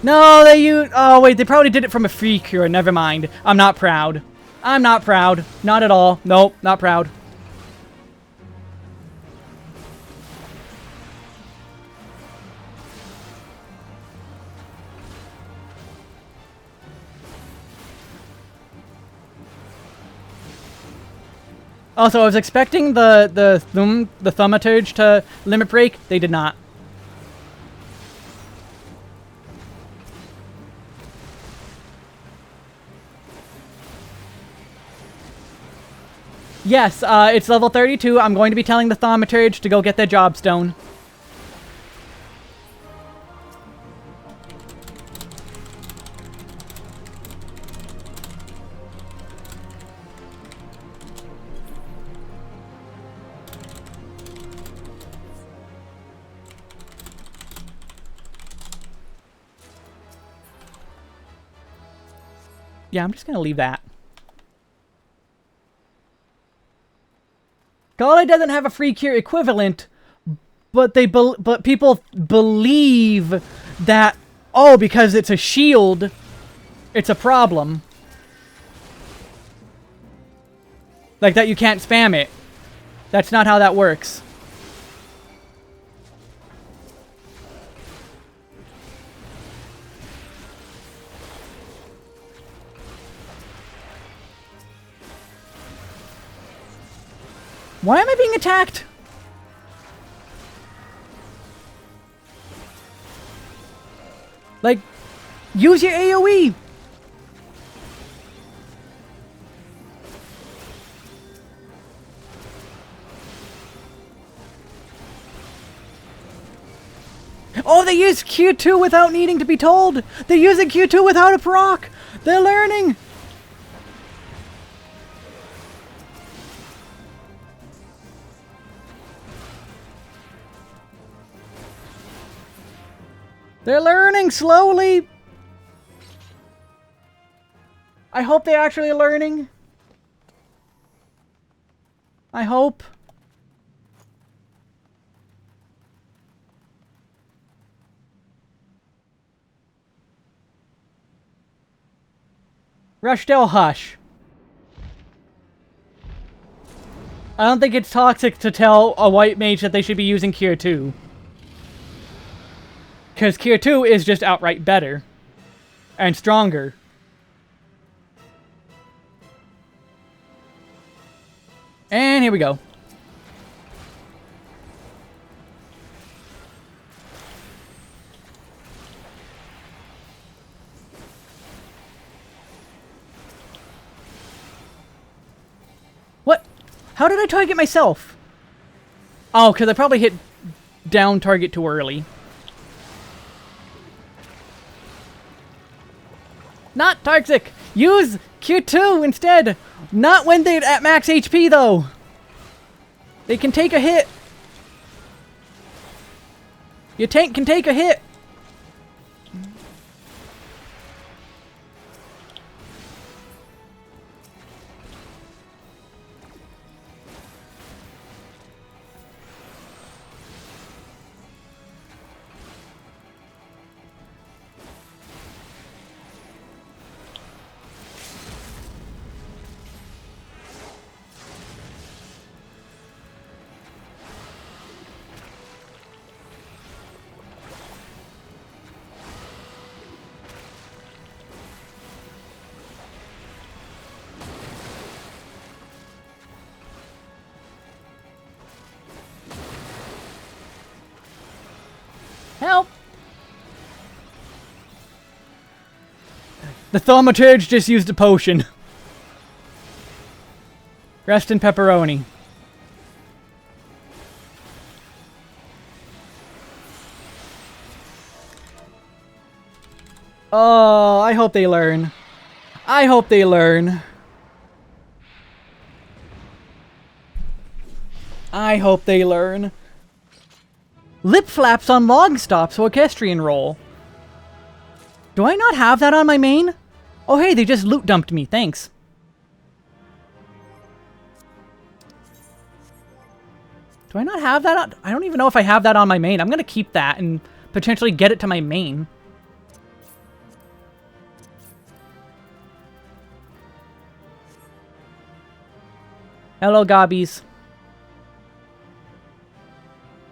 No, they used... Oh, wait, they probably did it from a free Cure. Never mind. I'm not proud. I'm not proud. Not at all. Nope, not proud. Also, I was expecting the Thaumaturge to limit break. They did not. Yes, it's level 32. I'm going to be telling the Thaumaturge to go get their Jobstone. Yeah, I'm just gonna leave that. Gala doesn't have a free cure equivalent, but but people believe that, oh, because it's a shield, it's a problem. Like that you can't spam it. That's not how that works. Why am I being attacked? Like, use your AoE! Oh, they use Q2 without needing to be told! They're using Q2 without a proc! They're learning! They're learning slowly! I hope they're actually learning. I hope. Rushdell, hush. I don't think it's toxic to tell a white mage that they should be using Cure 2. Because Cure 2 is just outright better. And stronger. And here we go. What? How did I target myself? Oh, because I probably hit down target too early. Not toxic! Use Q2 instead! Not when they're at max HP, though! They can take a hit! Your tank can take a hit! Help! The thaumaturge just used a potion. Rest in pepperoni. Oh, I hope they learn. I hope they learn. I hope they learn. Lip flaps on log stops orchestrion roll. Do I not have that on my main? Oh hey, they just loot dumped me, thanks. Do I not have that on? I don't even know if I have that on my main. I'm gonna keep that and potentially get it to my main. Hello, gobbies.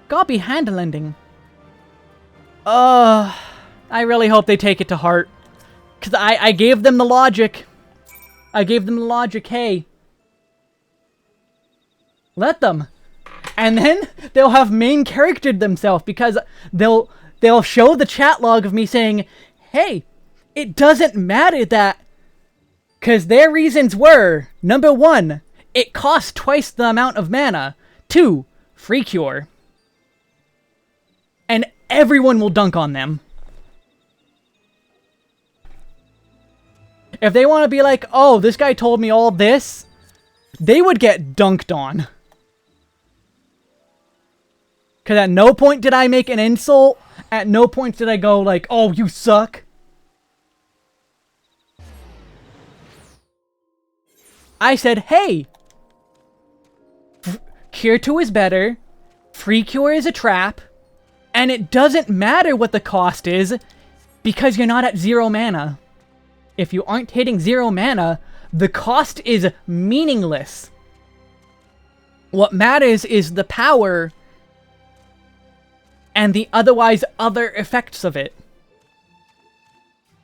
Gobby handlending. I really hope they take it to heart. Because I gave them the logic. I gave them the logic, hey. Let them. And then they'll have main charactered themselves because they'll show the chat log of me saying, hey, it doesn't matter that. Because their reasons were, number 1, it costs twice the amount of mana. 2, free cure. And everyone will dunk on them. If they want to be like, oh, this guy told me all this, they would get dunked on. Because at no point did I make an insult. At no point did I go like, oh, you suck. I said, hey, Cure 2 is better. Free Cure is a trap. And it doesn't matter what the cost is, because you're not at 0 mana. If you aren't hitting 0 mana, the cost is meaningless. What matters is the power and the otherwise other effects of it.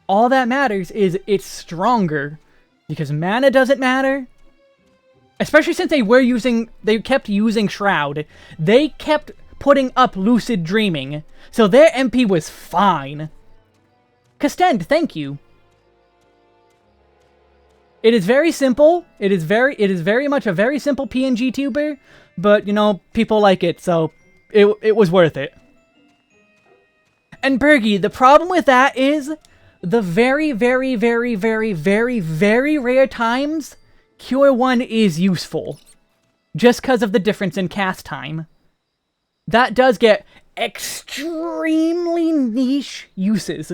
All that matters is it's stronger, because mana doesn't matter, Especially since they kept using Shroud. They kept putting up Lucid Dreaming. So their MP was fine. Castend, thank you. It is very simple. It is very much a very simple PNG tuber. But, you know, people like it, so it was worth it. And Bergie, the problem with that is the very, very, very, very, very, very rare times Cure 1 is useful. Just because of the difference in cast time. That does get extremely niche uses.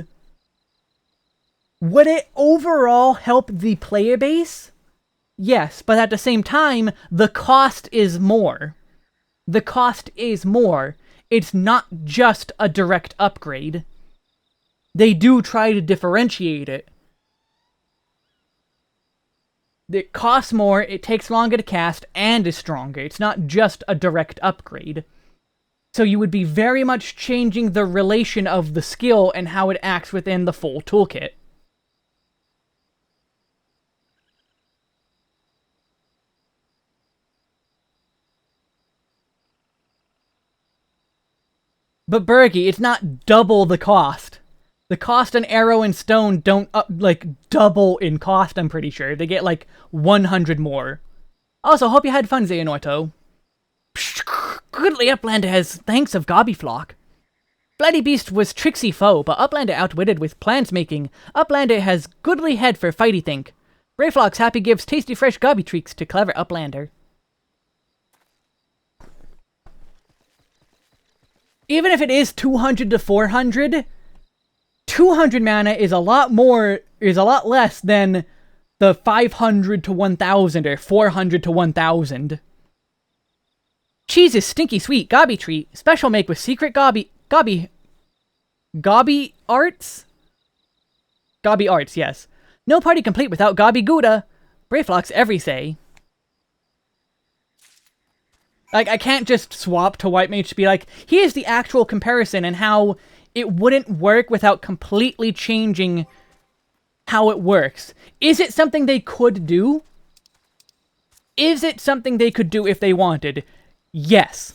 Would it overall help the player base? Yes, but at the same time, the cost is more. The cost is more. It's not just a direct upgrade. They do try to differentiate it. It costs more, it takes longer to cast, and is stronger. It's not just a direct upgrade. So you would be very much changing the relation of the skill and how it acts within the full toolkit. But Bergie, it's not double the cost. The cost on Arrow and Stone don't, double in cost, I'm pretty sure. They get, 100 more. Also, hope you had fun, Xehanorto. Goodly Uplander has thanks of Gobbyflock. Bloody Beast was tricksy foe, but Uplander outwitted with plans making. Uplander has goodly head for fighty think. Brayflock's happy gives tasty fresh Gobby treats to clever Uplander. Even if it is 200 to 400, 200 mana is a lot less than the 500 to 1000 or 400 to 1000. Cheese is stinky sweet Gobby treat. Special make with secret Gobby arts? Gobby arts, yes. No party complete without Gobby Gouda. Brayflock's every say. I can't just swap to White Mage to be like, here's the actual comparison and how it wouldn't work without completely changing how it works. Is it something they could do? Is it something they could do if they wanted? Yes.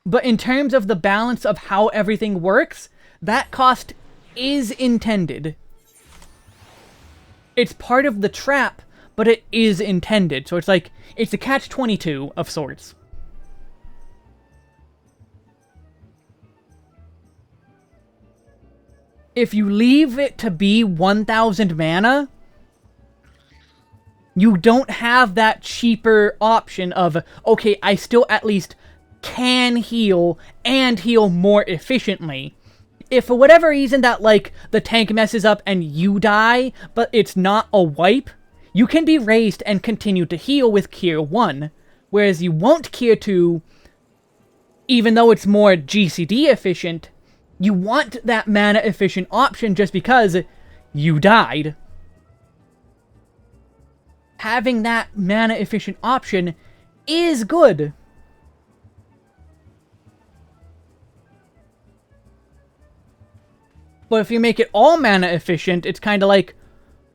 But in terms of the balance of how everything works, that cost is intended. It's part of the trap, but it is intended. So it's a catch-22 of sorts. If you leave it to be 1000 mana, you don't have that cheaper option of, okay, I still at least can heal and heal more efficiently. If for whatever reason that, the tank messes up and you die, but it's not a wipe, you can be raised and continue to heal with Cure 1, whereas you won't Cure 2, even though it's more GCD efficient, you want that mana efficient option just because you died. Having that mana efficient option is good. But if you make it all mana efficient, it's kind of like,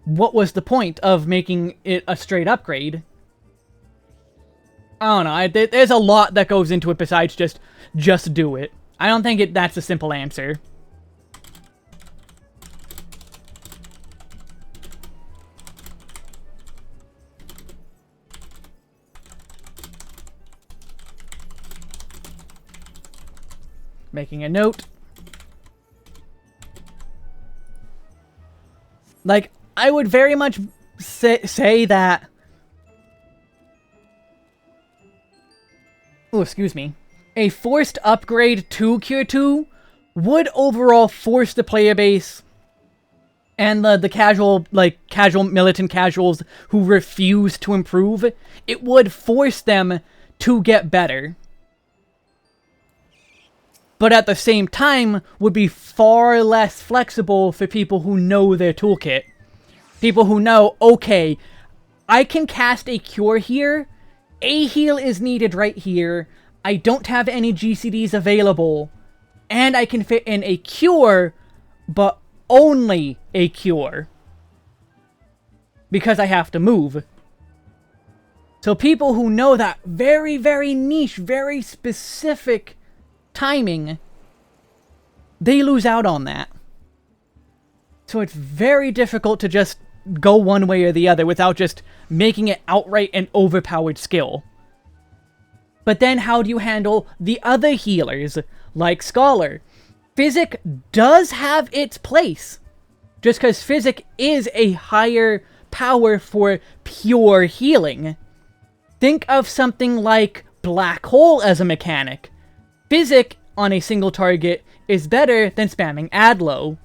what was the point of making it a straight upgrade? I don't know, there's a lot that goes into it besides just do it. I don't think that's a simple answer. Making a note. I would very much say that... Oh, excuse me. A forced upgrade to Cure 2 would overall force the player base and the casual militant casuals who refuse to improve, it would force them to get better. But at the same time, would be far less flexible for people who know their toolkit. People who know, okay, I can cast a cure here, a heal is needed right here, I don't have any GCDs available, and I can fit in a cure, but only a cure. Because I have to move. So people who know that very, very niche, very specific timing, they lose out on that. So it's very difficult to just go one way or the other without just making it outright an overpowered skill. But then how do you handle the other healers, like Scholar? Physic does have its place, just because Physic is a higher power for pure healing. Think of something like Black Hole as a mechanic. Physic on a single target is better than spamming Adlo,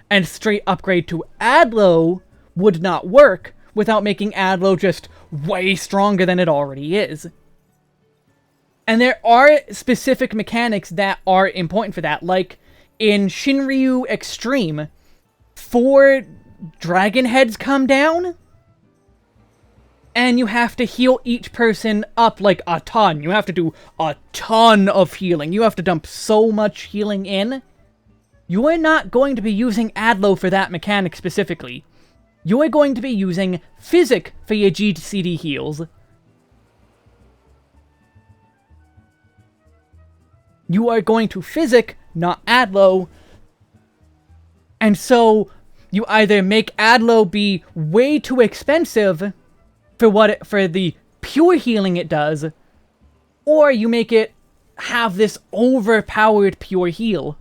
and straight upgrade to Adlo would not work without making Adlo just way stronger than it already is. And there are specific mechanics that are important for that, like in Shinryu Extreme, 4 dragon heads come down, and you have to heal each person up like a ton. You have to do a ton of healing. You have to dump so much healing in. You are not going to be using Adlo for that mechanic specifically. You are going to be using Physic for your GCD heals. You are going to Physic, not Adlo. And so, you either make Adlo be way too expensive for the pure healing it does, or you make it have this overpowered pure heal.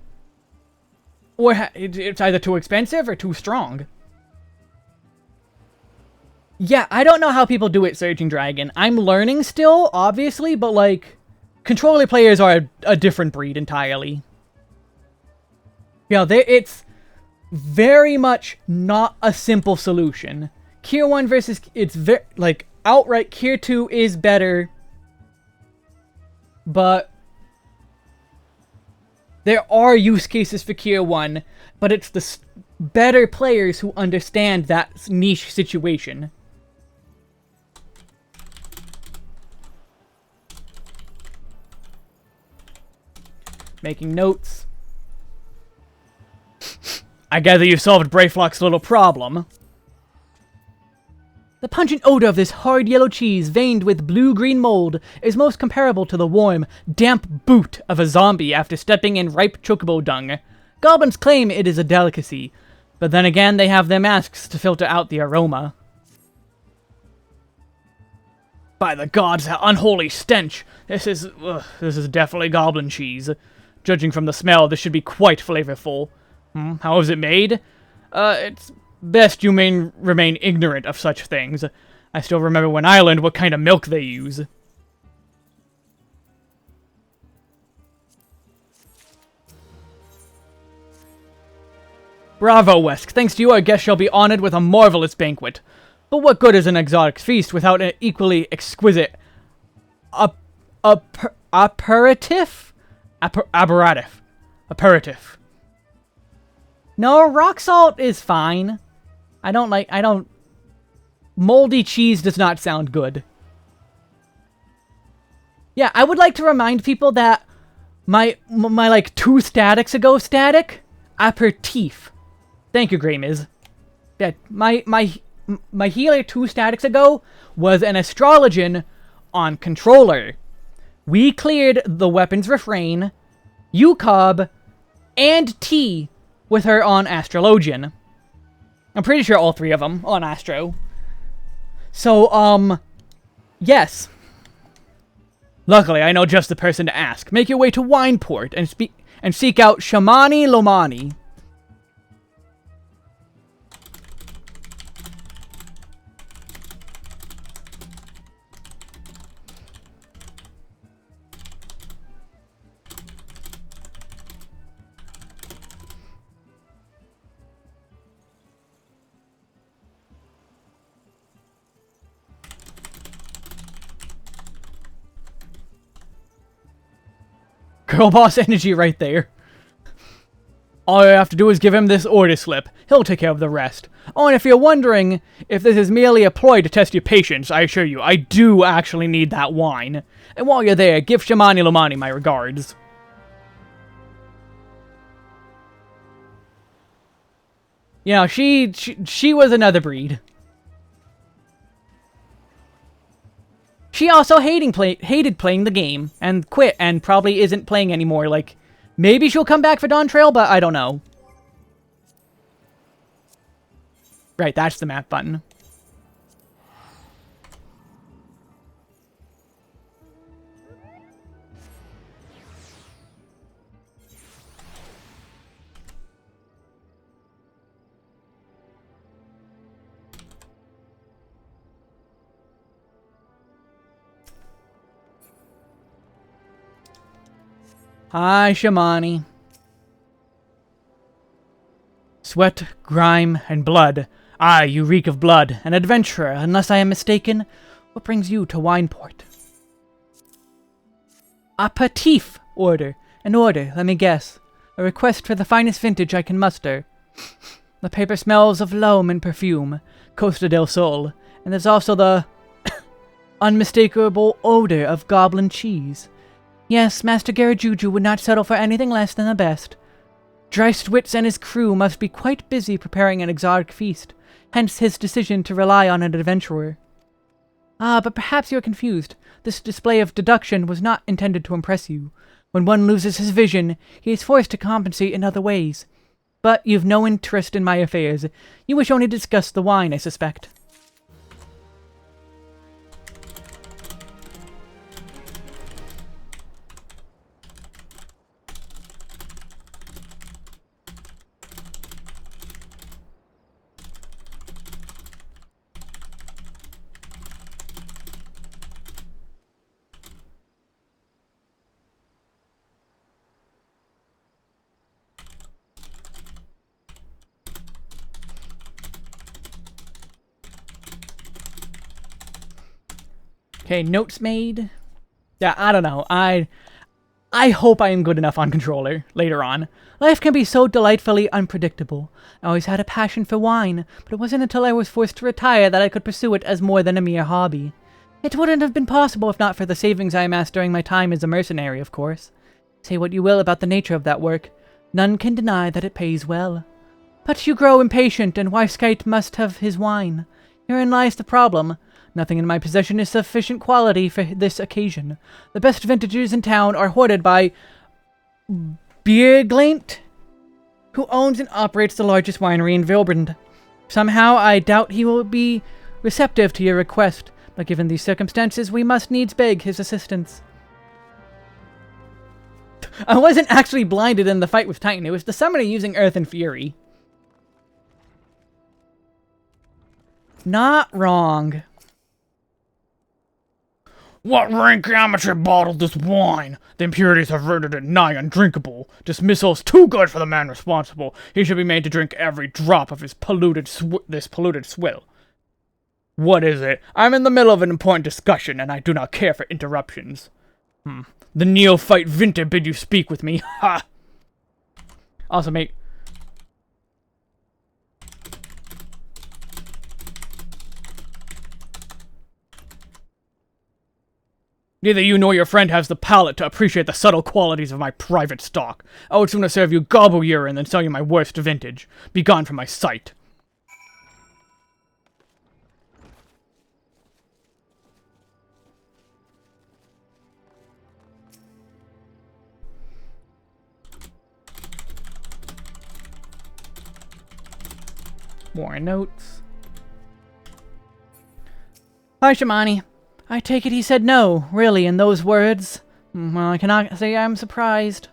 Or it's either too expensive or too strong. Yeah, I don't know how people do it, Surging Dragon. I'm learning still, obviously, but like, controller players are a different breed entirely. It's very much not a simple solution. Tier 1 versus... It's very... Like, outright, Tier 2 is better. But... There are use cases for Tier 1, but it's the better players who understand that niche situation. Making notes. I gather you solved Brayflock's little problem. The pungent odor of this hard yellow cheese, veined with blue-green mold, is most comparable to the warm, damp boot of a zombie after stepping in ripe chocobo dung. Goblins claim it is a delicacy, but then again they have their masks to filter out the aroma. By the gods, that unholy stench! This is definitely goblin cheese. Judging from the smell, this should be quite flavorful. How is it made? It's best you remain ignorant of such things. I still remember when I learned what kind of milk they use. Bravo, Wesk. Thanks to you, our guest shall be honored with a marvelous banquet. But what good is an exotic feast without an equally exquisite aperitif? Aperitif. No, rock salt is fine. Moldy cheese does not sound good. Yeah, I would like to remind people that my like 2 statics ago static, aperitif. Thank you, Greymiz. Yeah, my healer 2 statics ago was an astrologian on controller. We cleared the weapons refrain, UCOB, and T with her on astrologian. I'm pretty sure all 3 of them on Astro. So, yes. Luckily, I know just the person to ask. Make your way to Wineport and seek out Shamani Lomani. Girl boss energy right there. All you have to do is give him this order slip. He'll take care of the rest. Oh, and if you're wondering if this is merely a ploy to test your patience, I assure you, I do actually need that wine. And while you're there, give Shamani Lomani my regards. You know, she was another breed. she also hated playing the game, and quit, and probably isn't playing anymore. Like, maybe she'll come back for Dawn Trail, but I don't know. Right, that's the map button. Hi, Shamani. Sweat, grime, and blood. Aye, you reek of blood. An adventurer, unless I am mistaken. What brings you to Wineport? Aperitif order. An order, let me guess. A request for the finest vintage I can muster. The paper smells of loam and perfume. Costa del Sol. And there's also the unmistakable odor of goblin cheese. Yes, Master Garajuju would not settle for anything less than the best. Dreistwitz and his crew must be quite busy preparing an exotic feast, hence his decision to rely on an adventurer. Ah, but perhaps you're confused. This display of deduction was not intended to impress you. When one loses his vision, he is forced to compensate in other ways. But you've no interest in my affairs. You wish only to discuss the wine, I suspect. Okay, notes made. Yeah, I don't know. I hope I am good enough on controller later on. Life can be so delightfully unpredictable. I always had a passion for wine, but it wasn't until I was forced to retire that I could pursue it as more than a mere hobby. It wouldn't have been possible if not for the savings I amassed during my time as a mercenary, of course. Say what you will about the nature of that work, none can deny that it pays well. But you grow impatient, and Wifeskite must have his wine. Herein lies the problem. Nothing in my possession is sufficient quality for this occasion. The best vintages in town are hoarded by Bierglaint, who owns and operates the largest winery in Vilbrand. Somehow, I doubt he will be receptive to your request, but given these circumstances, we must needs beg his assistance. I wasn't actually blinded in the fight with Titan, it was the summoner using Earth and Fury. Not wrong. What rank amateur bottled this wine? The impurities have rendered it nigh undrinkable. Dismissal is too good for the man responsible. He should be made to drink every drop of his polluted swill. What is it? I'm in the middle of an important discussion, and I do not care for interruptions. The neophyte Vinter bid you speak with me. Ha! Also, mate. Neither you nor your friend has the palate to appreciate the subtle qualities of my private stock. I would sooner serve you gobble urine than sell you my worst vintage. Be gone from my sight. More notes. Hi, Shamani. I take it he said no, really, in those words. Well, I cannot say I'm surprised.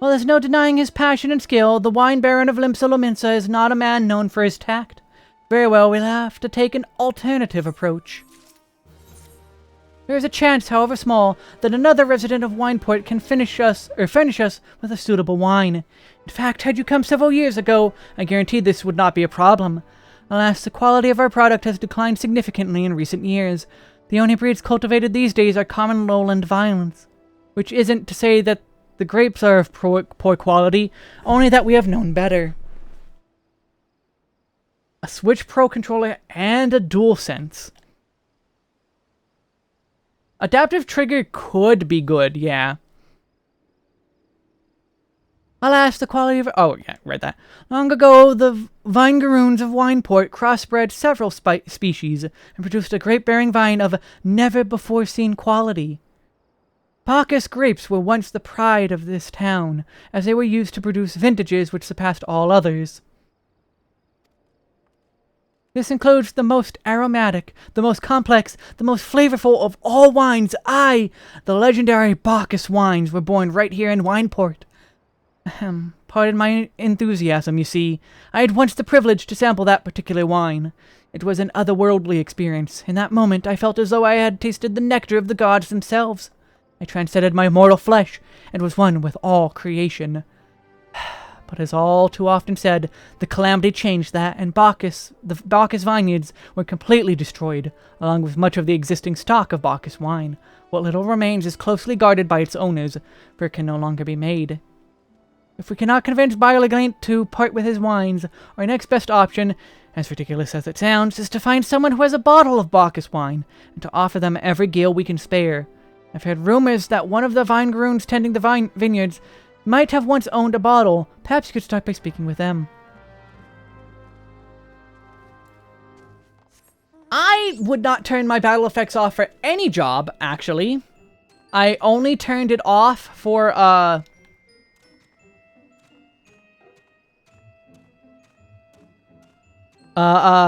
Well, there's no denying his passion and skill. The wine baron of Limsa Lominsa is not a man known for his tact. Very well, we'll have to take an alternative approach. There is a chance, however small, that another resident of Wineport can furnish us with a suitable wine. In fact, had you come several years ago, I guarantee this would not be a problem. Alas, the quality of our product has declined significantly in recent years. The only breeds cultivated these days are common lowland violets, which isn't to say that the grapes are of poor quality, only that we have known better. A Switch Pro controller and a DualSense. Adaptive trigger could be good, yeah. Alas, the quality of... Oh, yeah, read that. Long ago, the vinegaroons of Wineport crossbred several species and produced a grape-bearing vine of never-before-seen quality. Bacchus grapes were once the pride of this town, as they were used to produce vintages which surpassed all others. This includes the most aromatic, the most complex, the most flavorful of all wines. The legendary Bacchus wines were born right here in Wineport. Pardon my enthusiasm, you see. I had once the privilege to sample that particular wine. It was an otherworldly experience. In that moment, I felt as though I had tasted the nectar of the gods themselves. I transcended my mortal flesh and was one with all creation. But as all too often said, the calamity changed that, and the Bacchus vineyards were completely destroyed, along with much of the existing stock of Bacchus wine. What little remains is closely guarded by its owners, for it can no longer be made. If we cannot convince Biolegant to part with his wines, our next best option, as ridiculous as it sounds, is to find someone who has a bottle of Bacchus wine, and to offer them every gale we can spare. I've heard rumors that one of the vinegaroons tending the vineyards might have once owned a bottle. Perhaps you could start by speaking with them. I would not turn my battle effects off for any job, actually. I only turned it off for,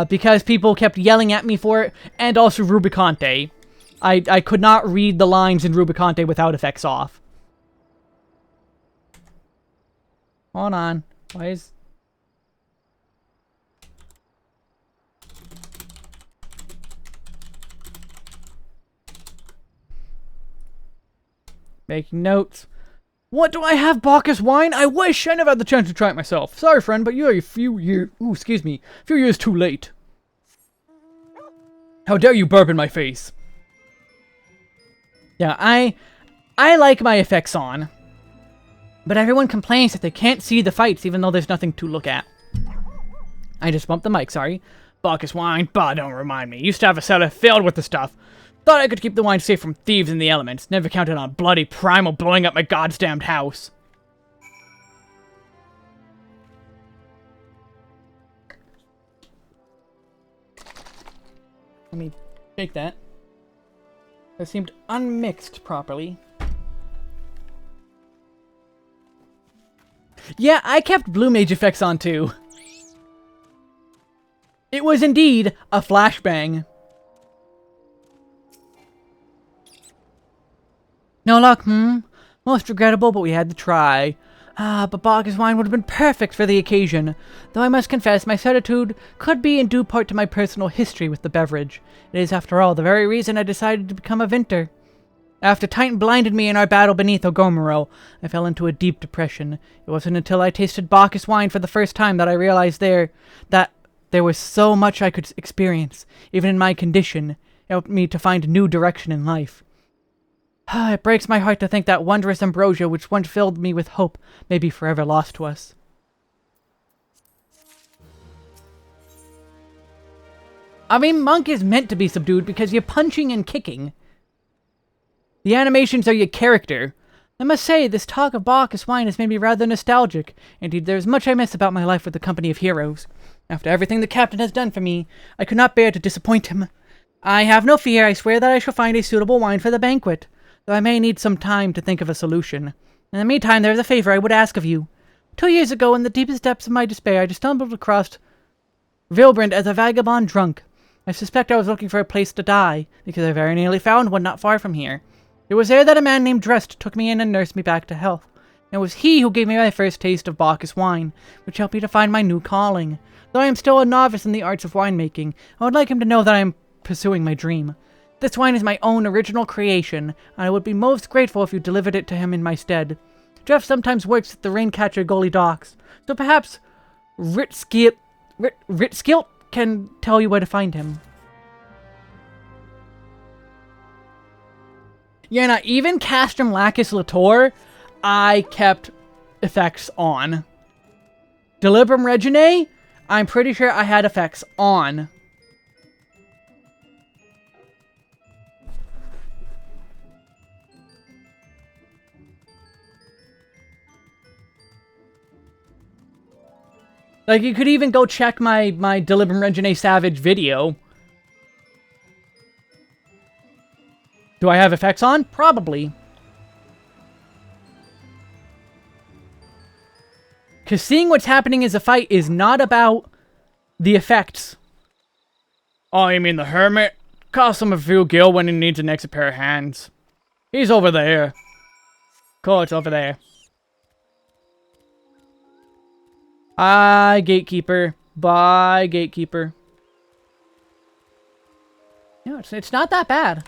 because people kept yelling at me for it, and also Rubicante. I could not read the lines in Rubicante without effects off. Hold on. Why is... Making notes. What do I have, Bacchus wine? I wish I never had the chance to try it myself. Sorry, friend, but you're a few years... Ooh, excuse me. A few years too late. How dare you burp in my face? Yeah, I like my effects on. But everyone complains that they can't see the fights, even though there's nothing to look at. I just bumped the mic, sorry. Bacchus wine? Bah, don't remind me. Used to have a cellar filled with the stuff. Thought I could keep the wine safe from thieves and the elements. Never counted on bloody primal blowing up my goddamned house. Let me shake that. That seemed unmixed properly. Yeah, I kept Blue Mage effects on too. It was indeed a flashbang. No luck, Most regrettable, but we had to try. But Bacchus wine would have been perfect for the occasion. Though I must confess, my certitude could be in due part to my personal history with the beverage. It is, after all, the very reason I decided to become a vintner. After Titan blinded me in our battle beneath Ogomoro, I fell into a deep depression. It wasn't until I tasted Bacchus wine for the first time that I realized that there was so much I could experience, even in my condition. It helped me to find a new direction in life. It breaks my heart to think that wondrous ambrosia which once filled me with hope may be forever lost to us. I mean, Monk is meant to be subdued because you're punching and kicking. The animations are your character. I must say, this talk of Bacchus wine has made me rather nostalgic. Indeed, there is much I miss about my life with the company of heroes. After everything the captain has done for me, I could not bear to disappoint him. I have no fear. I swear that I shall find a suitable wine for the banquet, though I may need some time to think of a solution. In the meantime, there is a favor I would ask of you. 2 years ago, in the deepest depths of my despair, I just stumbled across Vilbrand as a vagabond drunk. I suspect I was looking for a place to die, because I very nearly found one not far from here. It was there that a man named Drest took me in and nursed me back to health. It was he who gave me my first taste of Bacchus wine, which helped me to find my new calling. Though I am still a novice in the arts of winemaking, I would like him to know that I am pursuing my dream. This wine is my own original creation, and I would be most grateful if you delivered it to him in my stead. Jeff sometimes works at the Raincatcher Gully docks, so perhaps Ritskilt can tell you where to find him. Yeah, now, even Castrum Lacus Latour, I kept effects on. Delibrum Reginae, I'm pretty sure I had effects on. Like, you could even go check my Deliberate Regine Savage video. Do I have effects on? Probably. Because seeing what's happening as a fight is not about the effects. Oh, you mean the hermit? Cost him a few gil when he needs an extra pair of hands. He's over there. Cool, it's over there. Bye, Gatekeeper. Bye, Gatekeeper. No, it's not that bad.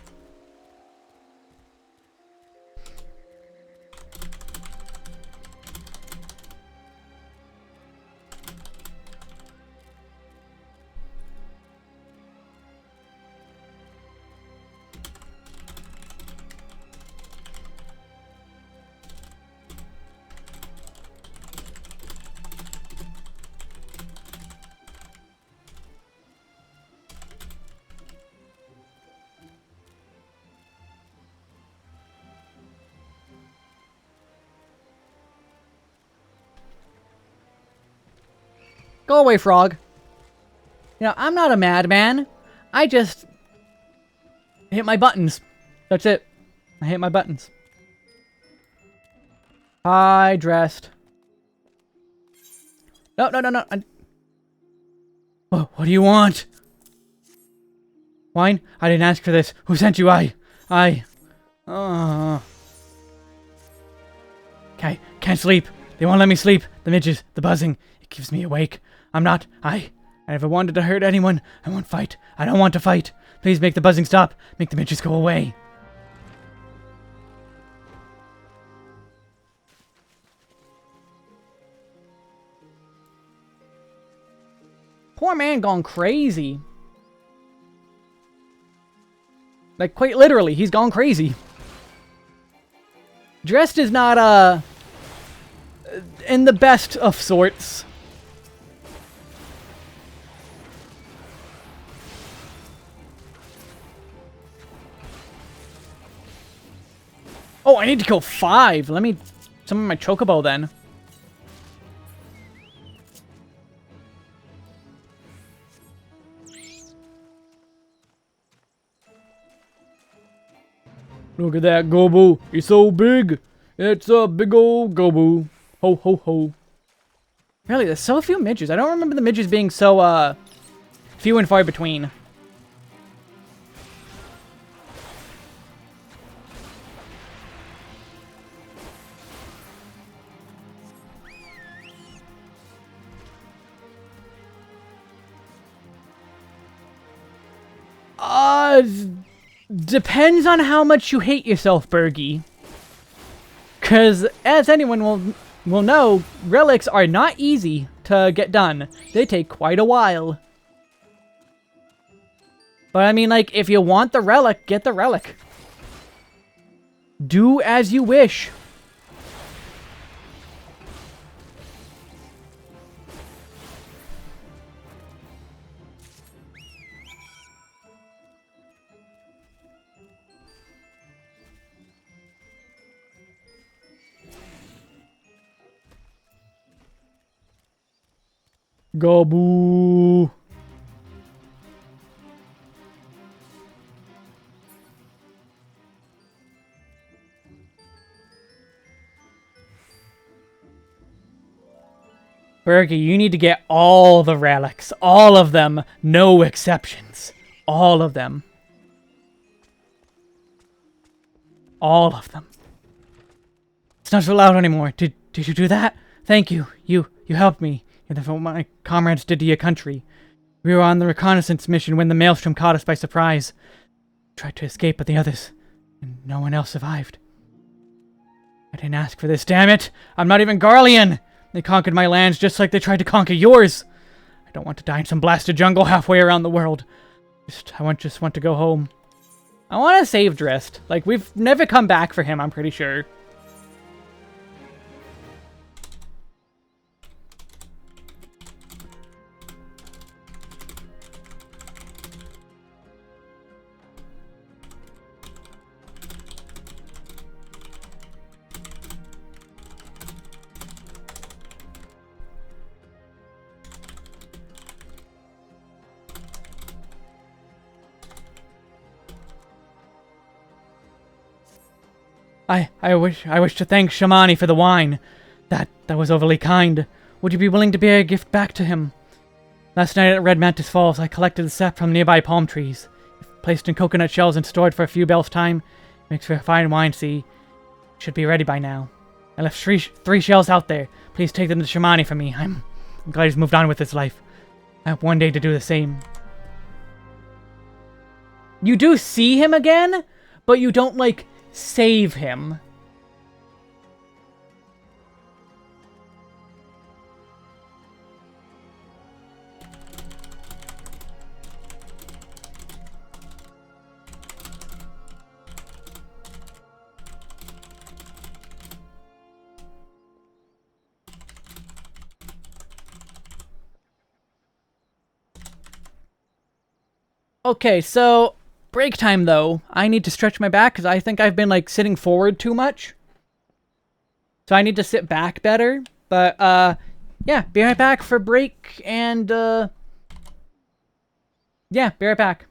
Go away, frog. You know, I'm not a madman. I just hit my buttons. That's it. I hit my buttons. I dressed. No. Oh, what do you want? Wine? I didn't ask for this. Who sent you? I. Okay, can't sleep. They won't let me sleep. The midges, the buzzing. It keeps me awake. I never wanted to hurt anyone. I won't fight. I don't want to fight. Please make the buzzing stop. Make the midges go away. Poor man gone crazy. Like, quite literally, he's gone crazy. Dressed is not, in the best of sorts. Oh, I need to kill 5. Let me summon my chocobo then. Look at that gobu. He's so big. It's a big old gobu. Ho, ho, ho. Really, there's so few midges. I don't remember the midges being so, few and far between. Depends on how much you hate yourself, Bergie. Because, as anyone will know, relics are not easy to get done. They take quite a while. But I mean, like, if you want the relic, get the relic. Do as you wish. Gabu. Bergie, you need to get all the relics. All of them. No exceptions. All of them. All of them. It's not so loud anymore. Did you do that? Thank you. You helped me. You're what my comrades did to your country. We were on the reconnaissance mission when the maelstrom caught us by surprise. Tried to escape, but the others, and no one else survived. I didn't ask for this, damn it! I'm not even Garlean! They conquered my lands just like they tried to conquer yours! I don't want to die in some blasted jungle halfway around the world. I just want to go home. I want to save Drist. Like, we've never come back for him, I'm pretty sure. I wish to thank Shamani for the wine. That was overly kind. Would you be willing to bear a gift back to him? Last night at Red Mantis Falls, I collected the sap from nearby palm trees. If placed in coconut shells and stored for a few bells' time, makes for a fine wine. See, should be ready by now. I left three shells out there. Please take them to Shamani for me. I'm glad he's moved on with his life. I hope one day to do the same. You do see him again, but you don't, like, save him. Okay, so break time though. I need to stretch my back because I think I've been like sitting forward too much. So I need to sit back better. But yeah, be right back for break and yeah, be right back.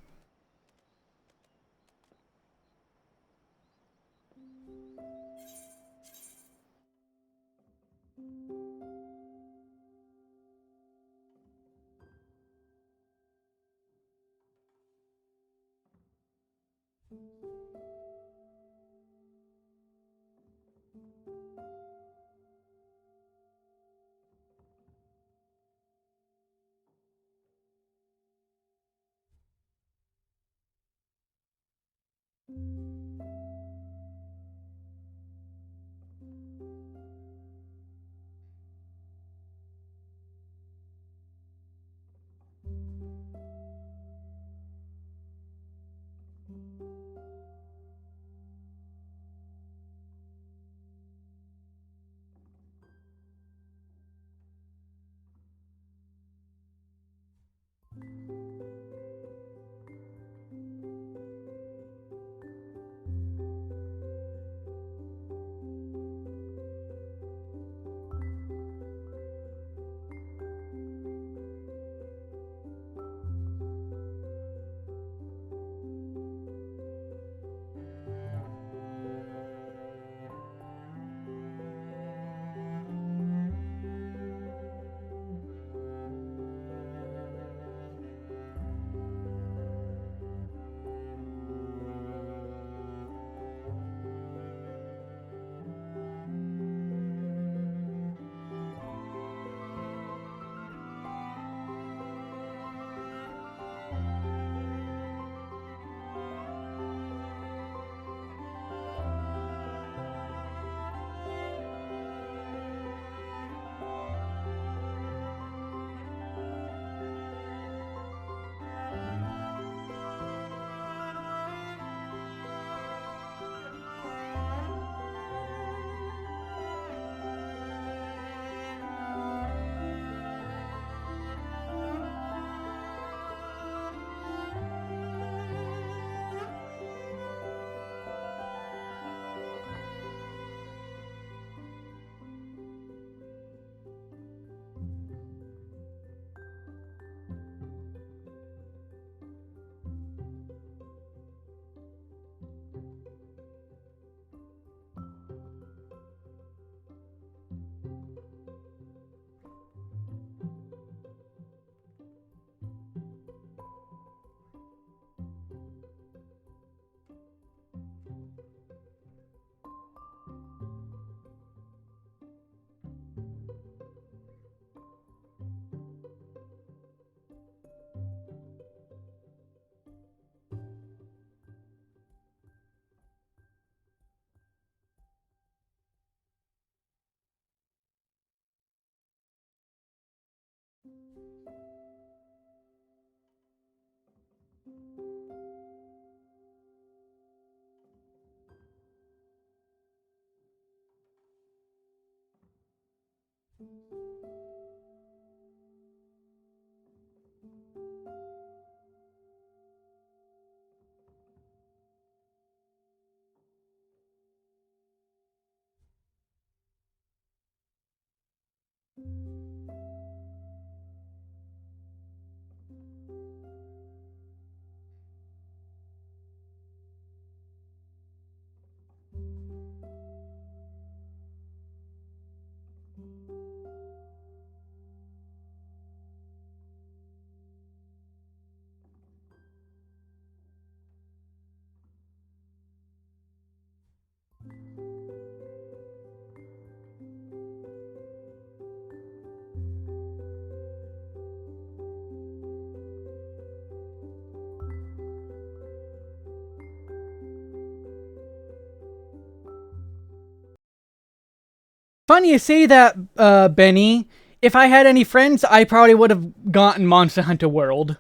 Funny you say that, Benny. If I had any friends, I probably would have gotten Monster Hunter World.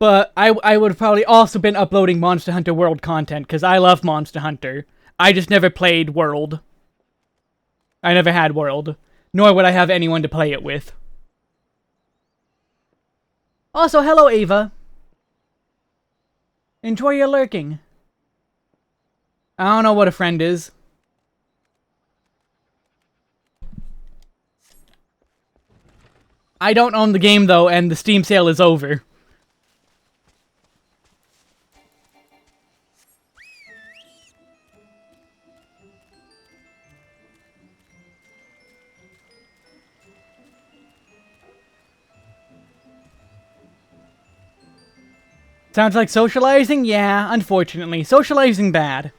But I would have probably also been uploading Monster Hunter World content, because I love Monster Hunter. I just never played World. I never had World. Nor would I have anyone to play it with. Also, hello, Ava. Enjoy your lurking. I don't know what a friend is. I don't own the game, though, and the Steam sale is over. Sounds like socializing? Yeah, unfortunately. Socializing bad.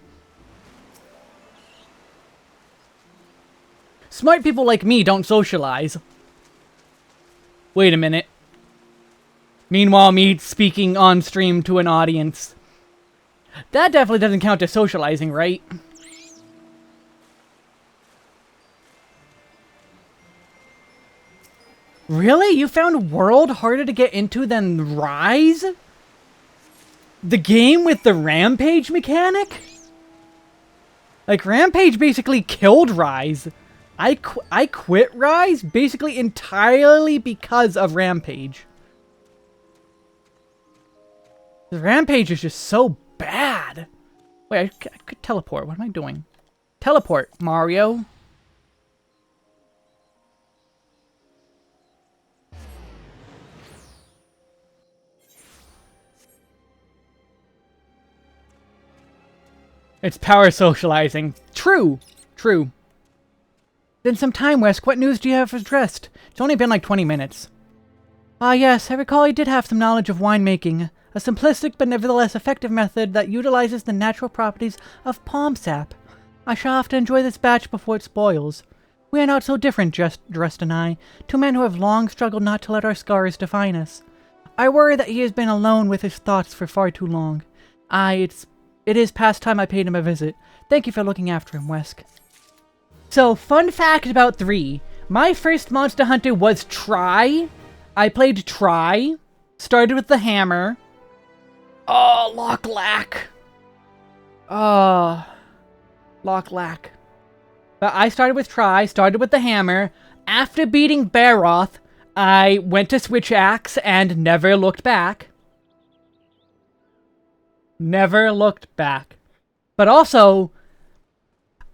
Smart people like me don't socialize. Wait a minute. Meanwhile, me speaking on stream to an audience. That definitely doesn't count as socializing, right? Really? You found World harder to get into than Rise? The game with the Rampage mechanic? Like, Rampage basically killed Rise. I quit Rise basically entirely because of Rampage. The Rampage is just so bad. Wait, I could teleport. What am I doing? Teleport, Mario. It's power socializing. True. True. Been some time, Wesk. What news do you have for Dressed? It's only been like 20 minutes. Ah, yes. I recall he did have some knowledge of winemaking. A simplistic but nevertheless effective method that utilizes the natural properties of palm sap. I shall have to enjoy this batch before it spoils. We are not so different, Dressed and I. Two men who have long struggled not to let our scars define us. I worry that he has been alone with his thoughts for far too long. It is past time I paid him a visit. Thank you for looking after him, Wesk. So, fun fact about 3. My first Monster Hunter was Try. I played Try. Started with the hammer. Oh, Locklack. Oh, Locklack. But I started with Try, started with the hammer. After beating Baroth, I went to Switch Axe and never looked back. Never looked back. But also,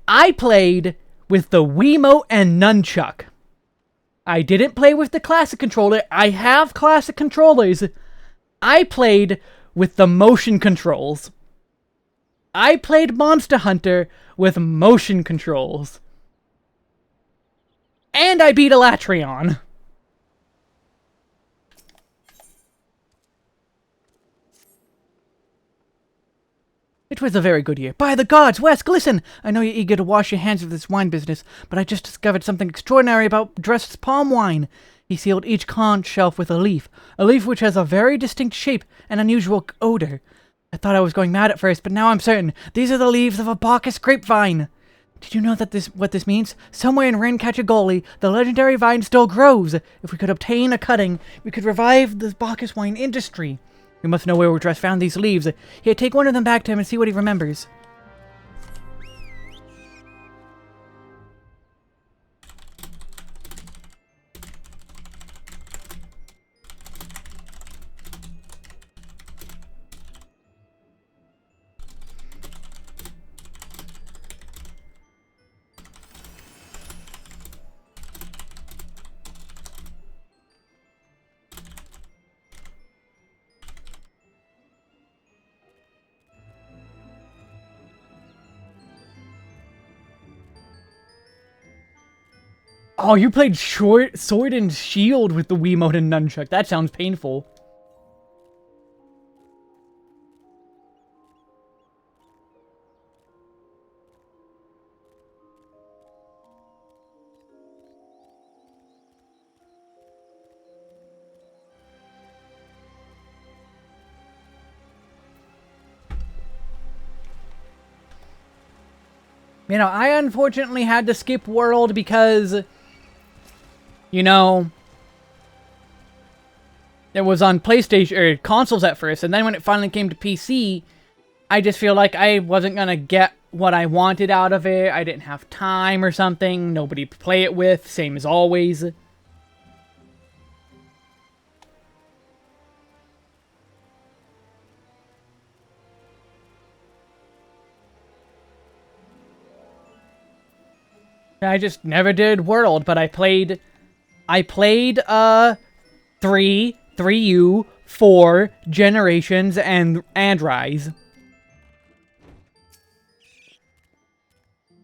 I played with the Wiimote and Nunchuck. I didn't play with the classic controller. I have classic controllers. I played with the motion controls. I played Monster Hunter with motion controls. And I beat Elatrion. It was a very good year. By the gods, Wesk, listen! I know you're eager to wash your hands of this wine business, but I just discovered something extraordinary about Drest's palm wine. He sealed each conch shelf with a leaf which has a very distinct shape and unusual odor. I thought I was going mad at first, but now I'm certain. These are the leaves of a Bacchus grapevine. Did you know that what this means? Somewhere in Rincacciagoli, the legendary vine still grows. If we could obtain a cutting, we could revive the Bacchus wine industry. We must know where Dress found these leaves. Here, take one of them back to him and see what he remembers. Oh, you played Sword and Shield with the Wiimote and Nunchuck. That sounds painful. You know, I unfortunately had to skip World because, you know, it was on PlayStation or consoles at first, and then when it finally came to PC, I just feel like I wasn't gonna get what I wanted out of it. I didn't have time or something. Nobody to play it with, same as always. I just never did World, but I played 3, 3U, 4, Generations, and Rise.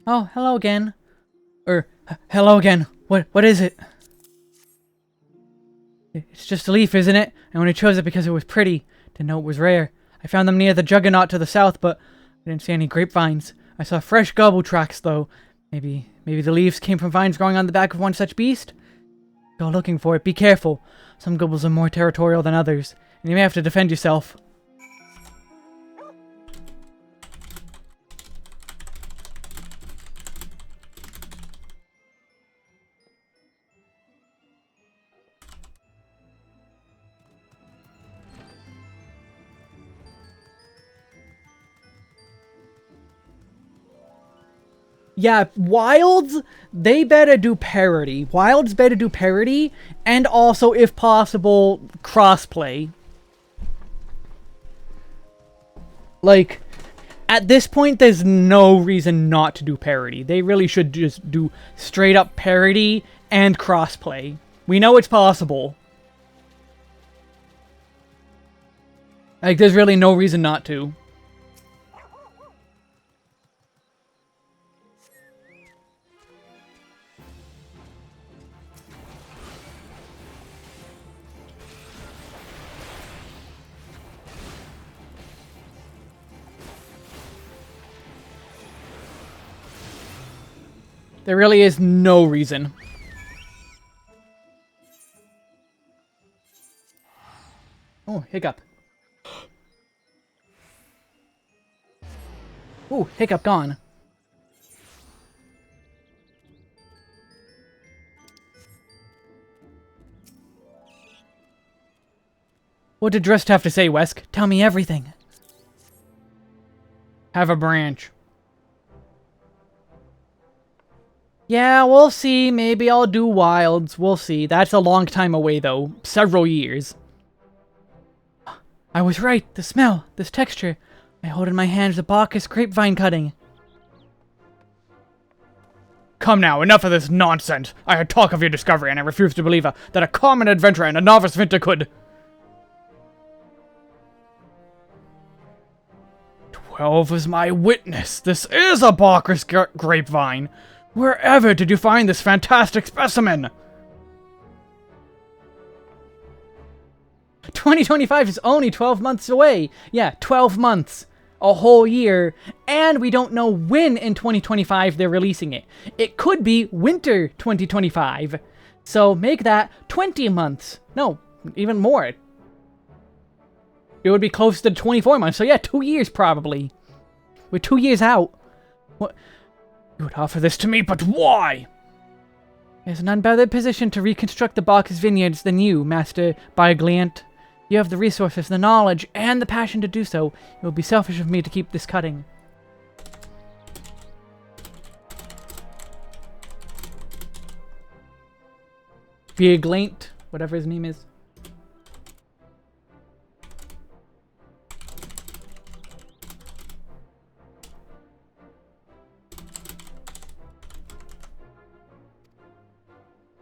Oh, hello again. Hello again. What is it? It's just a leaf, isn't it? I only chose it because it was pretty. Didn't know it was rare. I found them near the Juggernaut to the south, but I didn't see any grapevines. I saw fresh gobble tracks, though. Maybe the leaves came from vines growing on the back of one such beast? Go looking for it. Be careful. Some gobbles are more territorial than others, and you may have to defend yourself. Yeah, Wilds, they better do parody. Wilds better do parody, and also, if possible, crossplay. Like, at this point, there's no reason not to do parody. They really should just do straight-up parody and crossplay. We know it's possible. Like, there's really no reason not to. There really is no reason. Oh, hiccup. Ooh, hiccup gone. What did Drust have to say, Wesk? Tell me everything. Have a branch. Yeah, we'll see. Maybe I'll do Wilds. We'll see. That's a long time away, though. Several years. I was right. The smell. This texture. I hold in my hands the Bacchus grapevine cutting. Come now, enough of this nonsense. I heard talk of your discovery, and I refuse to believe that a common adventurer and a novice vinter could... 12 is my witness. This is a Bacchus grapevine. Wherever did you find this fantastic specimen? 2025 is only 12 months away. Yeah, 12 months. A whole year. And we don't know when in 2025 they're releasing it. It could be winter 2025. So make that 20 months. No, even more. It would be close to 24 months. So yeah, 2 years probably. We're 2 years out. What? You would offer this to me, but why? There's none better positioned to reconstruct the Bacchus vineyards than you, Master Biogliant. You have the resources, the knowledge, and the passion to do so. It would be selfish of me to keep this cutting. Biogliant, whatever his name is.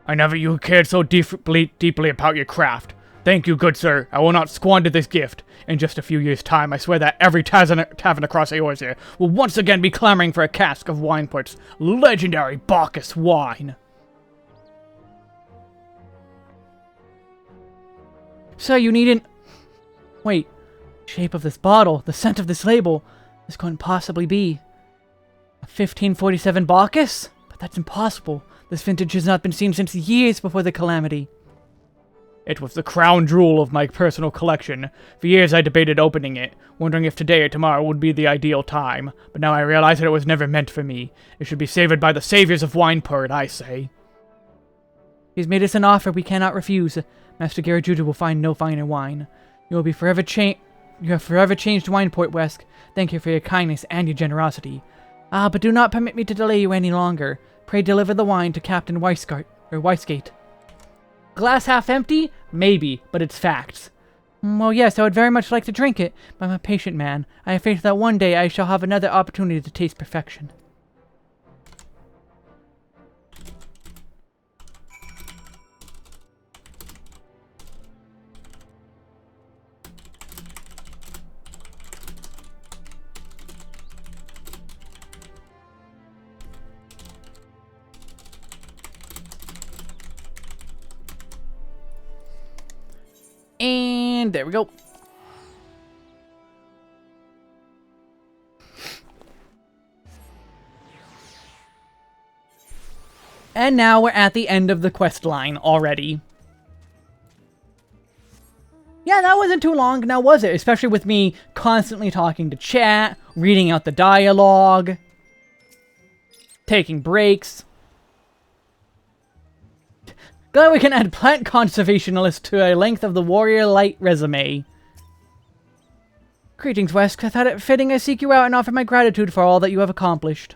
I never you cared so deeply about your craft. Thank you, good sir. I will not squander this gift. In just a few years' time, I swear that every tavern across Eorzea will once again be clamoring for a cask of Wineport's legendary Bacchus wine. So you needn't... Wait. Shape of this bottle, the scent of this label. This couldn't possibly be... a 1547 Bacchus? But that's impossible. This vintage has not been seen since years before the calamity. It was the crown jewel of my personal collection. For years I debated opening it, wondering if today or tomorrow would be the ideal time. But now I realize that it was never meant for me. It should be savored by the saviors of Wineport, I say. He's made us an offer we cannot refuse. Master Garajuda will find no finer wine. You will be forever You have forever changed Wineport, Wesk. Thank you for your kindness and your generosity. But do not permit me to delay you any longer. Pray deliver the wine to Captain Weisgate. Glass half empty? Maybe, but it's facts. Well, yes, I would very much like to drink it, but I'm a patient man. I have faith that one day I shall have another opportunity to taste perfection. And there we go. And now we're at the end of the quest line already. Yeah, that wasn't too long, now was it? Especially with me constantly talking to chat, reading out the dialogue, taking breaks. Glad we can add plant conservationalist to a length of the Warrior Light resume. Greetings, Wesk. I thought it fitting I seek you out and offer my gratitude for all that you have accomplished.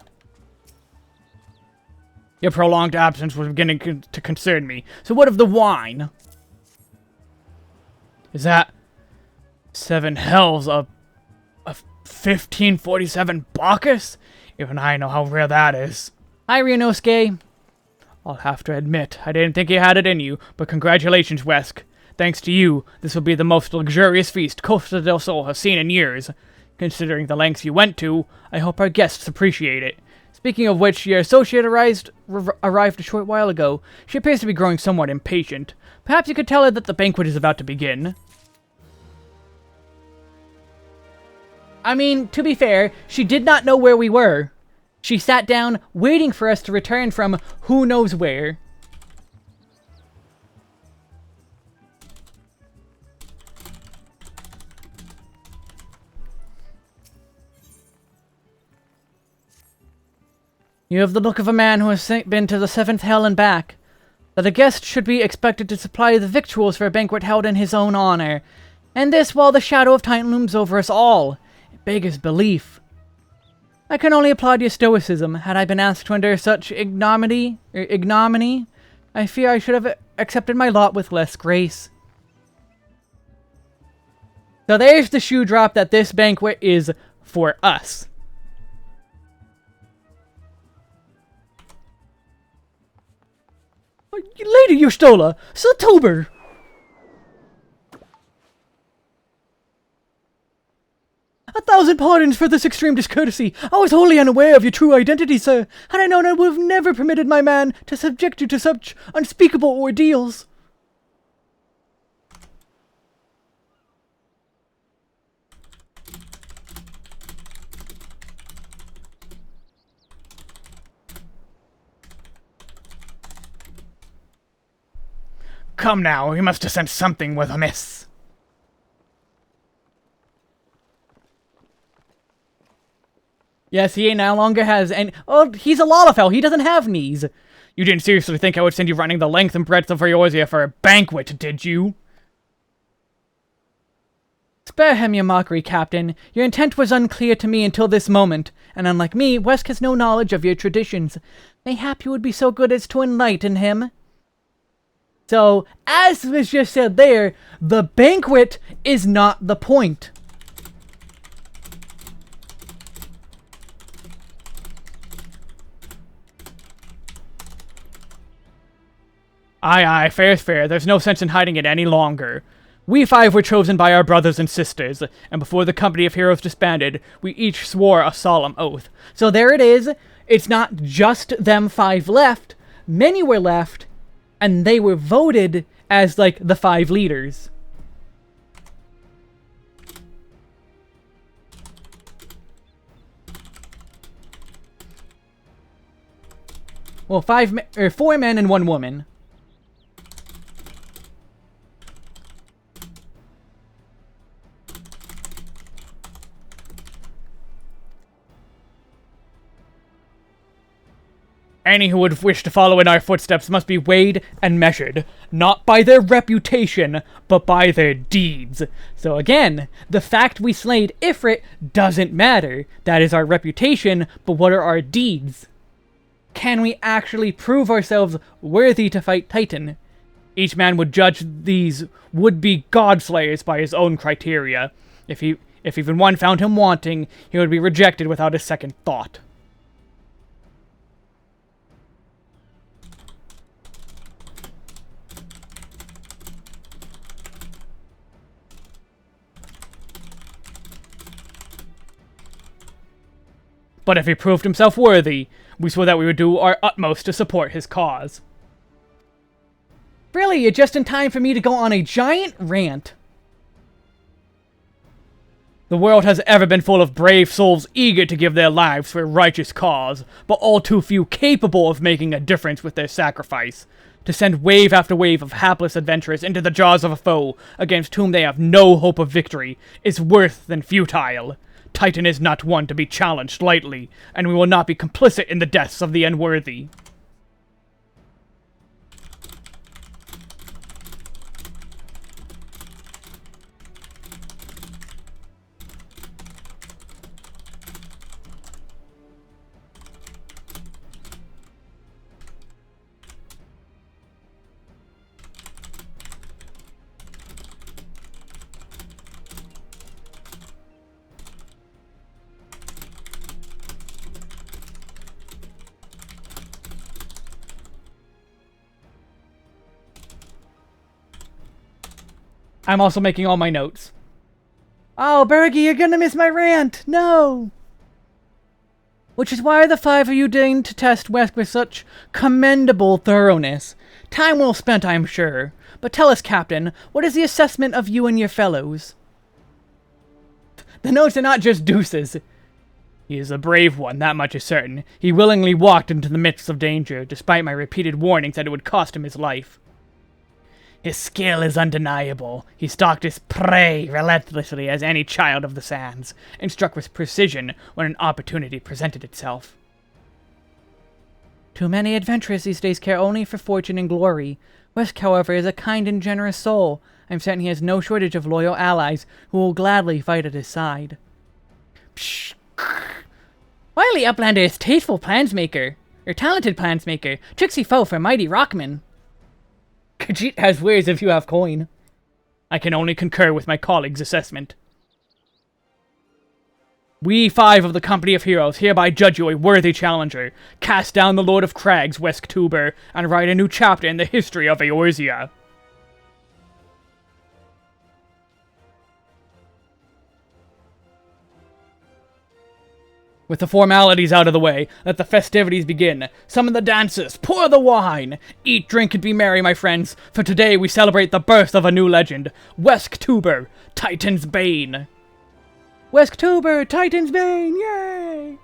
Your prolonged absence was beginning to concern me. So what of the wine? Is that 7 hells of 1547 Bacchus? Even I know how rare that is. Hi, Ryunosuke. I'll have to admit, I didn't think you had it in you, but congratulations, Wesk. Thanks to you, this will be the most luxurious feast Costa del Sol has seen in years. Considering the lengths you went to, I hope our guests appreciate it. Speaking of which, your associate arrived a short while ago. She appears to be growing somewhat impatient. Perhaps you could tell her that the banquet is about to begin. I mean, to be fair, she did not know where we were. She sat down, waiting for us to return from who knows where. You have the look of a man who has been to the 7th hell and back. That a guest should be expected to supply the victuals for a banquet held in his own honor. And this while the shadow of time looms over us all. It beggars belief. I can only applaud your stoicism. Had I been asked to endure such ignominy, I fear I should have accepted my lot with less grace. So there's the shoe drop that this banquet is for us. Lady Yustola, Satober! A thousand pardons for this extreme discourtesy. I was wholly unaware of your true identity, sir. Had I known, I would have never permitted my man to subject you to such unspeakable ordeals. Come now, he must have sent something with amiss. Yes, he no longer has any... Oh, he's a Lalafell. He doesn't have knees. You didn't seriously think I would send you running the length and breadth of Eorzea for a banquet, did you? Spare him your mockery, Captain. Your intent was unclear to me until this moment, and unlike me, Wesk has no knowledge of your traditions. Mayhap you would be so good as to enlighten him. So, as was just said there, the banquet is not the point. Aye, fair's fair. There's no sense in hiding it any longer. We 5 were chosen by our brothers and sisters, and before the company of heroes disbanded, we each swore a solemn oath. So there it is. It's not just them 5 left. Many were left, and they were voted as, like, the 5 leaders. Well, 4 men and 1 woman. Any who would wish to follow in our footsteps must be weighed and measured, not by their reputation, but by their deeds. So again, the fact we slayed Ifrit doesn't matter. That is our reputation, but what are our deeds? Can we actually prove ourselves worthy to fight Titan? Each man would judge these would-be god-slayers by his own criteria. If even one found him wanting, he would be rejected without a second thought. But if he proved himself worthy, we swore that we would do our utmost to support his cause. Really, you're just in time for me to go on a giant rant. The world has ever been full of brave souls eager to give their lives for a righteous cause, but all too few capable of making a difference with their sacrifice. To send wave after wave of hapless adventurers into the jaws of a foe against whom they have no hope of victory is worse than futile. Titan is not one to be challenged lightly, and we will not be complicit in the deaths of the unworthy. I'm also making all my notes. Oh, Bergie, you're gonna miss my rant! No! Which is why the 5 of you deigned to test Wesk with such commendable thoroughness. Time well spent, I'm sure. But tell us, Captain, what is the assessment of you and your fellows? The notes are not just deuces. He is a brave one, that much is certain. He willingly walked into the midst of danger, despite my repeated warnings that it would cost him his life. His skill is undeniable. He stalked his prey relentlessly as any child of the sands, and struck with precision when an opportunity presented itself. Too many adventurers these days care only for fortune and glory. Wesk, however, is a kind and generous soul. I'm certain he has no shortage of loyal allies who will gladly fight at his side. Psh! Wily Uplander is talented plansmaker, tricksy foe for mighty rockman. Khajiit has ways if you have coin. I can only concur with my colleague's assessment. We 5 of the Company of Heroes hereby judge you a worthy challenger. Cast down the Lord of Crags, Wesk, and write a new chapter in the history of Eorzea. With the formalities out of the way, let the festivities begin. Summon the dancers, pour the wine! Eat, drink, and be merry, my friends, for today we celebrate the birth of a new legend, Wesk, Titan's Bane! Wesk, Titan's Bane, yay!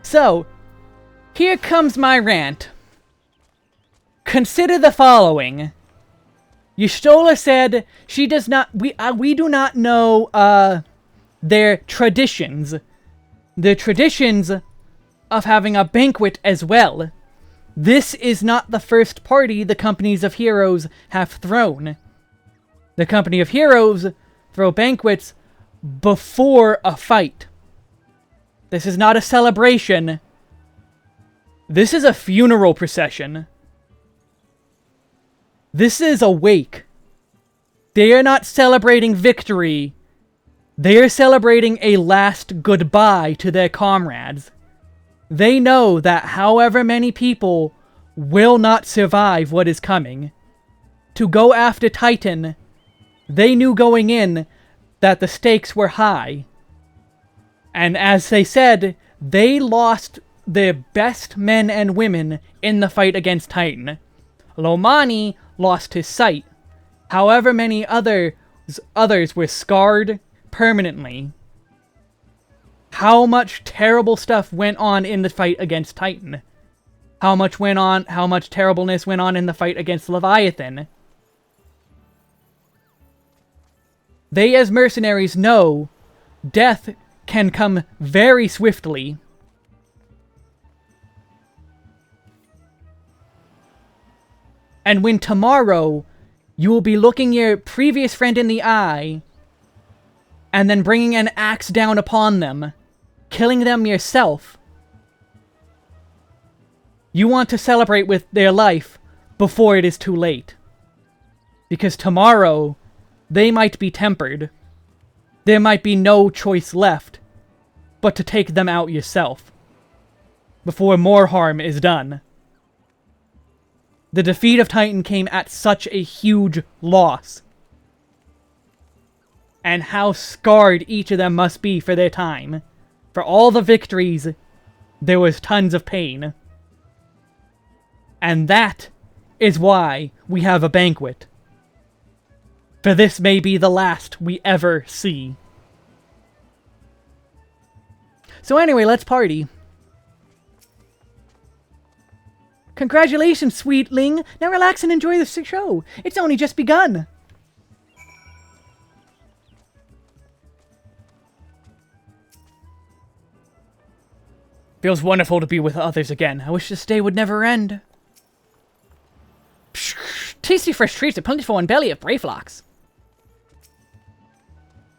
So, here comes my rant. Consider the following. Y'shtola said she does not... We do not know, their traditions. The traditions of having a banquet as well. This is not the first party the Companies of Heroes have thrown. The Company of Heroes throw banquets before a fight. This is not a celebration. This is a funeral procession. This is a wake. They are not celebrating victory. They are celebrating a last goodbye to their comrades. They know that however many people will not survive what is coming. To go after Titan, they knew going in that the stakes were high. And as they said, they lost their best men and women in the fight against Titan. Lomani lost his sight. However many others were scarred permanently. How much terrible stuff went on in the fight against Titan. how much terribleness went on in the fight against Leviathan. They, as mercenaries, know death can come very swiftly. And when tomorrow you will be looking your previous friend in the eye and then bringing an axe down upon them, killing them yourself, you want to celebrate with their life before it is too late. Because tomorrow, they might be tempered. There might be no choice left but to take them out yourself before more harm is done. The defeat of Titan came at such a huge loss. And how scarred each of them must be for their time. For all the victories, there was tons of pain. And that is why we have a banquet. For this may be the last we ever see. So anyway, let's party. Congratulations, sweetling! Now relax and enjoy the show. It's only just begun. Feels wonderful to be with others again. I wish this day would never end. Psh, tasty fresh treats, a plentiful and belly of Brayflocks.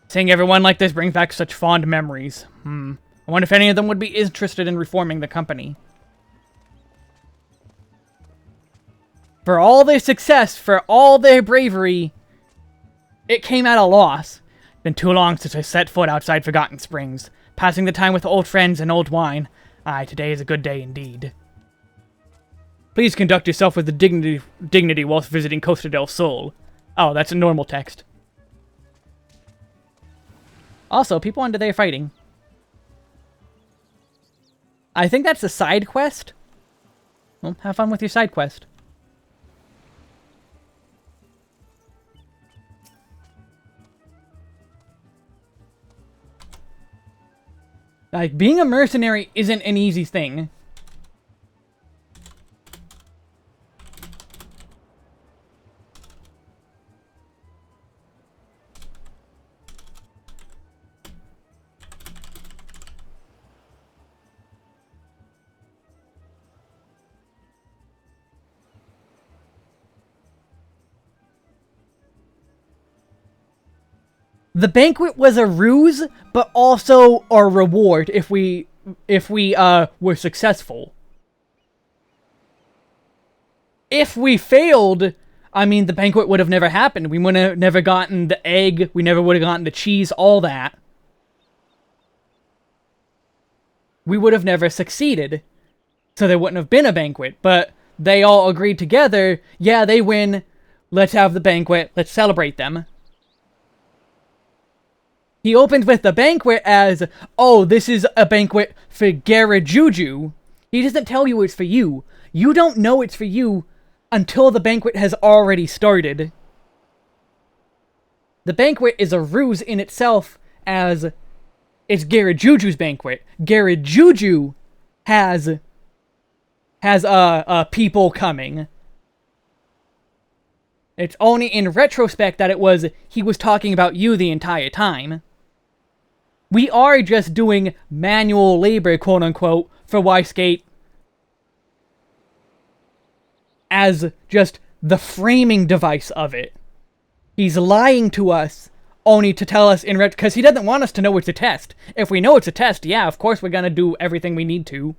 Seeing everyone like this brings back such fond memories. I wonder if any of them would be interested in reforming the company. For all their success, for all their bravery, it came at a loss. Been too long since I set foot outside Forgotten Springs, passing the time with old friends and old wine. Aye, today is a good day indeed. Please conduct yourself with dignity whilst visiting Costa del Sol. Oh, that's a normal text. Also, people under there fighting. I think that's a side quest. Well, have fun with your side quest. Like, being a mercenary isn't an easy thing. The banquet was a ruse, but also a reward if we were successful. If we failed, I mean, the banquet would have never happened. We would have never gotten the egg, we never would have gotten the cheese, all that. We would have never succeeded. So there wouldn't have been a banquet, but they all agreed together, yeah, they win, let's have the banquet, let's celebrate them. He opens with the banquet as, oh, this is a banquet for Garajuju. He doesn't tell you it's for you. You don't know it's for you until the banquet has already started. The banquet is a ruse in itself as it's Garajuju's banquet. Garajuju has people coming. It's only in retrospect that he was talking about you the entire time. We are just doing manual labor, quote-unquote, for Yskate as just the framing device of it. He's lying to us only to tell us because he doesn't want us to know it's a test. If we know it's a test, yeah, of course we're gonna do everything we need to.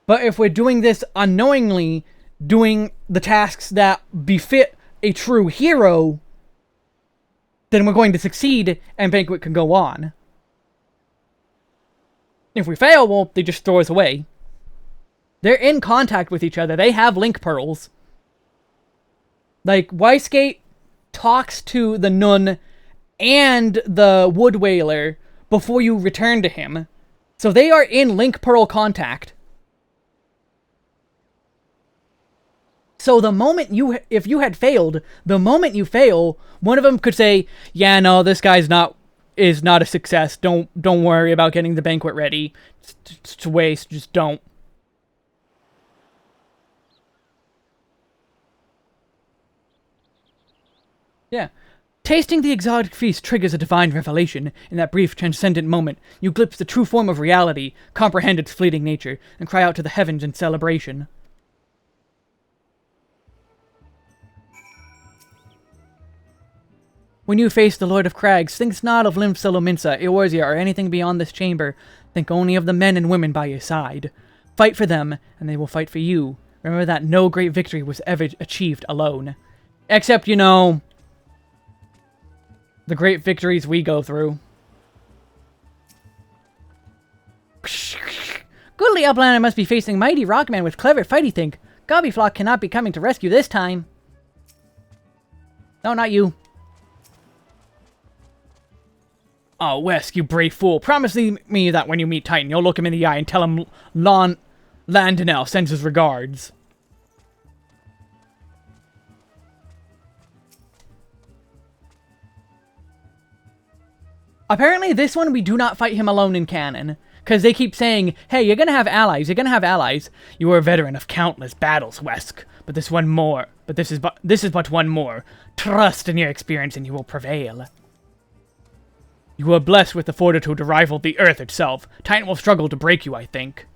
But if we're doing this unknowingly, doing the tasks that befit a true hero, then we're going to succeed, and Banquet can go on. If we fail, well, they just throw us away. They're in contact with each other. They have link pearls. Like, Yskate talks to the Nun and the Wood Whaler before you return to him. So they are in link pearl contact. So the moment if you had failed, the moment you fail, one of them could say, yeah, no, this guy's is not a success. Don't worry about getting the banquet ready. It's a waste. Just don't. Yeah. Tasting the exotic feast triggers a divine revelation. In that brief, transcendent moment, you glimpse the true form of reality, comprehend its fleeting nature, and cry out to the heavens in celebration. When you face the Lord of Crags, think not of Limsa Lominsa, Eorzea, or anything beyond this chamber. Think only of the men and women by your side. Fight for them, and they will fight for you. Remember that no great victory was ever achieved alone. Except, you know, the great victories we go through. Goodly Uplander must be facing mighty Rockman with clever fighty think. Gobbyflock cannot be coming to rescue this time. No, not you. Oh, Wesk, you brave fool. Promise me that when you meet Titan, you'll look him in the eye and tell him Landonell sends his regards. Apparently, this one, we do not fight him alone in canon. Because they keep saying, hey, you're gonna have allies, you're gonna have allies. You are a veteran of countless battles, Wesk. But this is but one more. Trust in your experience and you will prevail. You are blessed with the fortitude to rival the Earth itself. Titan will struggle to break you, I think.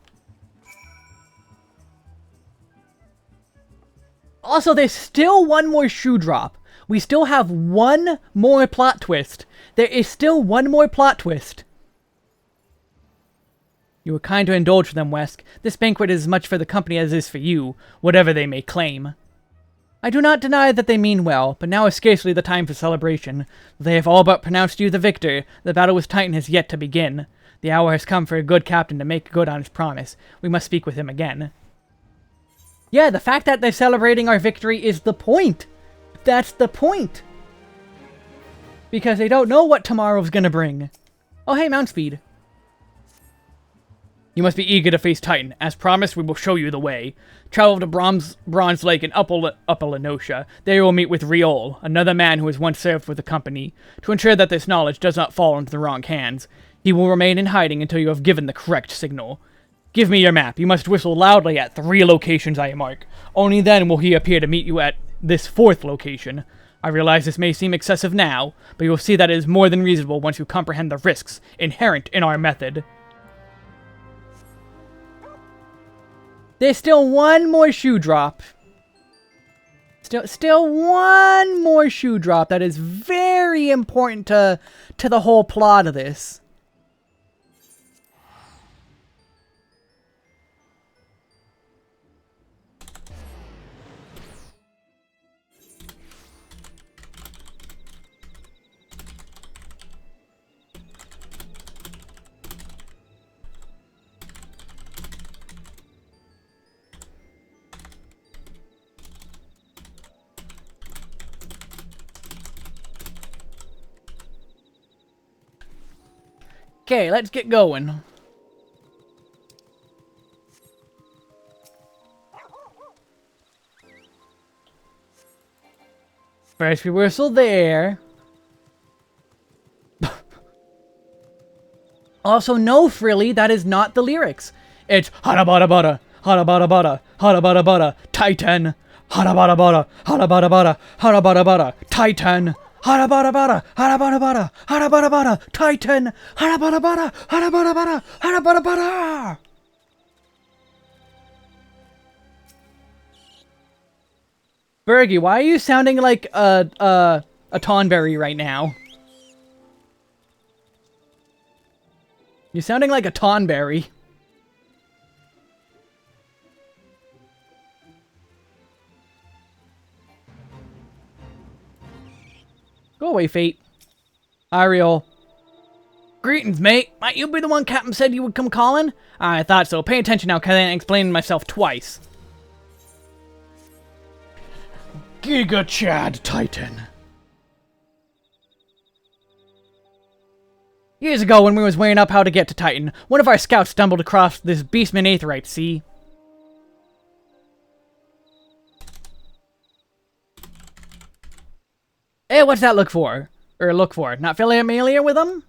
Also, there's still one more shoe drop. We still have one more plot twist. There is still one more plot twist. You were kind to indulge them, Wesk. This banquet is as much for the company as it is for you, whatever they may claim. I do not deny that they mean well, but now is scarcely the time for celebration. They have all but pronounced you the victor. The battle with Titan has yet to begin. The hour has come for a good captain to make good on his promise. We must speak with him again. Yeah, the fact that they're celebrating our victory is the point. That's the point. Because they don't know what tomorrow's gonna bring. Oh, hey, Mount Speed. You must be eager to face Titan. As promised, we will show you the way. Travel to Bronze Lake in Upper Lenosha. There you will meet with Riol, another man who has once served with the company. To ensure that this knowledge does not fall into the wrong hands, he will remain in hiding until you have given the correct signal. Give me your map. You must whistle loudly at 3 locations I mark. Only then will he appear to meet you at this 4th location. I realize this may seem excessive now, but you will see that it is more than reasonable once you comprehend the risks inherent in our method. There's still one more shoe drop. Still one more shoe drop that is very important to the whole plot of this. Okay, let's get going. First reversal there. Also, no, Frilly, that is not the lyrics. It's Harabada Bada, Harabada Bada, Harabada Bada, Titan. Harabada Bada, Harabada Bada, Harabada Bada, Titan. Harabada Bada, Harabada Bada, Harabada Bada, Titan. Harabada Bada, Harabada Bada, Harabada Bada. Bergie, why are you sounding like a Tonberry right now? You're sounding like a Tonberry. Go away, Fate. Ariel. Greetings, mate. Might you be the one Captain said you would come calling? I thought so. Pay attention now, because I ain't explaining myself twice. Giga Chad Titan. Years ago, when we was weighing up how to get to Titan, one of our scouts stumbled across this Beastman Aetherite, see? Hey, what's that look for? Not familiar with them?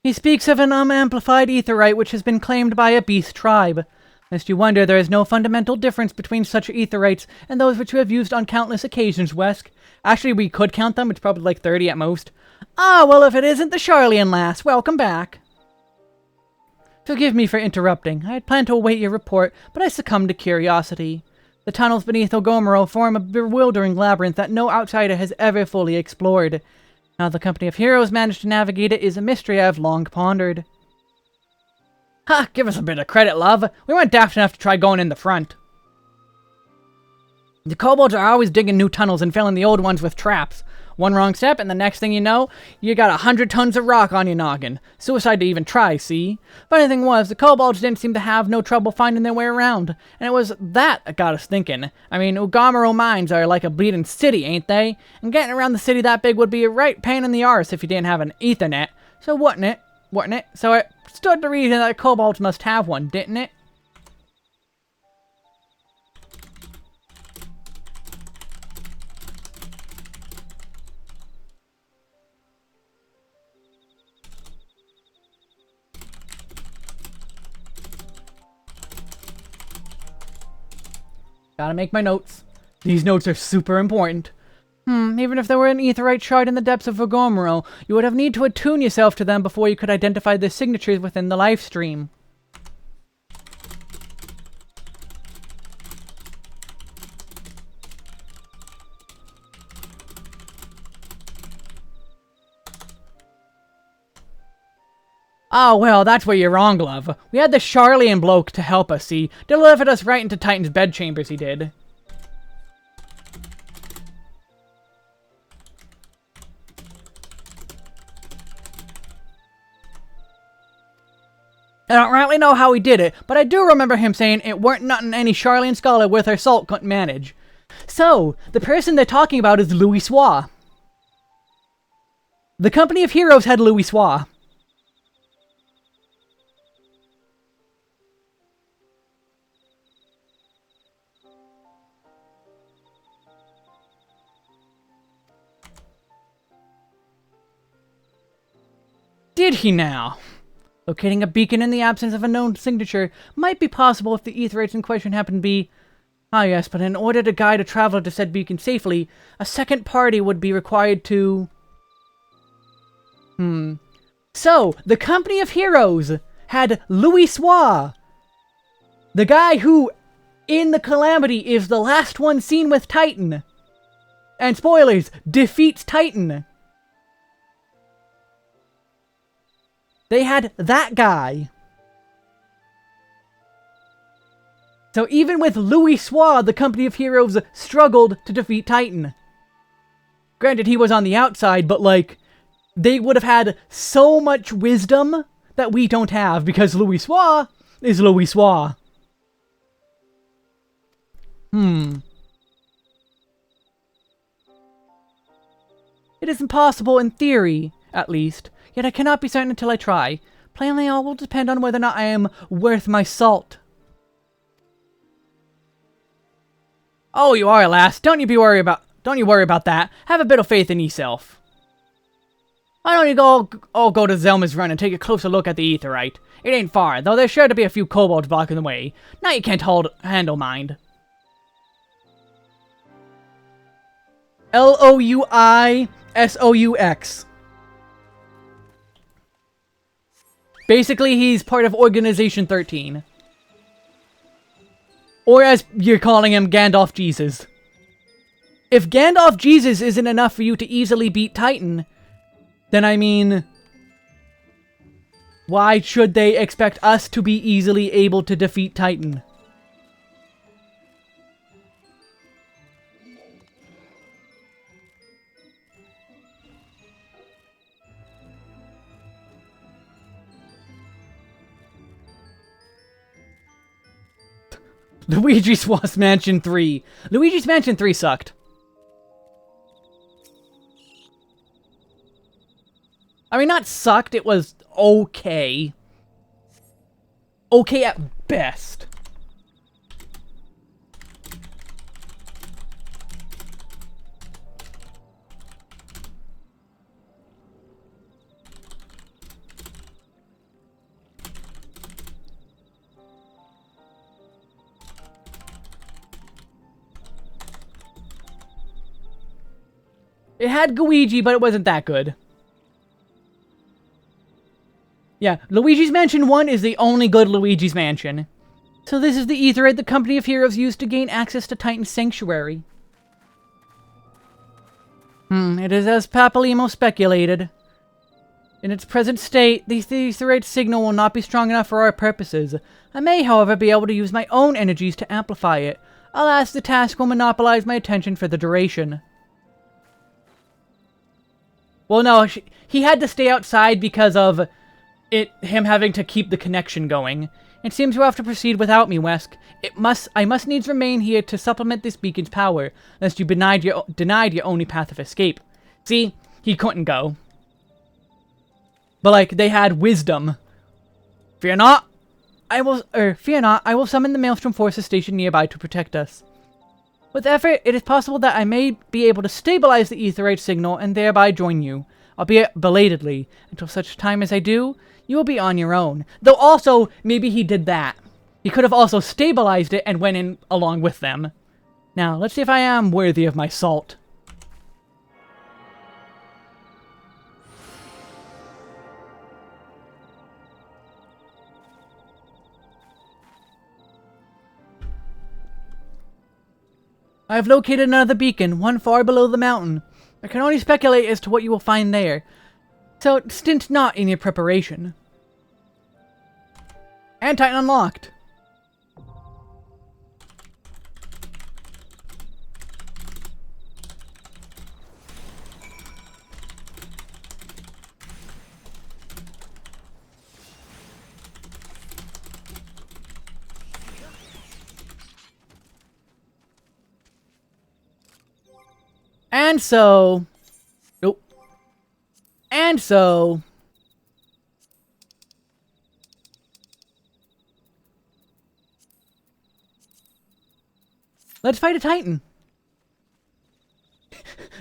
He speaks of an unamplified aetherite which has been claimed by a beast tribe. Lest you wonder, there is no fundamental difference between such aetherites and those which we have used on countless occasions, Wesk. Actually, we could count them. It's probably like 30 at most. Ah, well, if it isn't the Charlian lass, welcome back. Forgive me for interrupting. I had planned to await your report, but I succumbed to curiosity. The tunnels beneath Ogomoro form a bewildering labyrinth that no outsider has ever fully explored. How the Company of Heroes managed to navigate it is a mystery I have long pondered. Ha! Give us a bit of credit, love. We weren't daft enough to try going in the front. The kobolds are always digging new tunnels and filling the old ones with traps. One wrong step, and the next thing you know, you got 100 tons of rock on your noggin. Suicide to even try, see? Funny thing was, the kobolds didn't seem to have no trouble finding their way around. And it was that got us thinking. I mean, Ogomoro mines are like a bleeding city, ain't they? And getting around the city that big would be a right pain in the arse if you didn't have an Ethernet. So wouldn't it? So it stood to reason that kobolds must have one, didn't it? Gotta make my notes. These notes are super important. Even if there were an aetherite shard in the depths of Ogomoro, you would have need to attune yourself to them before you could identify the signatures within the life stream. Oh, well, that's where you're wrong, love. We had the Charlian bloke to help us, see? Delivered us right into Titan's bedchambers, he did. I don't rightly know how he did it, but I do remember him saying it weren't nothing any Charlian scholar with her salt couldn't manage. So, the person they're talking about is Louis Soir. The Company of Heroes had Louis Soir. Did he now? Locating a beacon in the absence of a known signature might be possible if the aetherites in question happen to be... Ah yes, but in order to guide a traveler to said beacon safely, a second party would be required to... So, the Company of Heroes had Louis Soir, the guy who, in the Calamity, is the last one seen with Titan. And spoilers, defeats Titan. They had that guy. So even with Louis Soir, the Company of Heroes struggled to defeat Titan. Granted, he was on the outside, but like, they would have had so much wisdom that we don't have, because Louis Soir is Louis Soir. It is impossible in theory, at least. Yet I cannot be certain until I try. Plainly, all will depend on whether or not I am worth my salt. Oh, you are, lass. Don't you worry about that. Have a bit of faith in yourself. Why don't you all go to Zelma's Run and take a closer look at the aetherite? It ain't far, though there's sure to be a few kobolds blocking the way. Now you can't handle mind. Louissoux. Basically, he's part of Organization 13. Or as you're calling him, Gandalf Jesus. If Gandalf Jesus isn't enough for you to easily beat Titan, then I mean... why should they expect us to be easily able to defeat Titan? Luigi's Mansion 3. Luigi's Mansion 3 sucked. I mean, not sucked, it was okay. Okay at best. It had Luigi, but it wasn't that good. Yeah, Luigi's Mansion 1 is the only good Luigi's Mansion. So this is the Aetherite the Company of Heroes used to gain access to Titan's Sanctuary. It is as Papalimo speculated. In its present state, the Aetherite signal will not be strong enough for our purposes. I may, however, be able to use my own energies to amplify it. Alas, the task will monopolize my attention for the duration. Well, no, he had to stay outside because of him having to keep the connection going. It seems you have to proceed without me, Wesk. I must needs remain here to supplement this beacon's power, lest you denied your only path of escape. See, he couldn't go. But, like, they had wisdom. Fear not, I will summon the Maelstrom forces stationed nearby to protect us. With effort, it is possible that I may be able to stabilize the Aetherite signal and thereby join you, albeit belatedly. Until such time as I do, you will be on your own. Though also, maybe he did that. He could have also stabilized it and went in along with them. Now, let's see if I am worthy of my salt. I have located another beacon, one far below the mountain. I can only speculate as to what you will find there, so stint not in your preparation. And Titan unlocked. And so... Nope. And so... let's fight a Titan.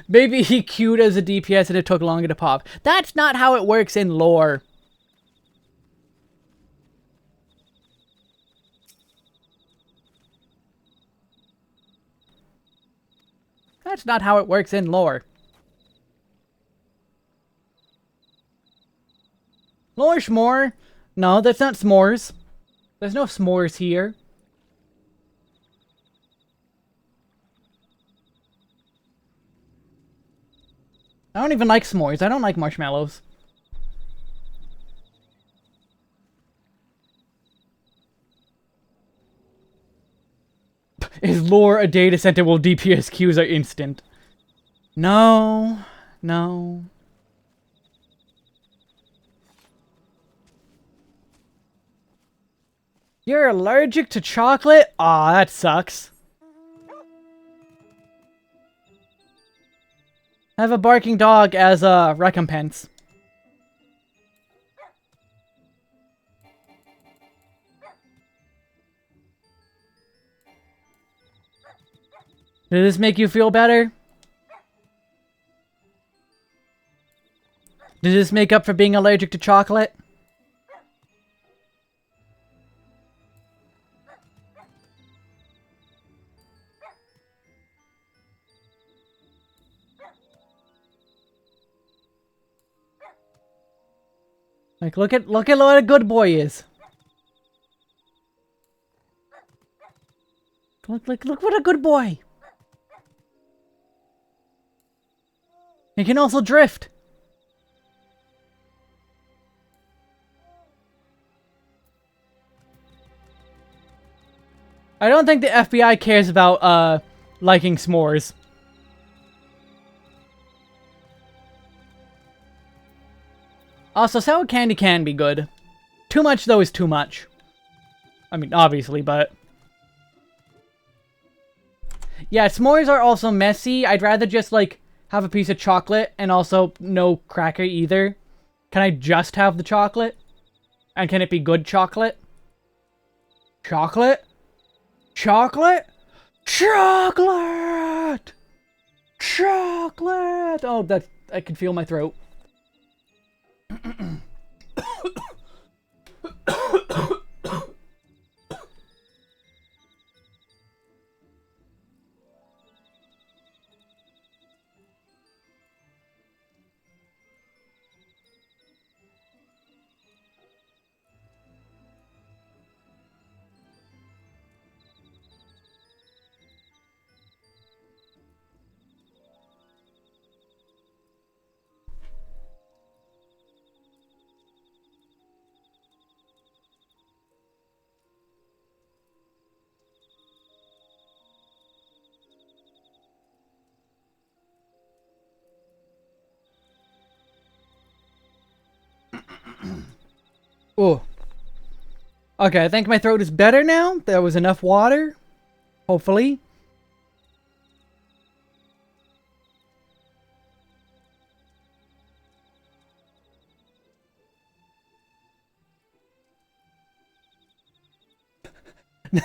Maybe he queued as a DPS and it took longer to pop. That's not how it works in lore. That's not how it works in lore. Lore schmore? No, that's not s'mores. There's no s'mores here. I don't even like s'mores. I don't like marshmallows. Is lore a data center while DPS queues are instant? No. No. You're allergic to chocolate? Aw, that sucks. Have a barking dog as a recompense. Did this make you feel better? Did this make up for being allergic to chocolate? Like, look at what a good boy is. Look what a good boy. He can also drift. I don't think the FBI cares about, liking s'mores. Also, sour candy can be good. Too much, though, is too much. I mean, obviously, but... yeah, s'mores are also messy. I'd rather just, like, have a piece of chocolate and also no cracker either. Can I just have the chocolate? And can it be good chocolate? Chocolate? Chocolate? Chocolate! Chocolate! Oh, I can feel my throat. Oh. Okay, I think my throat is better now. There was enough water. Hopefully.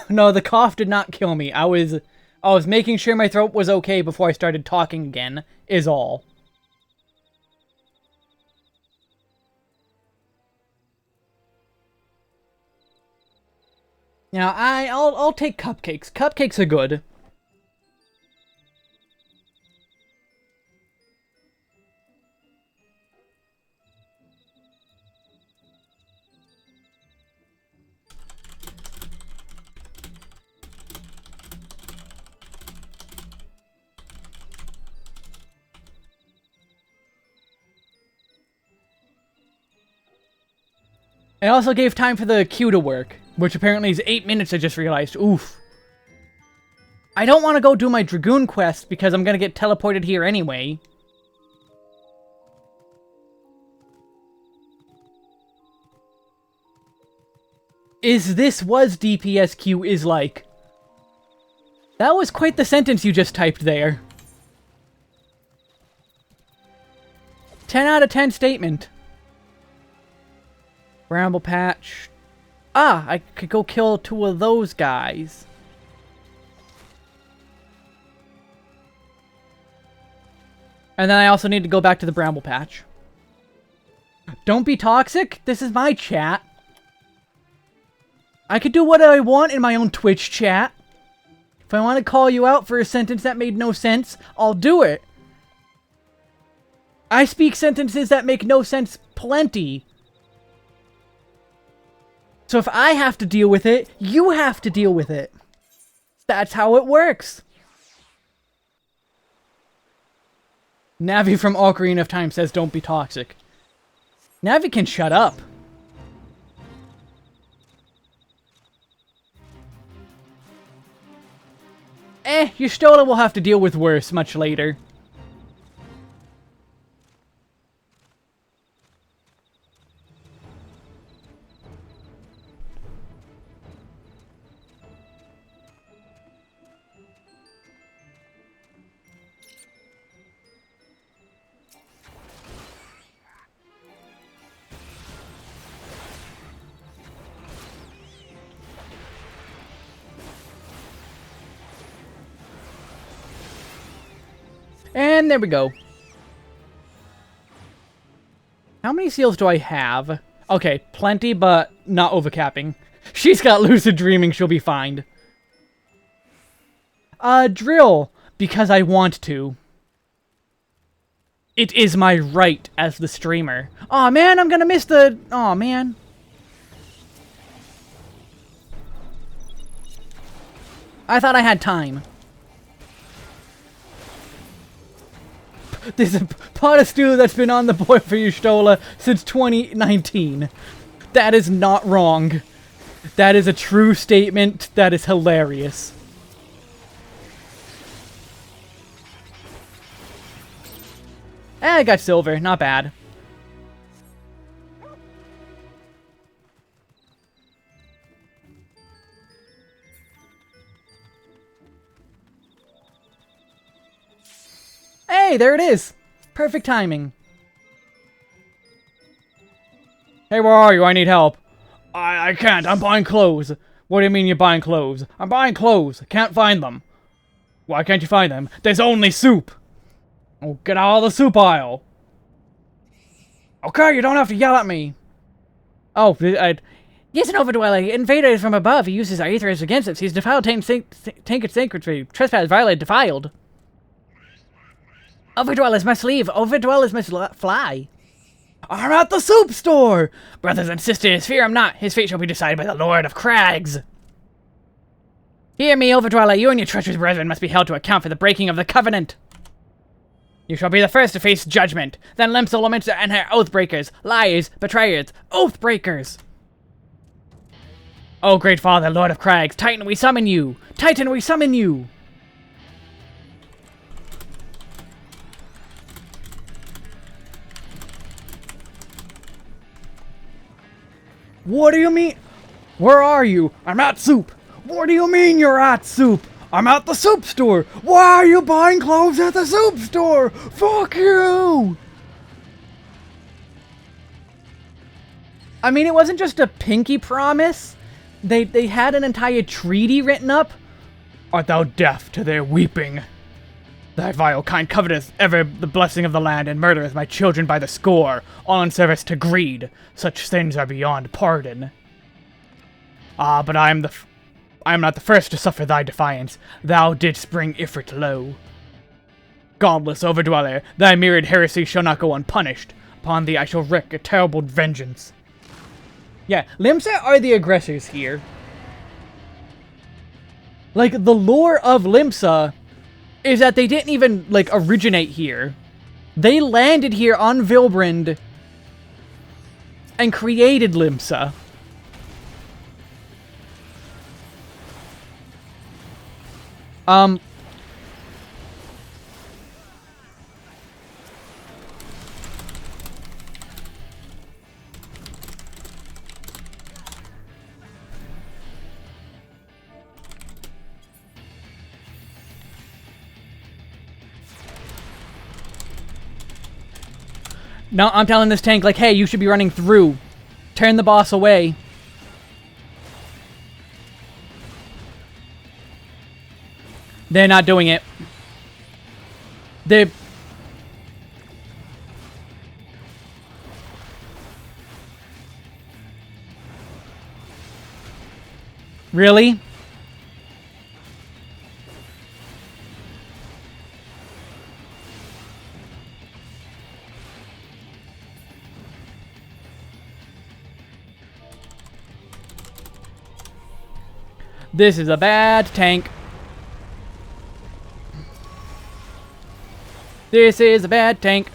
No, the cough did not kill me. I was making sure my throat was okay before I started talking again, is all. Now, I'll take cupcakes. Cupcakes are good. I also gave time for the queue to work, which apparently is 8 minutes, I just realized. Oof. I don't want to go do my Dragoon quest because I'm going to get teleported here anyway. Is this was DPSQ is like? That was quite the sentence you just typed there. 10 out of 10 statement. Bramble Patch. Ah, I could go kill 2 of those guys. And then I also need to go back to the Bramble Patch. Don't be toxic. This is my chat. I could do what I want in my own Twitch chat. If I want to call you out for a sentence that made no sense, I'll do it. I speak sentences that make no sense plenty. So if I have to deal with it, you have to deal with it. That's how it works. Navi from Ocarina of Time says don't be toxic. Navi can shut up. Yustola will have to deal with worse much later. And there we go. How many seals do I have? Okay, plenty, but not overcapping. She's got lucid dreaming, she'll be fine. Drill, because I want to. It is my right as the streamer. Aw, man, I'm gonna miss the... Aw, man. I thought I had time. There's a pot of stew that's been on the board for Yustola since 2019. That is not wrong. That is a true statement. That is hilarious. I got silver. Not bad. Hey, there it is! Perfect timing. Hey, where are you? I need help. I can't. I'm buying clothes. What do you mean you're buying clothes? I'm buying clothes. Can't find them. Why can't you find them? There's only soup. Oh, get out of the soup aisle. Okay, you don't have to yell at me. Oh, he's an overdweller. Invaders from above. He uses our aethers against us. He's defiled tainted sacred. Trespass, violated, defiled. Overdwellers must leave. Overdwellers must fly. I'm at the soup store! Brothers and sisters, fear him not. His fate shall be decided by the Lord of Crags. Hear me, Overdweller. You and your treacherous brethren must be held to account for the breaking of the covenant. You shall be the first to face judgment. Then Limsa Lominsa and her oathbreakers, liars, betrayers, oathbreakers. Oh, great father, Lord of Crags, Titan, we summon you! Titan, we summon you! What do you mean? Where are you? I'm at soup. What do you mean you're at soup? I'm at the soup store. Why are you buying clothes at the soup store? Fuck you! I mean, it wasn't just a pinky promise. They had an entire treaty written up. Art thou deaf to their weeping? Thy vile kind coveteth ever the blessing of the land, and murdereth my children by the score, all in service to greed. Such sins are beyond pardon. Ah, but I am not the first to suffer thy defiance. Thou didst bring Ifrit low. Godless overdweller, thy myriad heresies shall not go unpunished. Upon thee I shall wreak a terrible vengeance. Yeah, Limsa are the aggressors here. Like, the lore of Limsa is that they didn't even, like, originate here. They landed here on Vilbrand and created Limsa. No, I'm telling this tank, like, hey, you should be running through. Turn the boss away. They're not doing it. They... Really? This is a bad tank. This is a bad tank.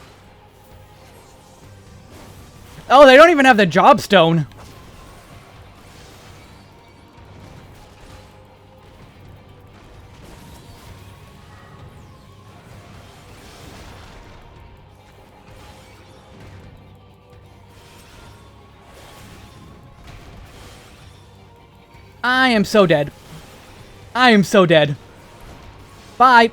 Oh, they don't even have the job stone. I am so dead. I am so dead. Bye.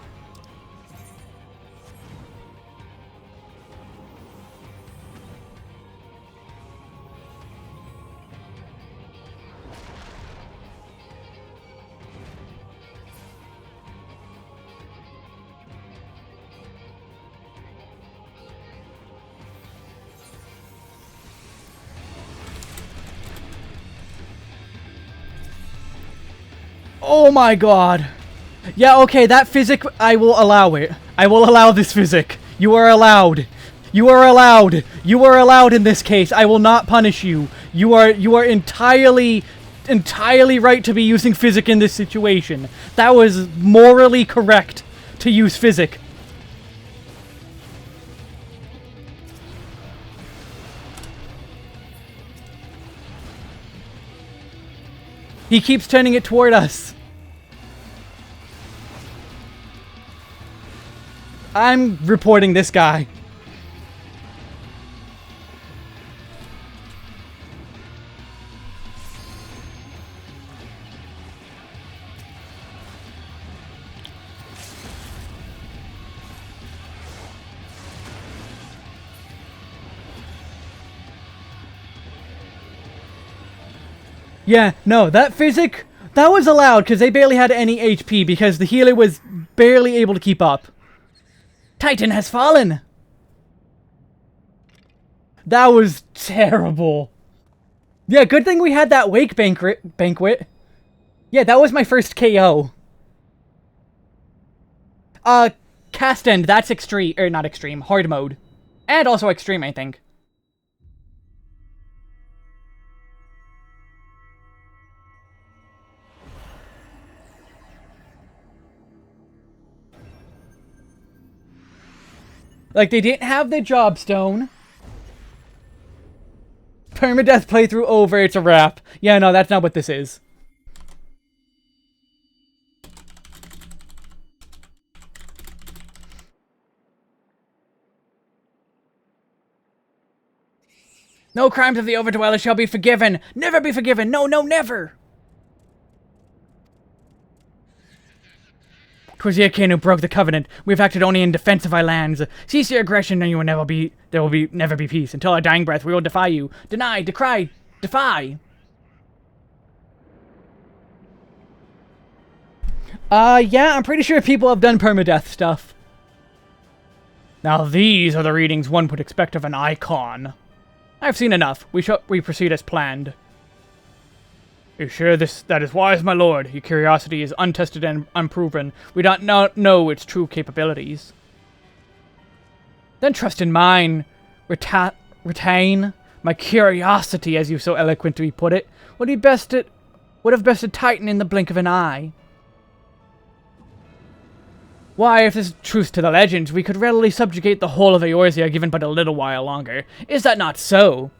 Oh my god. Yeah, okay, that physic, I will allow it. I will allow this physic. You are allowed. You are allowed. You are allowed in this case. I will not punish you. You are entirely right to be using physic in this situation. That was morally correct to use physic. He keeps turning it toward us. I'm reporting this guy. Yeah, no, that physic, that was allowed because they barely had any HP because the healer was barely able to keep up. Titan has fallen! That was terrible. Yeah, good thing we had that wake banquet. Yeah, that was my first KO. Cast End, that's extreme, or not extreme, hard mode. And also extreme, I think. Like, they didn't have the job stone. Permadeath playthrough over, it's a wrap. Yeah, no, that's not what this is. No crimes of the Overdweller shall be forgiven. Never be forgiven. No, no, never. 'Twas the king who broke the covenant. We've acted only in defense of our lands. Cease your aggression, and there will never be peace. Until our dying breath, we will defy you. Deny, decry, defy. Yeah, I'm pretty sure people have done permadeath stuff. Now these are the readings one would expect of an icon. I've seen enough. We proceed as planned. You sure that is wise, my lord? Your curiosity is untested and unproven. We don't know its true capabilities. Then trust in mine. Retain my curiosity, as you so eloquently put it. Would have bested Titan in the blink of an eye. Why, if this is truth to the legends, we could readily subjugate the whole of Eorzea given but a little while longer. Is that not so?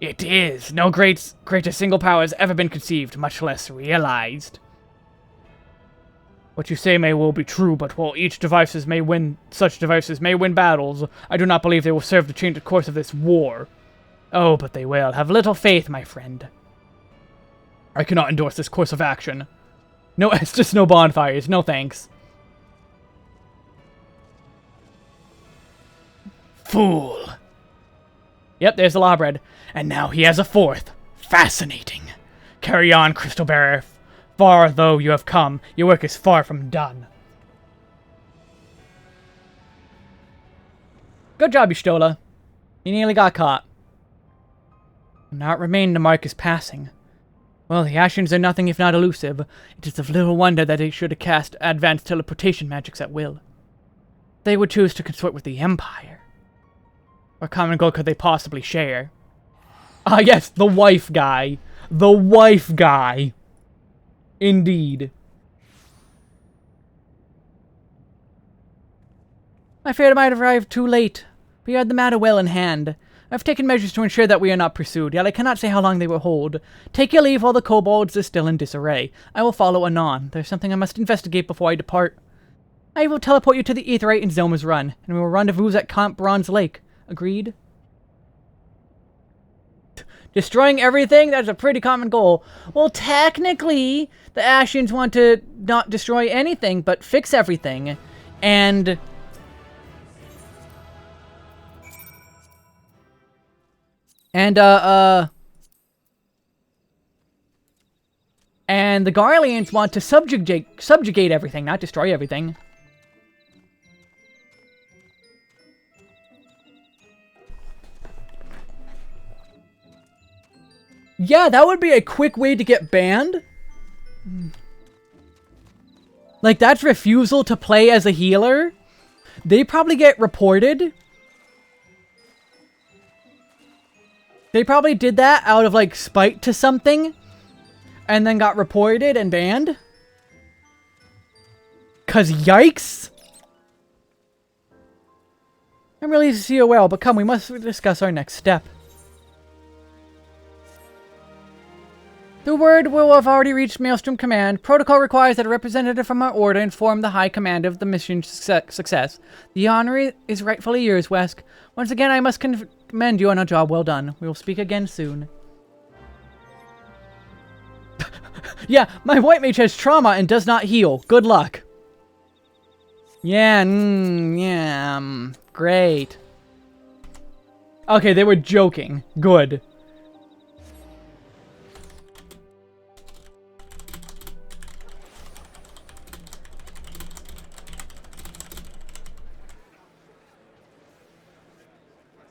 It is. No greater single power has ever been conceived, much less realized. What you say may well be true, but while such devices may win battles, I do not believe they will serve to change the course of this war. Oh, but they will. Have little faith, my friend. I cannot endorse this course of action. No, it's just no bonfires. No thanks. Fool. Yep, there's the lawbread. And now he has a fourth. Fascinating. Carry on, Crystal Bearer. Far though you have come, your work is far from done. Good job, Y'shtola. You nearly got caught. Not remain to mark his passing. Well, the Ashians are nothing if not elusive. It is of little wonder that they should cast advanced teleportation magics at will. They would choose to consort with the Empire. What common goal could they possibly share? Ah, yes, the wife guy. The wife guy. Indeed. I feared I might have arrived too late, but you had the matter well in hand. I've taken measures to ensure that we are not pursued, yet I cannot say how long they will hold. Take your leave while the kobolds are still in disarray. I will follow anon. There's something I must investigate before I depart. I will teleport you to the Aetheryte in Zoma's Run, and we will rendezvous at Camp Bronze Lake. Agreed? Destroying everything? That's a pretty common goal. Well, technically, the Ashians want to not destroy anything, but fix everything. And the Garleans want to subjugate everything, not destroy everything. Yeah, that would be a quick way to get banned. Like, that's refusal to play as a healer. They probably get reported. They probably did that out of, like, spite to something. And then got reported and banned. 'Cause yikes! I'm relieved to see you well, but come, we must discuss our next step. The word will have already reached Maelstrom Command. Protocol requires that a representative from our order inform the High Command of the mission's success. The honor is rightfully yours, Wesk. Once again, I must commend you on a job well done. We will speak again soon. Yeah, my white mage has trauma and does not heal. Good luck. Yeah, great. Okay, they were joking. Good.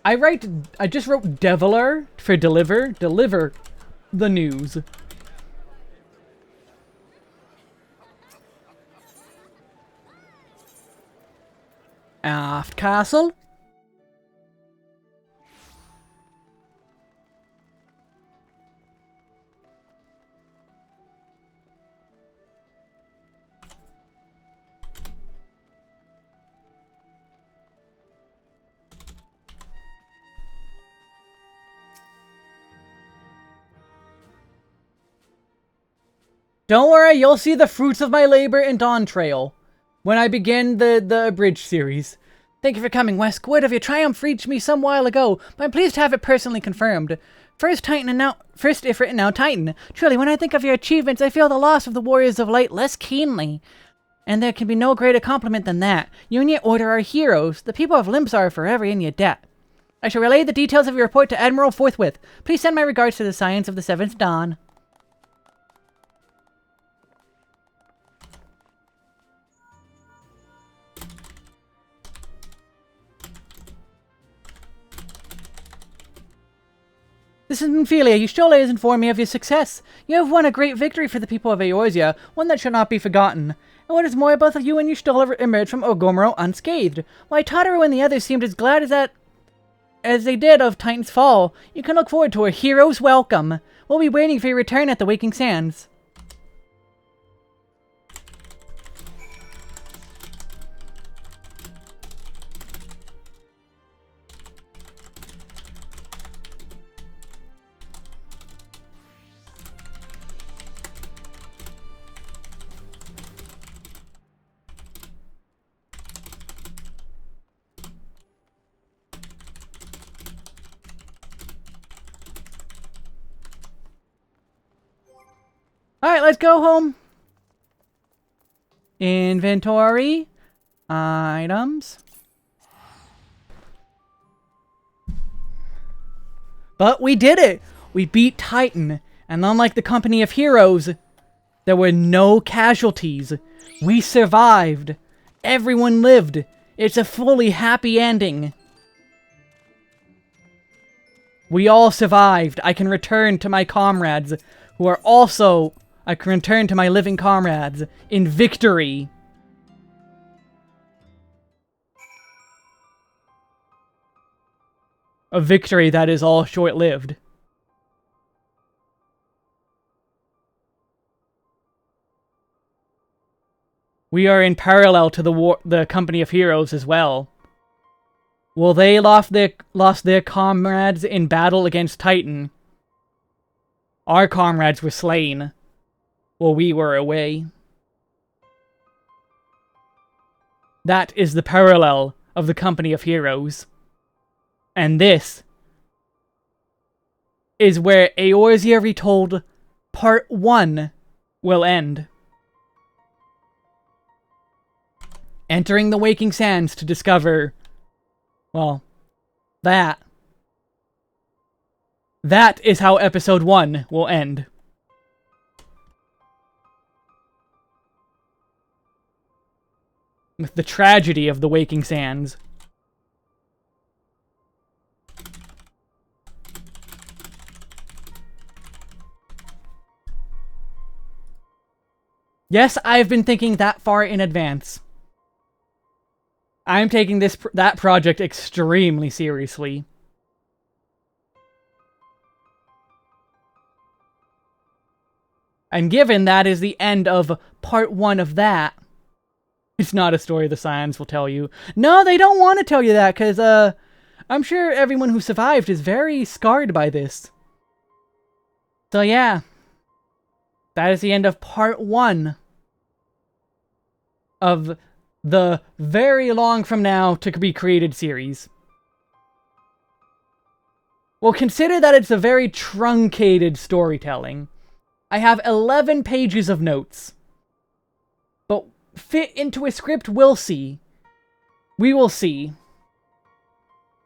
I just wrote Deviler for deliver. Deliver the news. Aft Castle. Don't worry, you'll see the fruits of my labor in Dawn Trail when I begin the Abridged series. Thank you for coming, Wesk. Word of your triumph reached me some while ago, but I'm pleased to have it personally confirmed. First Ifrit and now Titan. Truly, when I think of your achievements, I feel the loss of the Warriors of Light less keenly. And there can be no greater compliment than that. You and your order are heroes. The people of Limsa are forever in your debt. I shall relay the details of your report to Admiral forthwith. Please send my regards to the Science of the Seventh Dawn. This is Memphilia. Yushtole has informed me of your success. You have won a great victory for the people of Eorzea, one that shall not be forgotten. And what is more, both of you and Yushtole emerged from Orgomero unscathed. While Tataru and the others seemed as glad as they did of Titan's fall, you can look forward to a hero's welcome. We'll be waiting for your return at the Waking Sands. Alright, let's go home. Inventory. Items. But we did it! We beat Titan, and unlike the Company of Heroes, there were no casualties. We survived. Everyone lived. It's a fully happy ending. We all survived. I can return to my comrades, who are also... I can return to my living comrades in victory. A victory that is all short-lived. We are in parallel to the Company of Heroes as well. Well, they lost their comrades in battle against Titan. Our comrades were slain while we were away. That is the parallel of the Company of Heroes. And this is where Eorzea Retold Part 1 will end. Entering the Waking Sands to discover, well, that is how Episode 1 will end. With the tragedy of the Waking Sands. Yes, I've been thinking that far in advance. I'm taking that project extremely seriously. And given that is the end of Part 1 of that, it's not a story the Scions will tell you. No, they don't want to tell you that, because, I'm sure everyone who survived is very scarred by this. So yeah, that is the end of Part 1 of the very long from now to be created series. Well, consider that it's a very truncated storytelling. I have 11 pages of notes. But fit into a script, we'll see. We will see.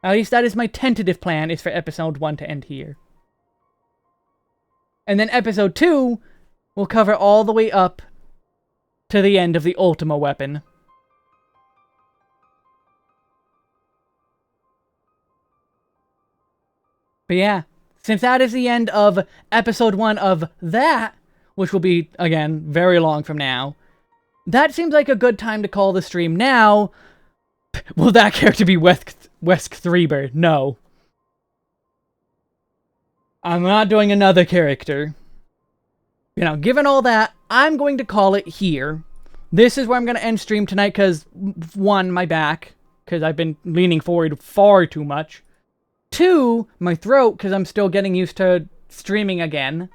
At least that is my tentative plan, is for Episode 1 to end here. And then Episode 2 will cover all the way up to the end of the Ultima weapon. But yeah, since that is the end of Episode 1 of that, which will be, again, very long from now, that seems like a good time to call the stream now. Will that character be Wesk Threeber? No. I'm not doing another character. You know, given all that, I'm going to call it here. This is where I'm going to end stream tonight because, one, my back, because I've been leaning forward far too much. 2, my throat, because I'm still getting used to streaming again.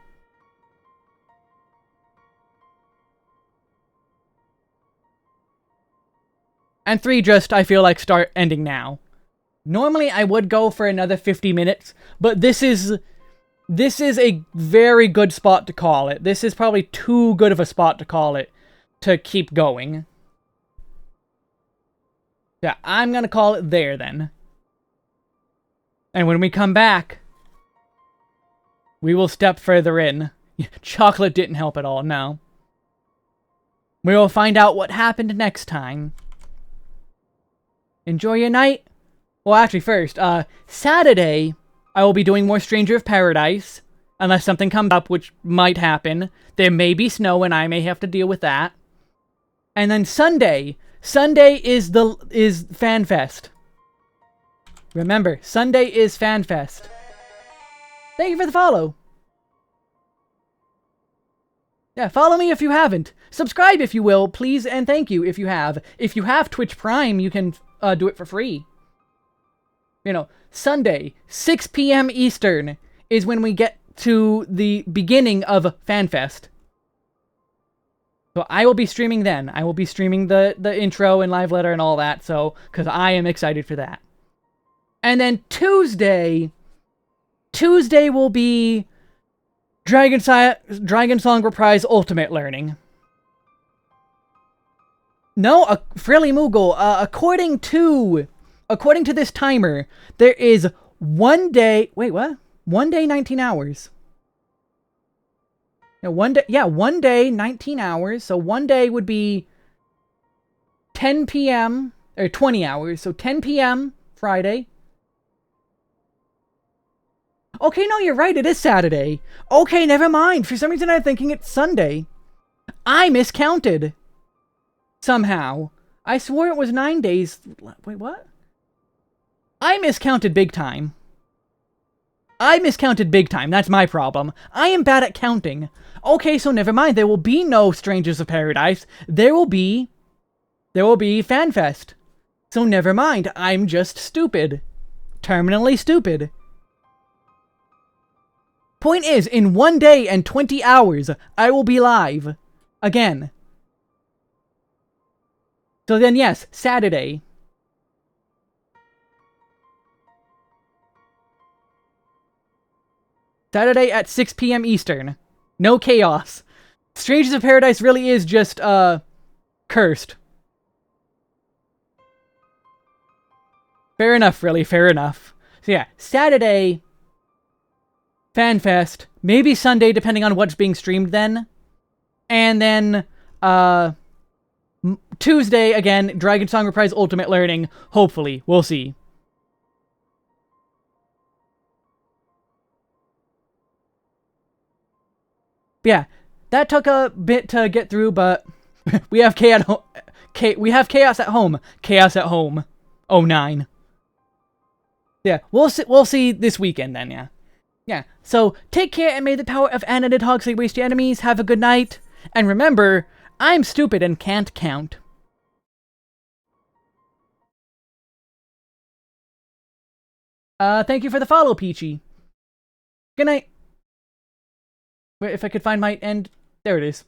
And 3 just, I feel like, start ending now. Normally, I would go for another 50 minutes, but this is a very good spot to call it. This is probably too good of a spot to call it to keep going. Yeah, I'm gonna call it there, then. And when we come back, we will step further in. Chocolate didn't help at all, no. We will find out what happened next time. Enjoy your night. Well, actually, first, Saturday, I will be doing more Stranger of Paradise, unless something comes up, which might happen. There may be snow, and I may have to deal with that. And then Sunday is FanFest. Remember, Sunday is FanFest. Thank you for the follow. Yeah, follow me if you haven't. Subscribe if you will, please, and thank you if you have. If you have Twitch Prime, you can do it for free. You know, Sunday, 6 p.m. Eastern, is when we get to the beginning of FanFest. So I will be streaming then. I will be streaming the intro and live letter and all that, so, because I am excited for that. And then Tuesday will be Dragon Song Reprise Ultimate Learning. No, Frilly Moogle, according to this timer, there is 1 day... Wait, what? 1 day, 19 hours. No, 1 day... Yeah, 1 day, 19 hours. So 1 day would be 10 p.m. Or 20 hours. So 10 p.m. Friday. Okay, no, you're right. It is Saturday. Okay, never mind. For some reason, I'm thinking it's Sunday. I miscounted. Somehow. I swore it was 9 days. Wait, what? I miscounted big time. That's my problem. I am bad at counting. Okay, so never mind. There will be no Strangers of Paradise. There will be FanFest. So never mind. I'm just stupid. Terminally stupid. Point is, in 1 day and 20 hours, I will be live. Again. So then, yes, Saturday. Saturday at 6 p.m. Eastern. No chaos. Strangers of Paradise really is just, cursed. Fair enough, really, fair enough. So yeah, Saturday... FanFest, maybe Sunday, depending on what's being streamed then. And then, Tuesday, again, Dragon Song Reprise Ultimate Learning. Hopefully. We'll see. But yeah, that took a bit to get through, but we have chaos at home. Chaos at home. 09. Yeah, we'll see this weekend then, yeah. Yeah, so take care and may the power of unended hogs waste your enemies. Have a good night. And remember, I'm stupid and can't count. Thank you for the follow, Peachy. Good night. Wait, if I could find my end... There it is.